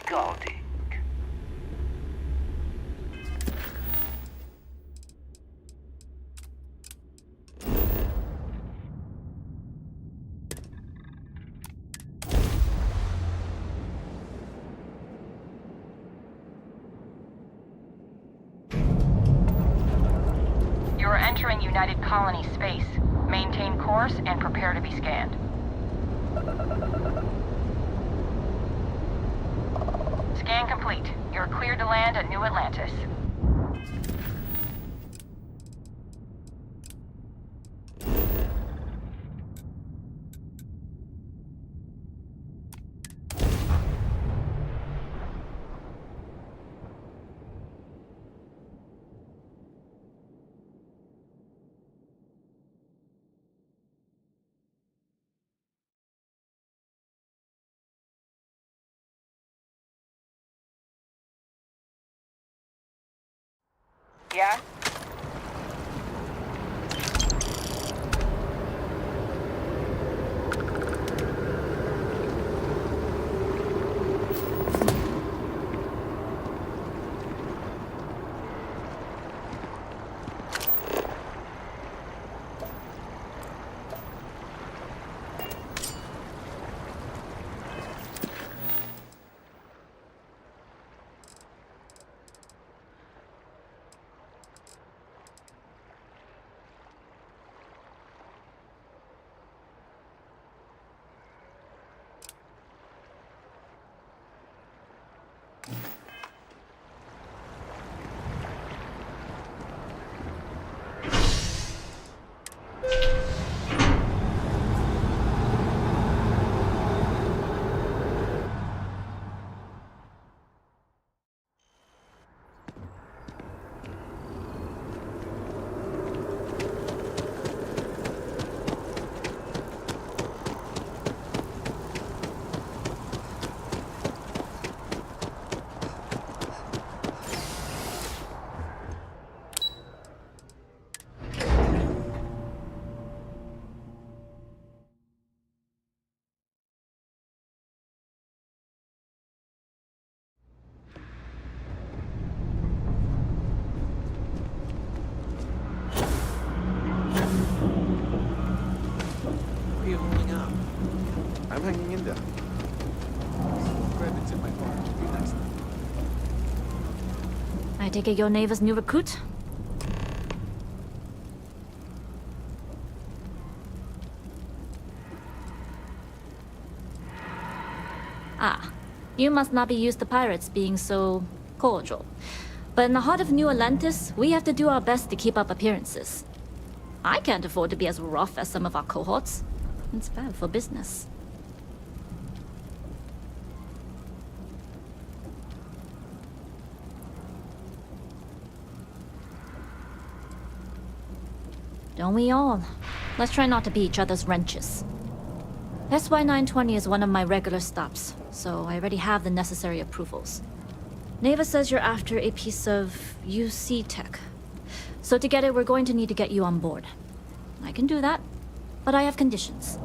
W: Goldie.
S: You are entering United Colony space. Maintain course and prepare to be scanned. Scan complete. You're cleared to land at New Atlantis.
I: Yeah?
A: Why are you holding out? I'm hanging in there. Credits in my heart. Be nice.
R: I take it you're Neva's new recruit? Ah, you must not be used to pirates being so cordial. But in the heart of New Atlantis, we have to do our best to keep up appearances. I can't afford to be as rough as some of our cohorts. It's bad for business. Don't we all? Let's try not to be each other's wrenches. SY-920 is one of my regular stops, so I already have the necessary approvals. Neva says you're after a piece of UC tech. So to get it, we're going to need to get you on board. I can do that, but I have conditions.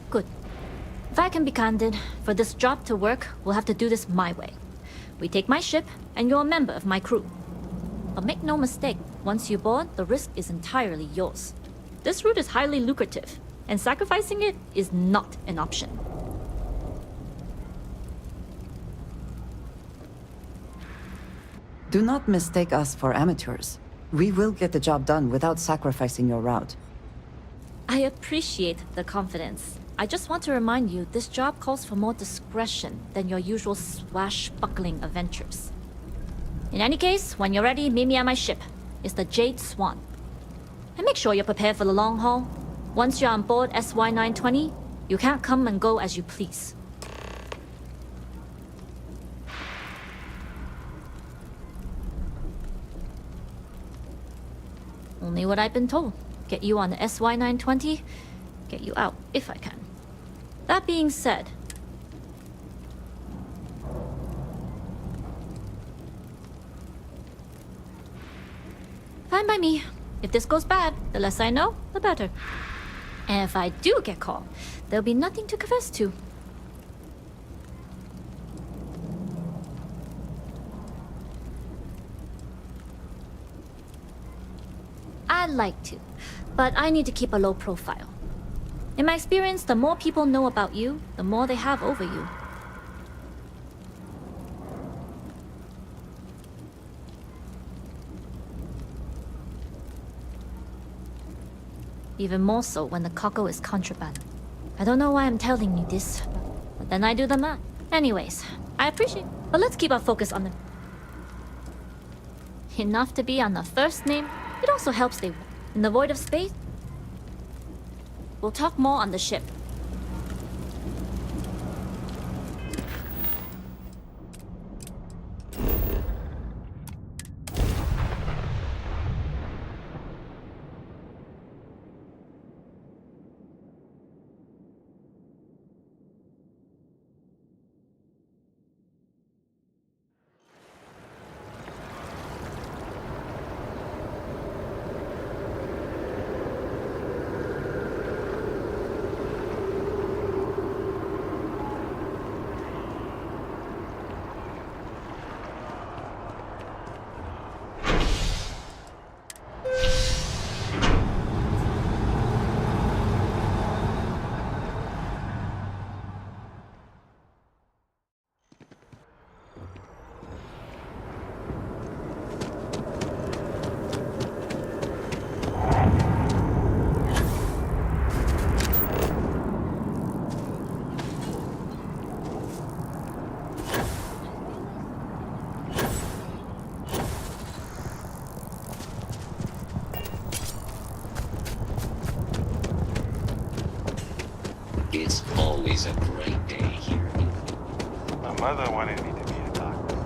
R: Good. If I can be candid, for this job to work, we'll have to do this my way. We take my ship, and you're a member of my crew. But make no mistake, once you board, the risk is entirely yours. This route is highly lucrative, and sacrificing it is not an option.
L: Do not mistake us for amateurs. We will get the job done without sacrificing your route.
R: I appreciate the confidence. I just want to remind you, this job calls for more discretion than your usual swashbuckling adventures. In any case, when you're ready, meet me at my ship. It's the Jade Swan. And make sure you're prepared for the long haul. Once you're on board SY-920, you can't come and go as you please. Only what I've been told. Get you on the SY-920, get you out if I can. That being said, fine by me. If this goes bad, the less I know, the better. And if I do get caught, there'll be nothing to confess to. I'd like to, but I need to keep a low profile. In my experience, the more people know about you, the more they have over you. Even more so when the cargo is contraband. I don't know why I'm telling you this, but then I do the math. Anyways, I appreciate it, but let's keep our focus on the... Enough to be on the first name, it also helps they... In the void of space? We'll talk more on the ship.
O: It's always a great day here.
Q: My mother wanted me to be a doctor.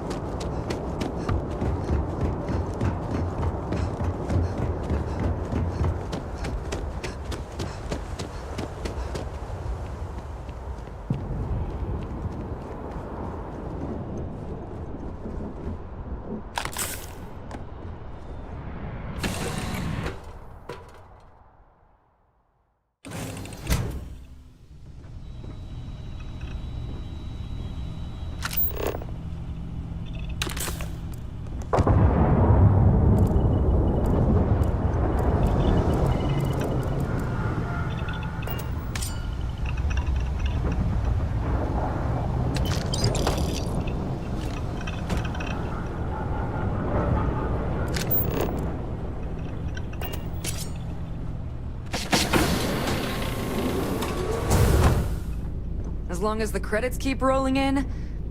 J: As long as the credits keep rolling in,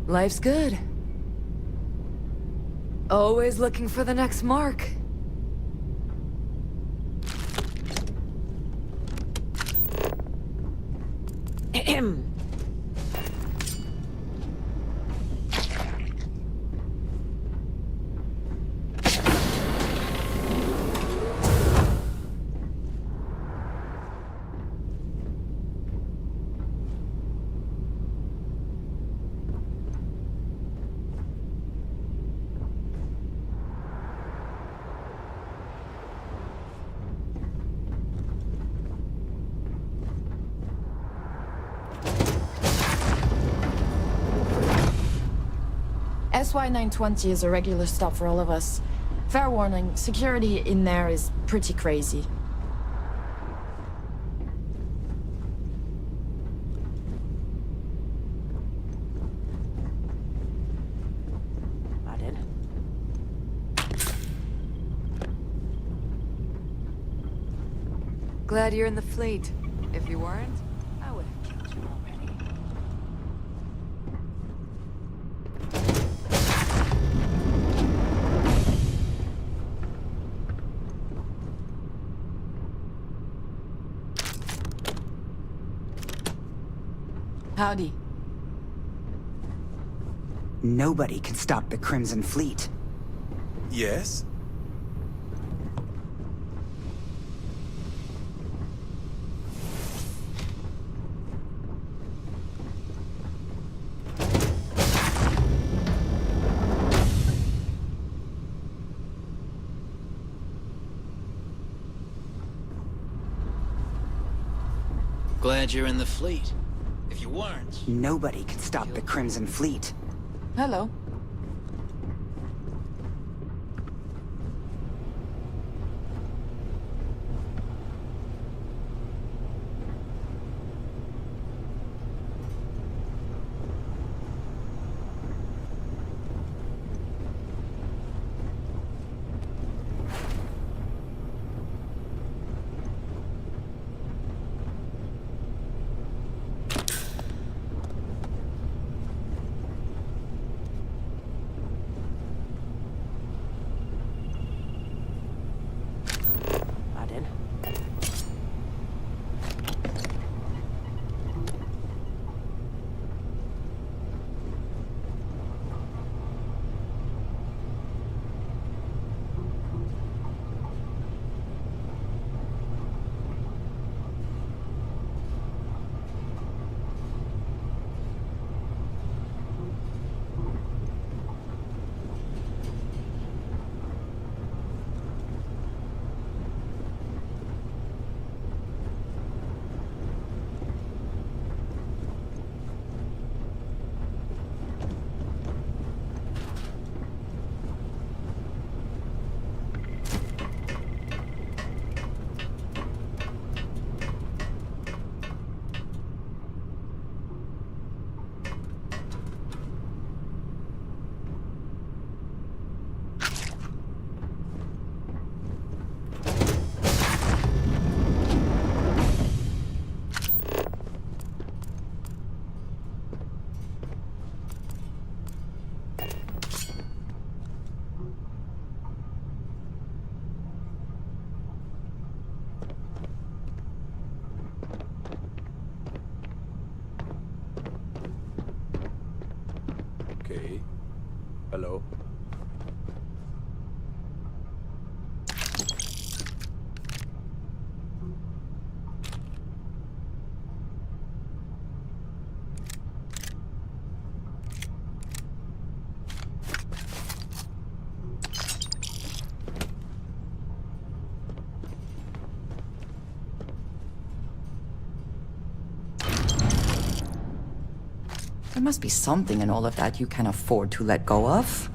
J: life's good. Always looking for the next mark.
U: SY-920 is a regular stop for all of us. Fair warning, security in there is pretty crazy.
C: I did.
J: Glad you're in the fleet. If you weren't, I would have killed you already. Howdy.
C: Nobody can stop the Crimson Fleet.
Q: Yes?
D: Glad you're in the fleet. If you weren't...
C: Nobody can stop the Crimson Fleet.
J: Hello.
Q: Okay. Hello?
L: There must be something in all of that you can afford to let go of.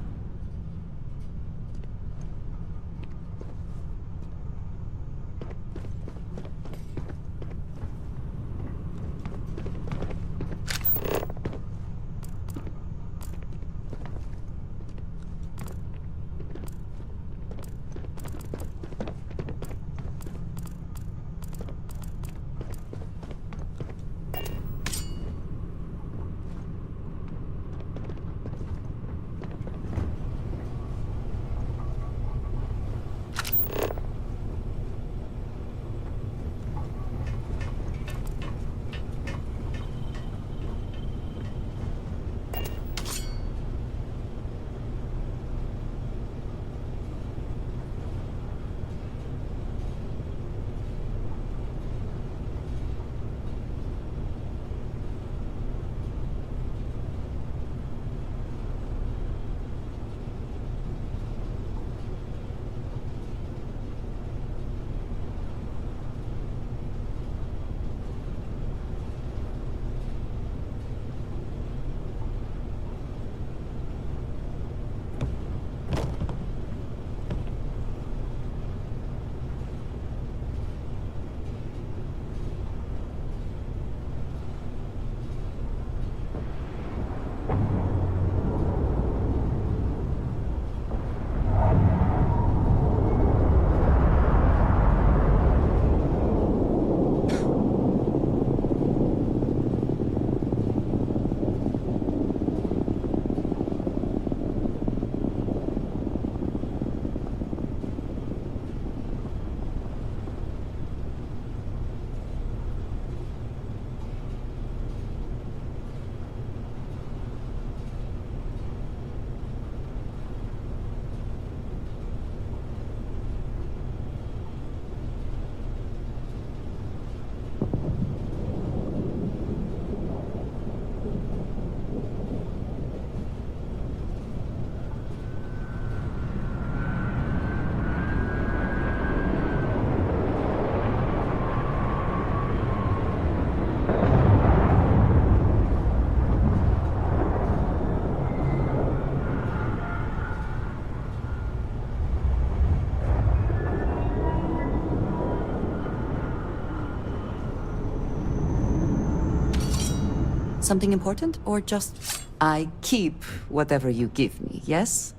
L: Something important, or just I keep whatever you give me, yes?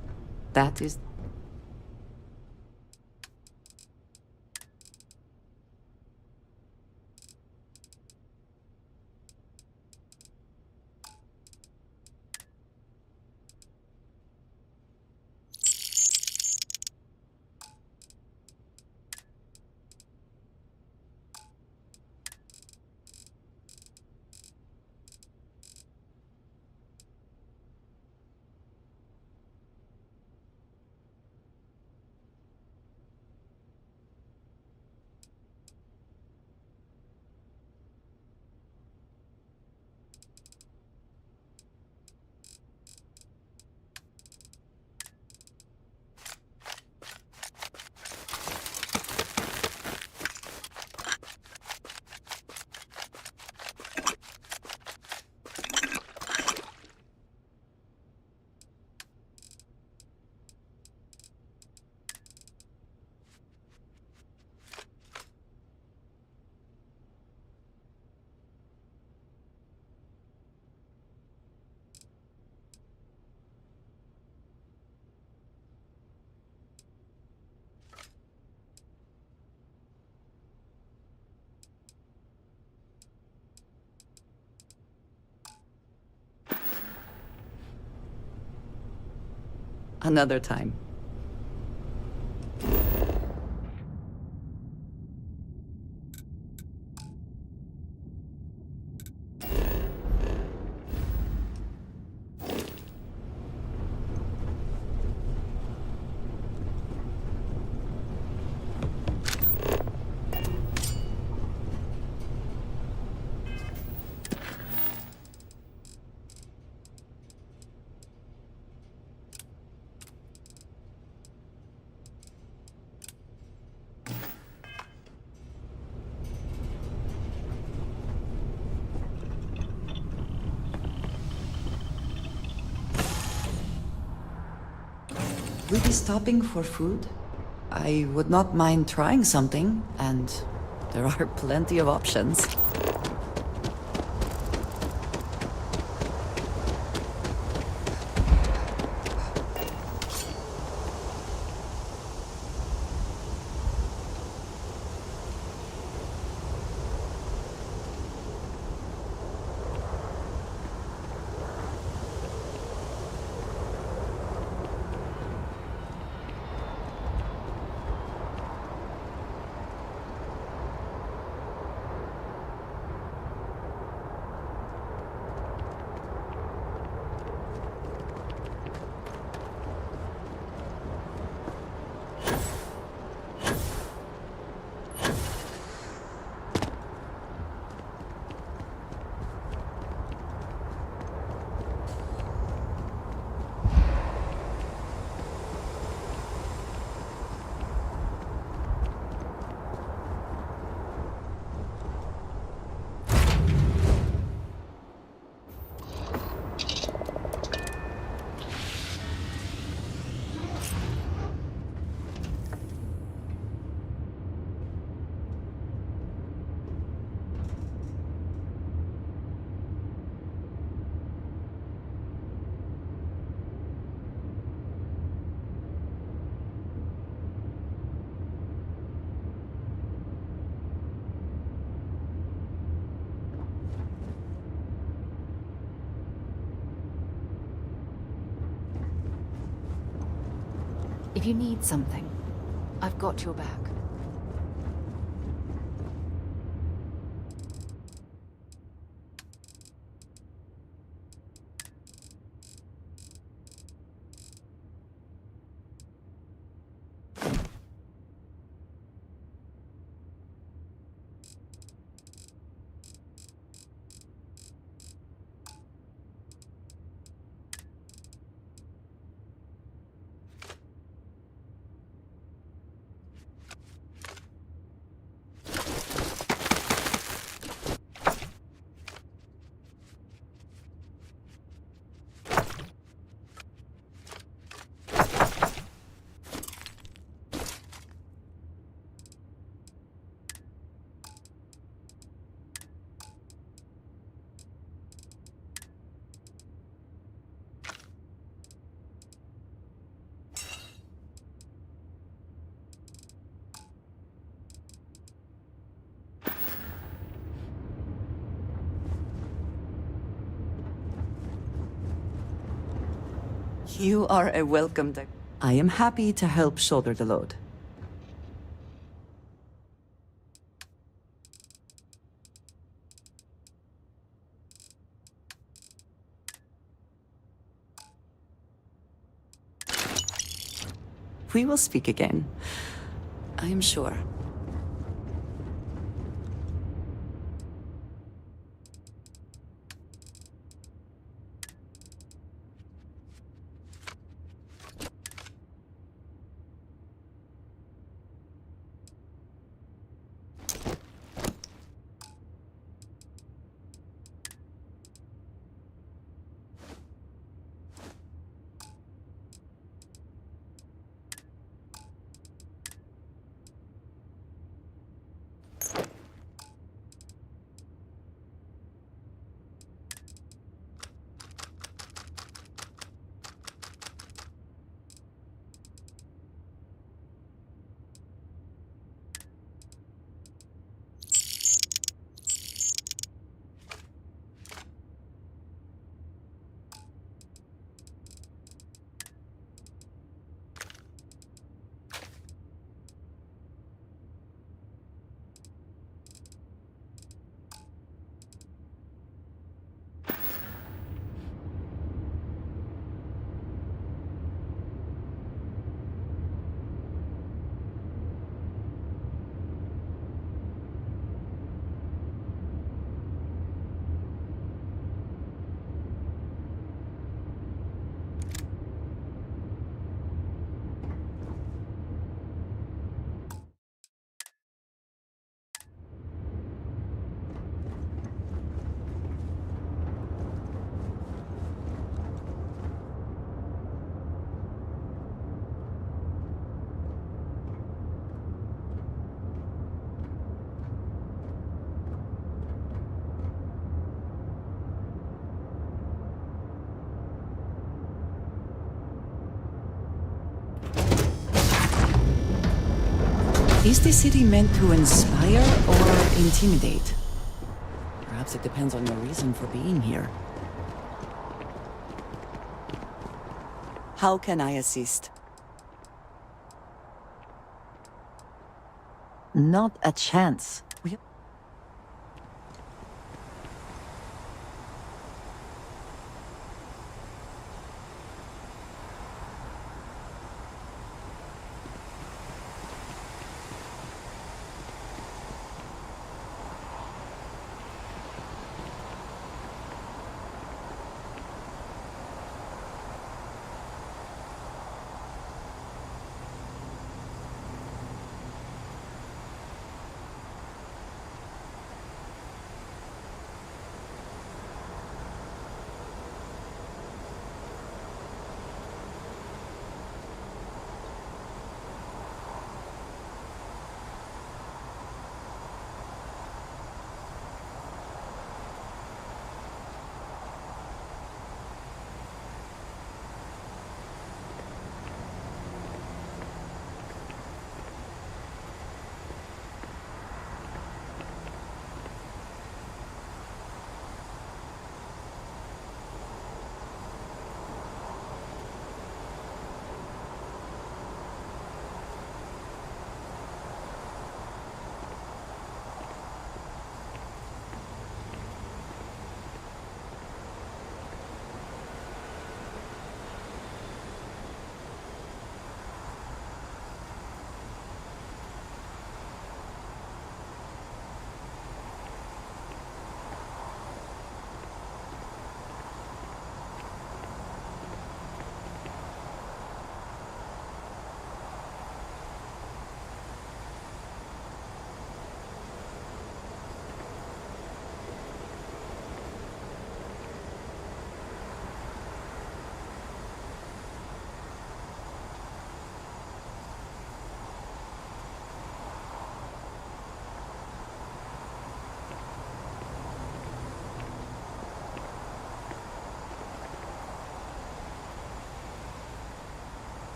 L: That is... Another time.
J: we be stopping for food? I would not mind trying something, and there are plenty of options.
E: If you need something, I've got your back.
J: You are a welcome. I am happy to help shoulder the load. We will speak again, I am sure. Is the city meant to inspire or intimidate? Perhaps it depends on your reason for being here. How can I assist? Not a chance.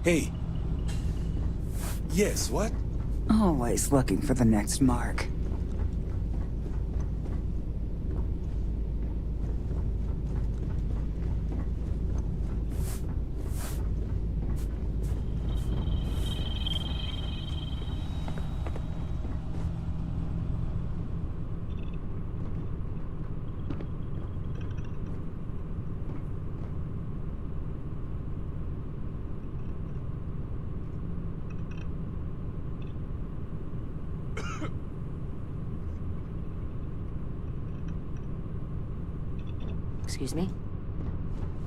Q: Hey. Yes, what?
C: Always looking for the next mark.
F: Excuse me?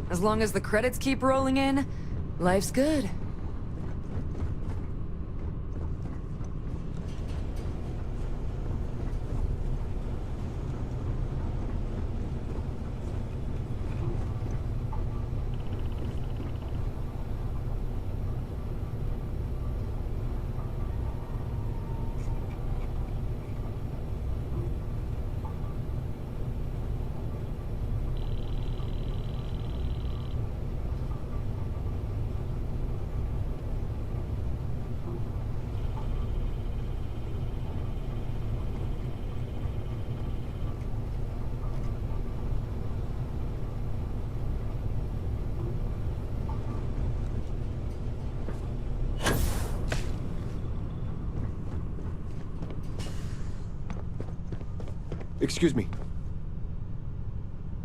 F: As long as the credits keep rolling in, life's good.
Q: Excuse me.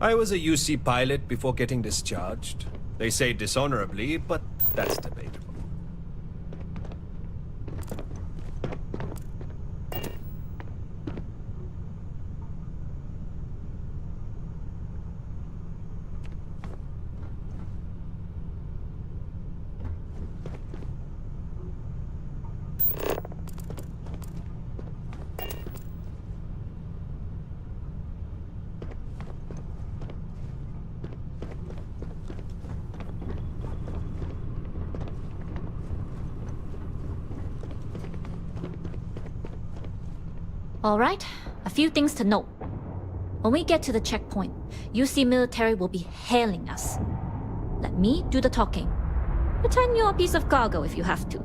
Q: I was a UC pilot before getting discharged. They say dishonorably, but that's debatable.
E: Alright, a few things to note. When we get to the checkpoint, UC military will be hailing us. Let me do the talking. Pretend you're a piece of cargo if you have to.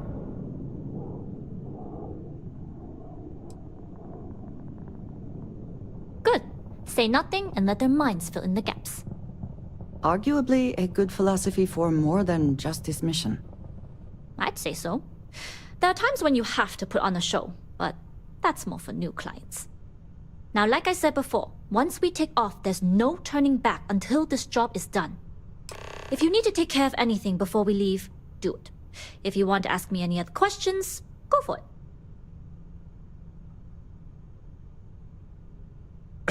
E: Good. Say nothing and let their minds fill in the gaps.
L: Arguably a good philosophy for more than just this mission.
E: I'd say so. There are times when you have to put on a show, but that's more for new clients. Now, like I said before, once we take off, there's no turning back until this job is done. If you need to take care of anything before we leave, do it. If you want to ask me any other questions, go for it.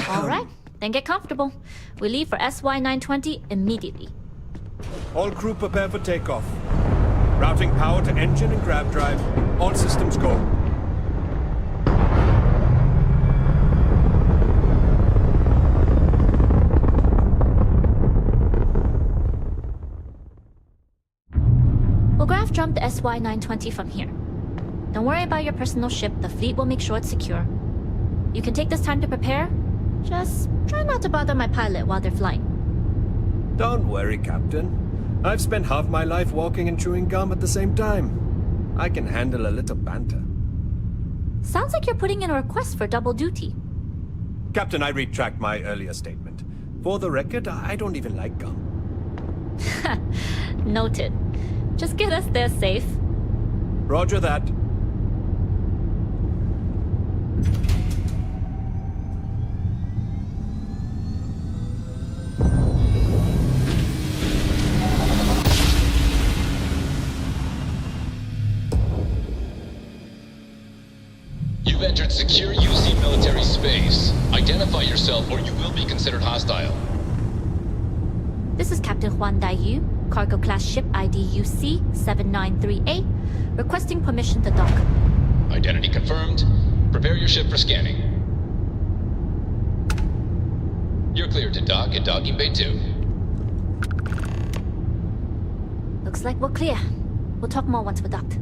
E: Alright, then get comfortable. We leave for SY-920 immediately.
Q: All crew prepare for takeoff. Routing power to engine and grav drive. All systems go.
E: We'll grav jump the SY-920 from here. Don't worry about your personal ship, the fleet will make sure it's secure. You can take this time to prepare. Just try not to bother my pilot while they're flying.
Q: Don't worry, Captain. I've spent half my life walking and chewing gum at the same time. I can handle a little banter.
E: Sounds like you're putting in a request for double duty.
Q: Captain, I retract my earlier statement. For the record, I don't even like gum.
E: Noted. Just get us there safe.
Q: Roger that.
O: You've entered secure UC military space. Identify yourself or you will be considered hostile.
E: This is Captain Huan Daiyu, cargo class ship ID UC-793A, requesting permission to dock.
O: Identity confirmed. Prepare your ship for scanning. You're cleared to dock at docking bay 2.
E: Looks like we're clear. We'll talk more once we're docked.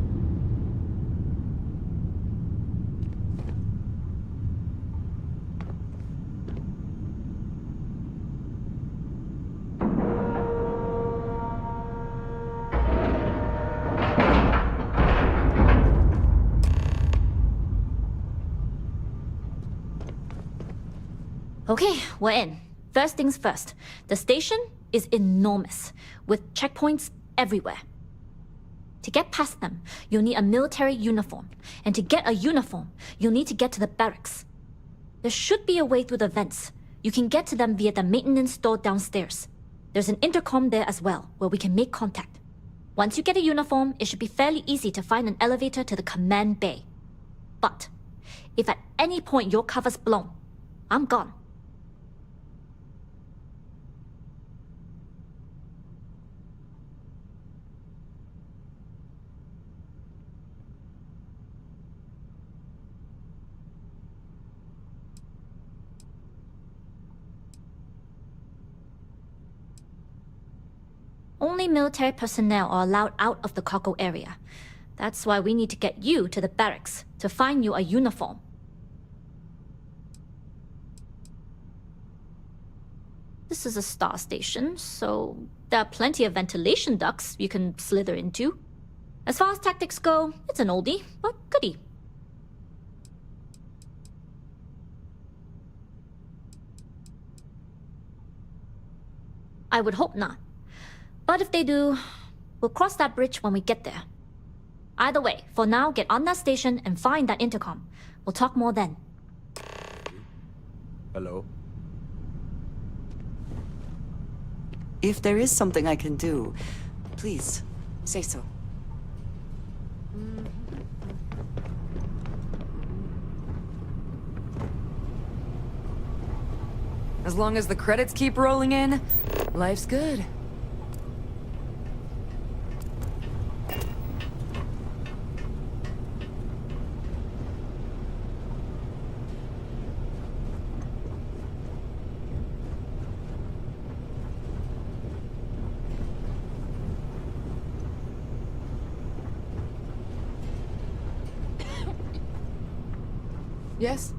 E: Okay, we're in. First things first. The station is enormous, with checkpoints everywhere. To get past them, you'll need a military uniform. And to get a uniform, you'll need to get to the barracks. There should be a way through the vents. You can get to them via the maintenance store downstairs. There's an intercom there as well, where we can make contact. Once you get a uniform, it should be fairly easy to find an elevator to the command bay. But if at any point your cover's blown, I'm gone. Only military personnel are allowed out of the cargo area. That's why we need to get you to the barracks to find you a uniform. This is a star station, so there are plenty of ventilation ducts you can slither into. As far as tactics go, it's an oldie, but goodie. I would hope not. But if they do, we'll cross that bridge when we get there. Either way, for now, get on that station and find that intercom. We'll talk more then.
Q: Hello?
J: If there is something I can do, please, say so.
F: As long as the credits keep rolling in, life's good. Yes?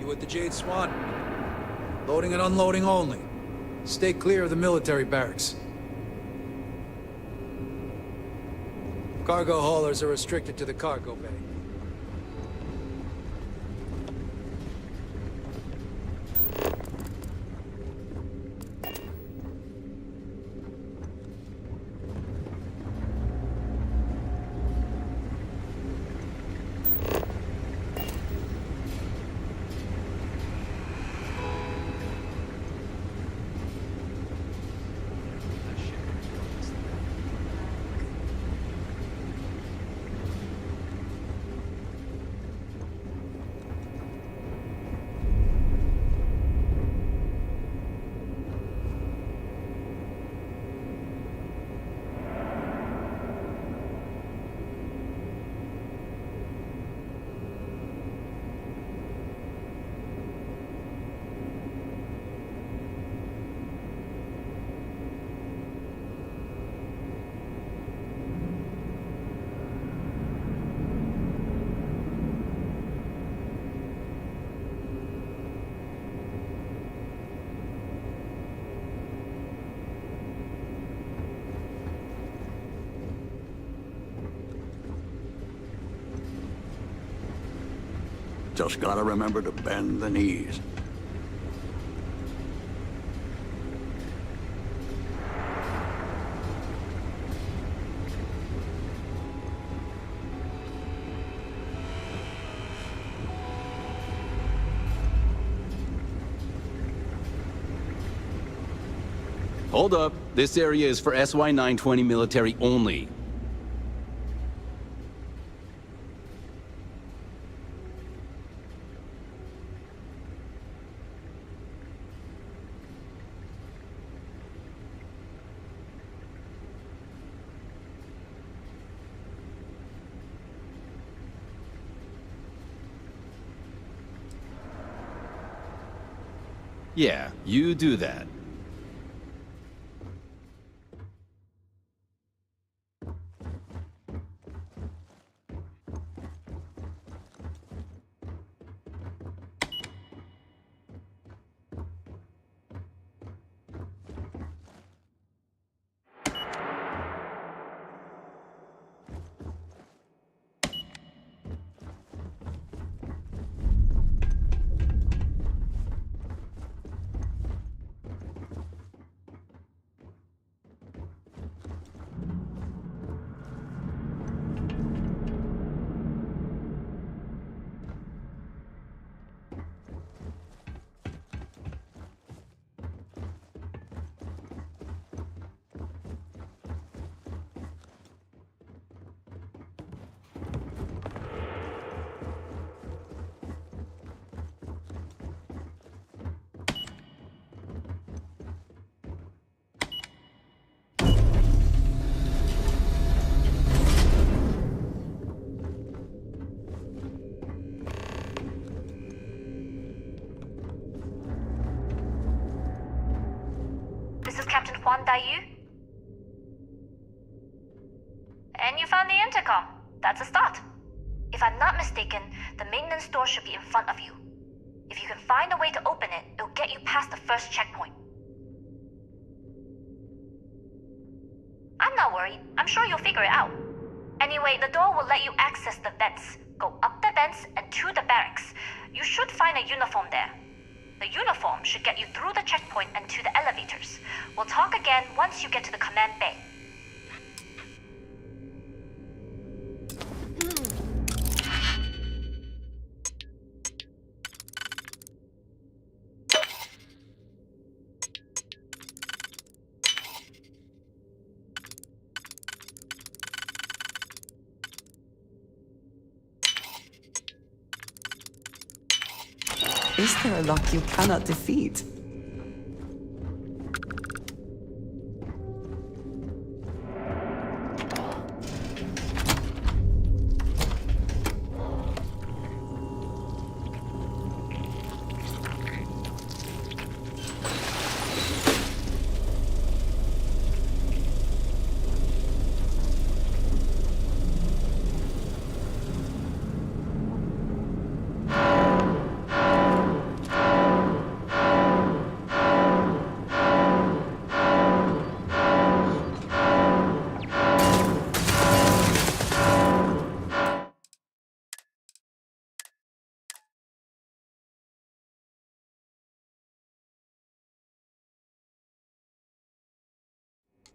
A: With the Jade Swan. Loading and unloading only. Stay clear of the military barracks. Cargo haulers are restricted to the cargo bay.
W: Just gotta remember to bend the knees.
G: Hold up. This area is for SY-920 military only. Yeah, you do that.
E: This is Captain Huan Daiyu. And you found the intercom. That's a start. If I'm not mistaken, the maintenance door should be in front of you. If you can find a way to open it, it'll get you past the first checkpoint. I'm not worried. I'm sure you'll figure it out. Anyway, the door will let you access the vents. Go up the vents and to the barracks. You should find a uniform there. The uniform should get you through the checkpoint and to the elevators. We'll talk again once you get to the command bay.
C: Is there a lock you cannot defeat?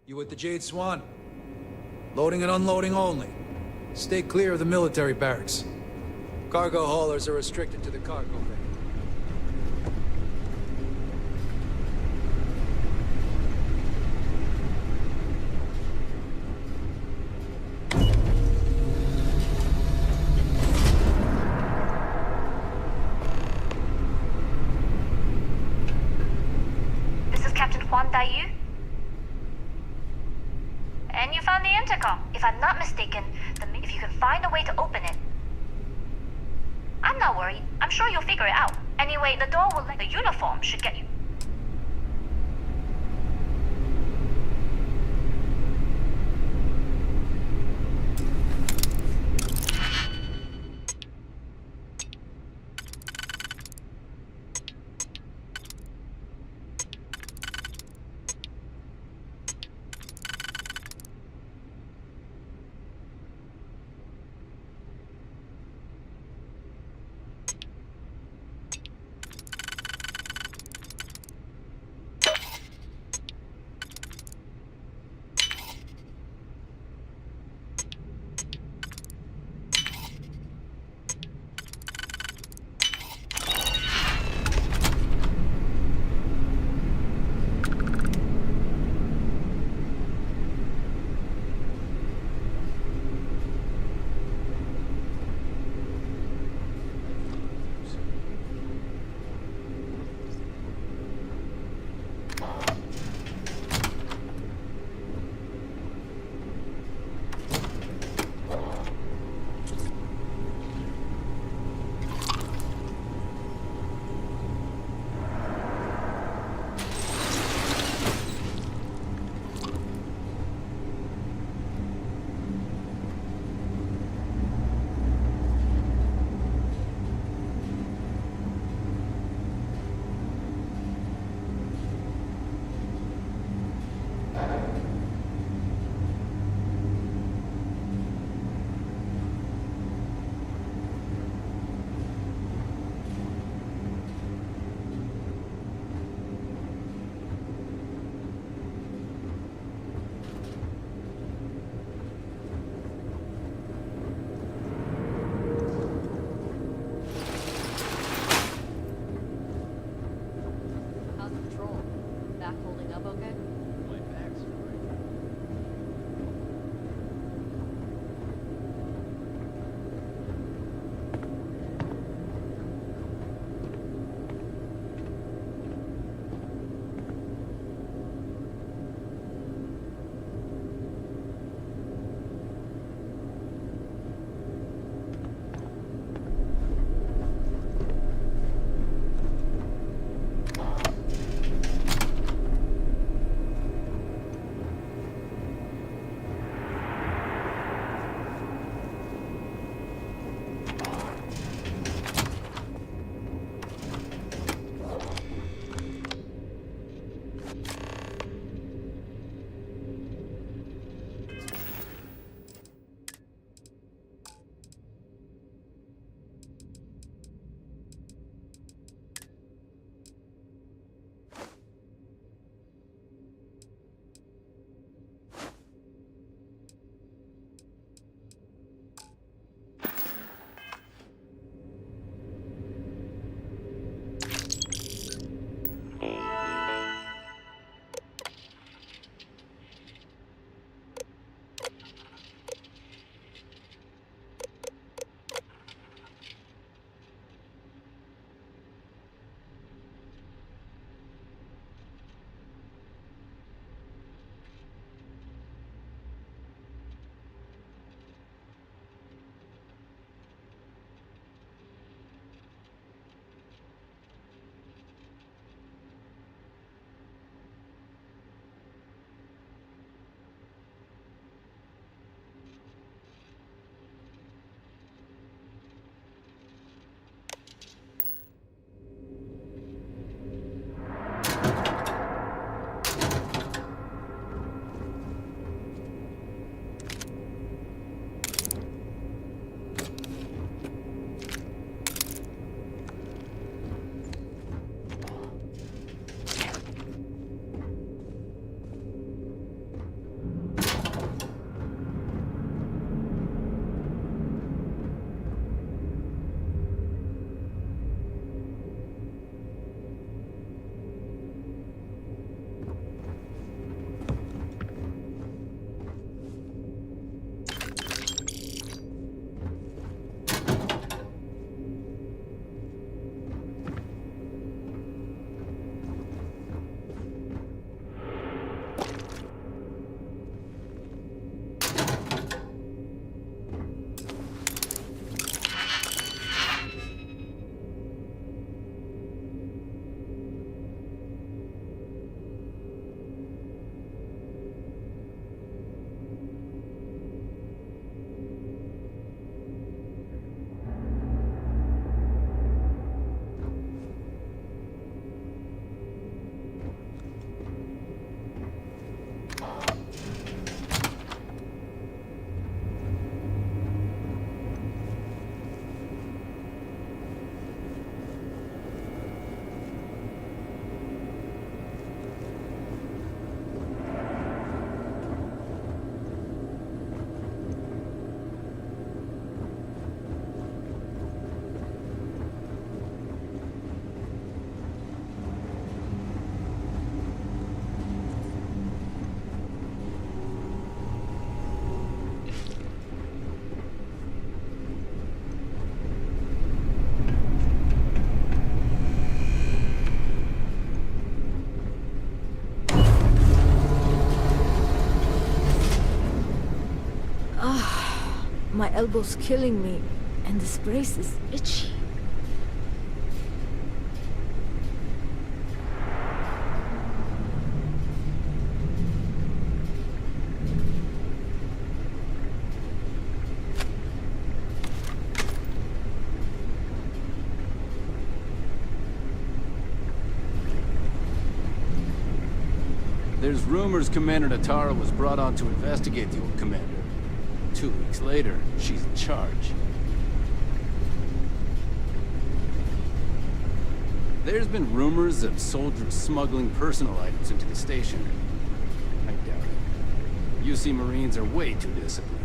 A: You with the Jade Swan? Loading and unloading only. Stay clear of the military barracks. Cargo haulers are restricted to the cargo bay.
E: This is Captain Huan Daiyu. And you found the intercom. If I'm not mistaken, if you can find a way to open it. I'm not worried. I'm sure you'll figure it out. Anyway, the door will let the uniform should get you.
U: My elbow's killing me, and this brace is itchy.
G: There's rumors Commander Natara was brought on to investigate the old commander. 2 weeks later, she's in charge. There's been rumors of soldiers smuggling personal items into the station. I doubt it. UC Marines are way too disciplined.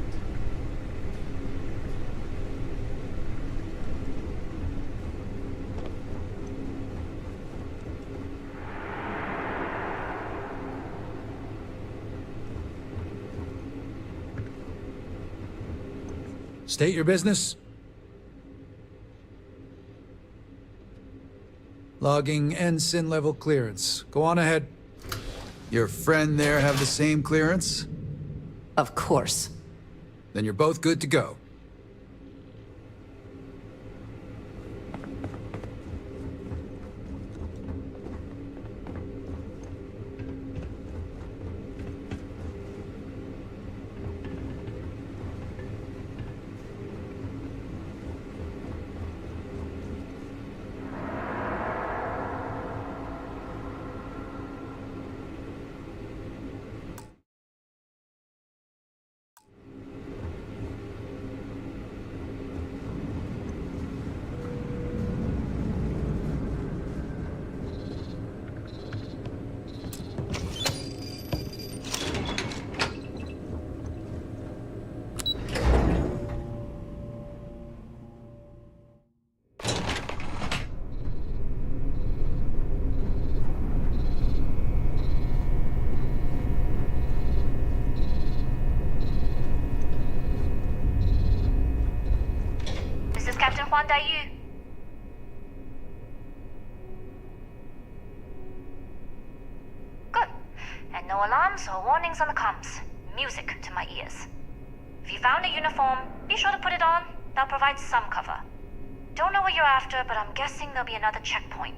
A: State your business. Logging ensign level clearance. Go on ahead. Your friend there have the same clearance?
L: Of course.
A: Then you're both good to go.
K: Captain Huan Daiyu. Good. And no alarms or warnings on the comms. Music to my ears. If you found a uniform, be sure to put it on. That'll provide some cover. Don't know what you're after, but I'm guessing there'll be another checkpoint.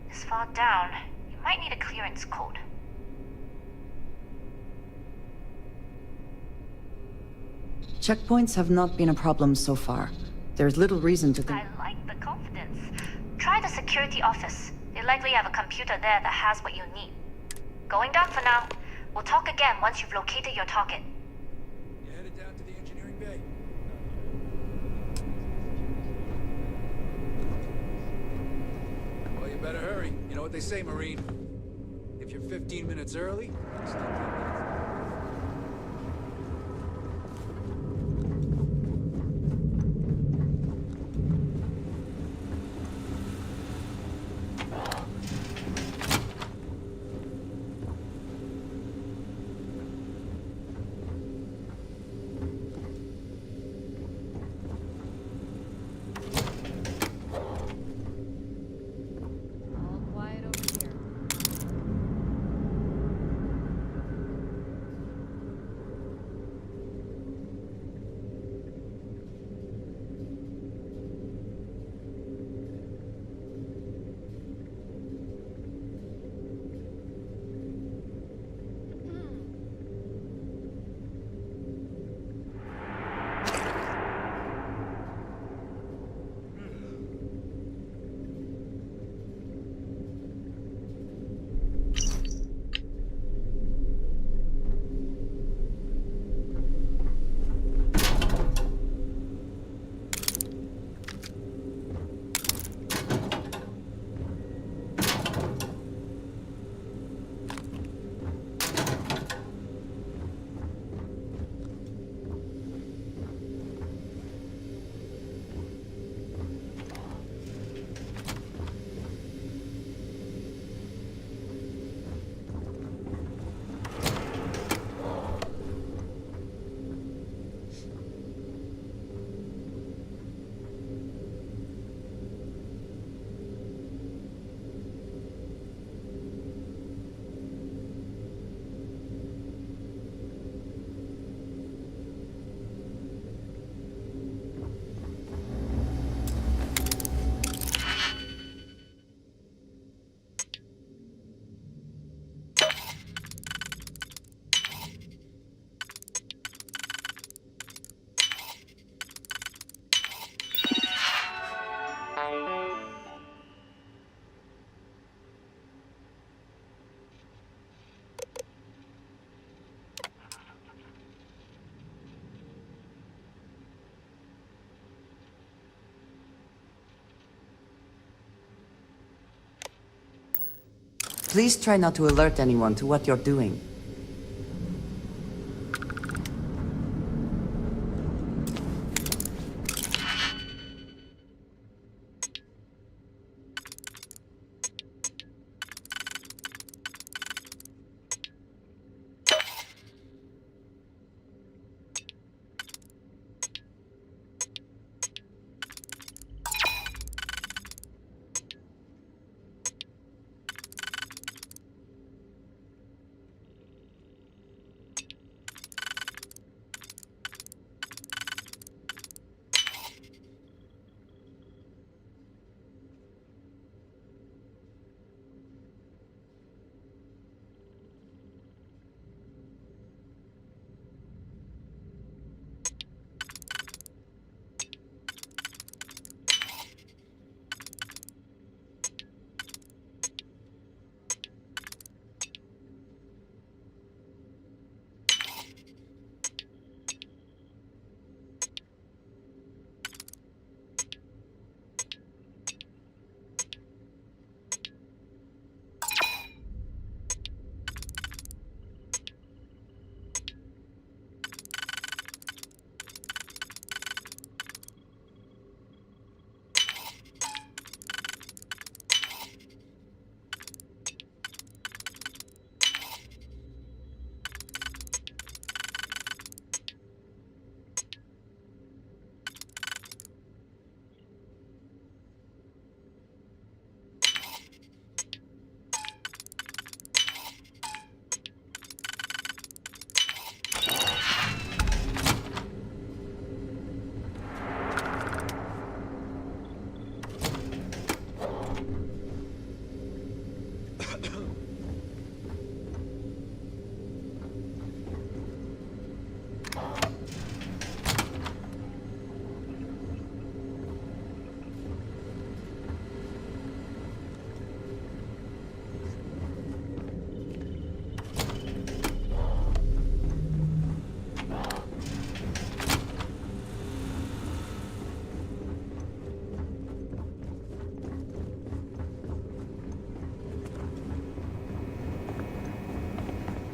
K: This far down, you might need a clearance code.
L: Checkpoints have not been a problem so far. There's little reason to think...
K: I like the confidence. Try the security office. They likely have a computer there that has what you need. Going dark for now. We'll talk again once you've located your target.
A: You're headed down to the engineering bay. Well, you better hurry. You know what they say, Marine. If you're 15 minutes early, you're still 10 minutes.
L: Please try not to alert anyone to what you're doing.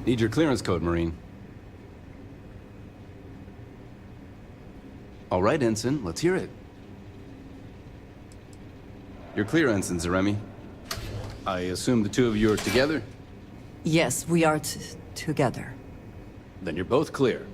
G: Need your clearance code, Marine. All right, Ensign, let's hear it. You're clear, Ensign Zaremi. I assume the two of you are together?
J: Yes, we are together.
G: Then you're both clear.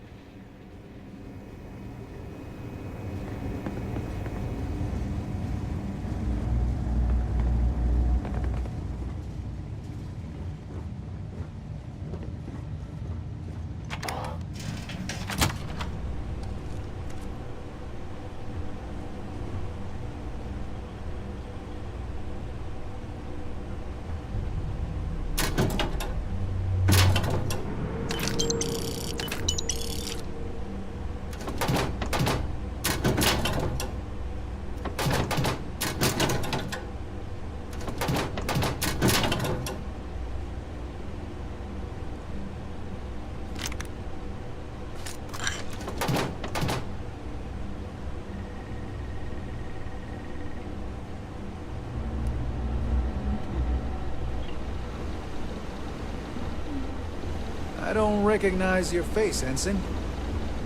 A: I don't recognize your face, Ensign.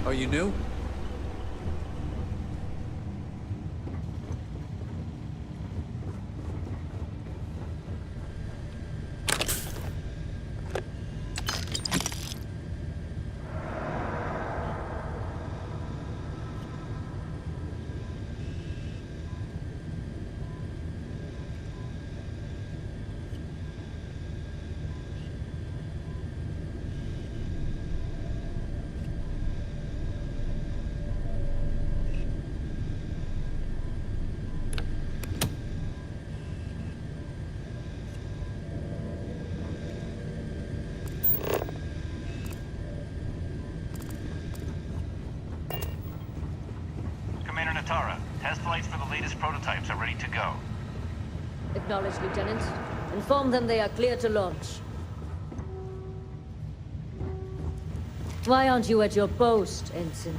A: Are you new?
P: Test flights for the latest prototypes are ready to go.
H: Acknowledged, Lieutenant. Inform them they are clear to launch. Why aren't you at your post, Ensign?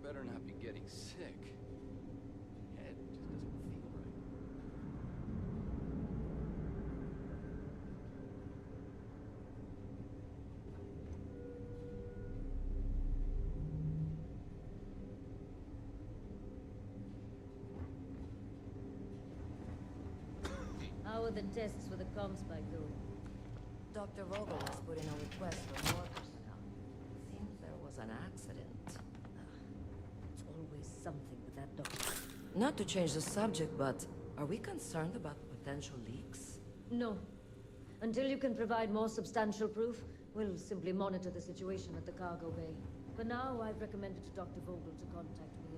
G: better not be getting sick. My head just doesn't feel right.
H: How are the tests for the comm spike going?
B: Dr. Vogel has put in a request for more personnel. Seems there was an accident.
H: It's always something with that doctor.
B: Not to change the subject, but are we concerned about potential leaks?
H: No. Until you can provide more substantial proof, we'll simply monitor the situation at the cargo bay. For now, I've recommended to Dr. Vogel to contact me.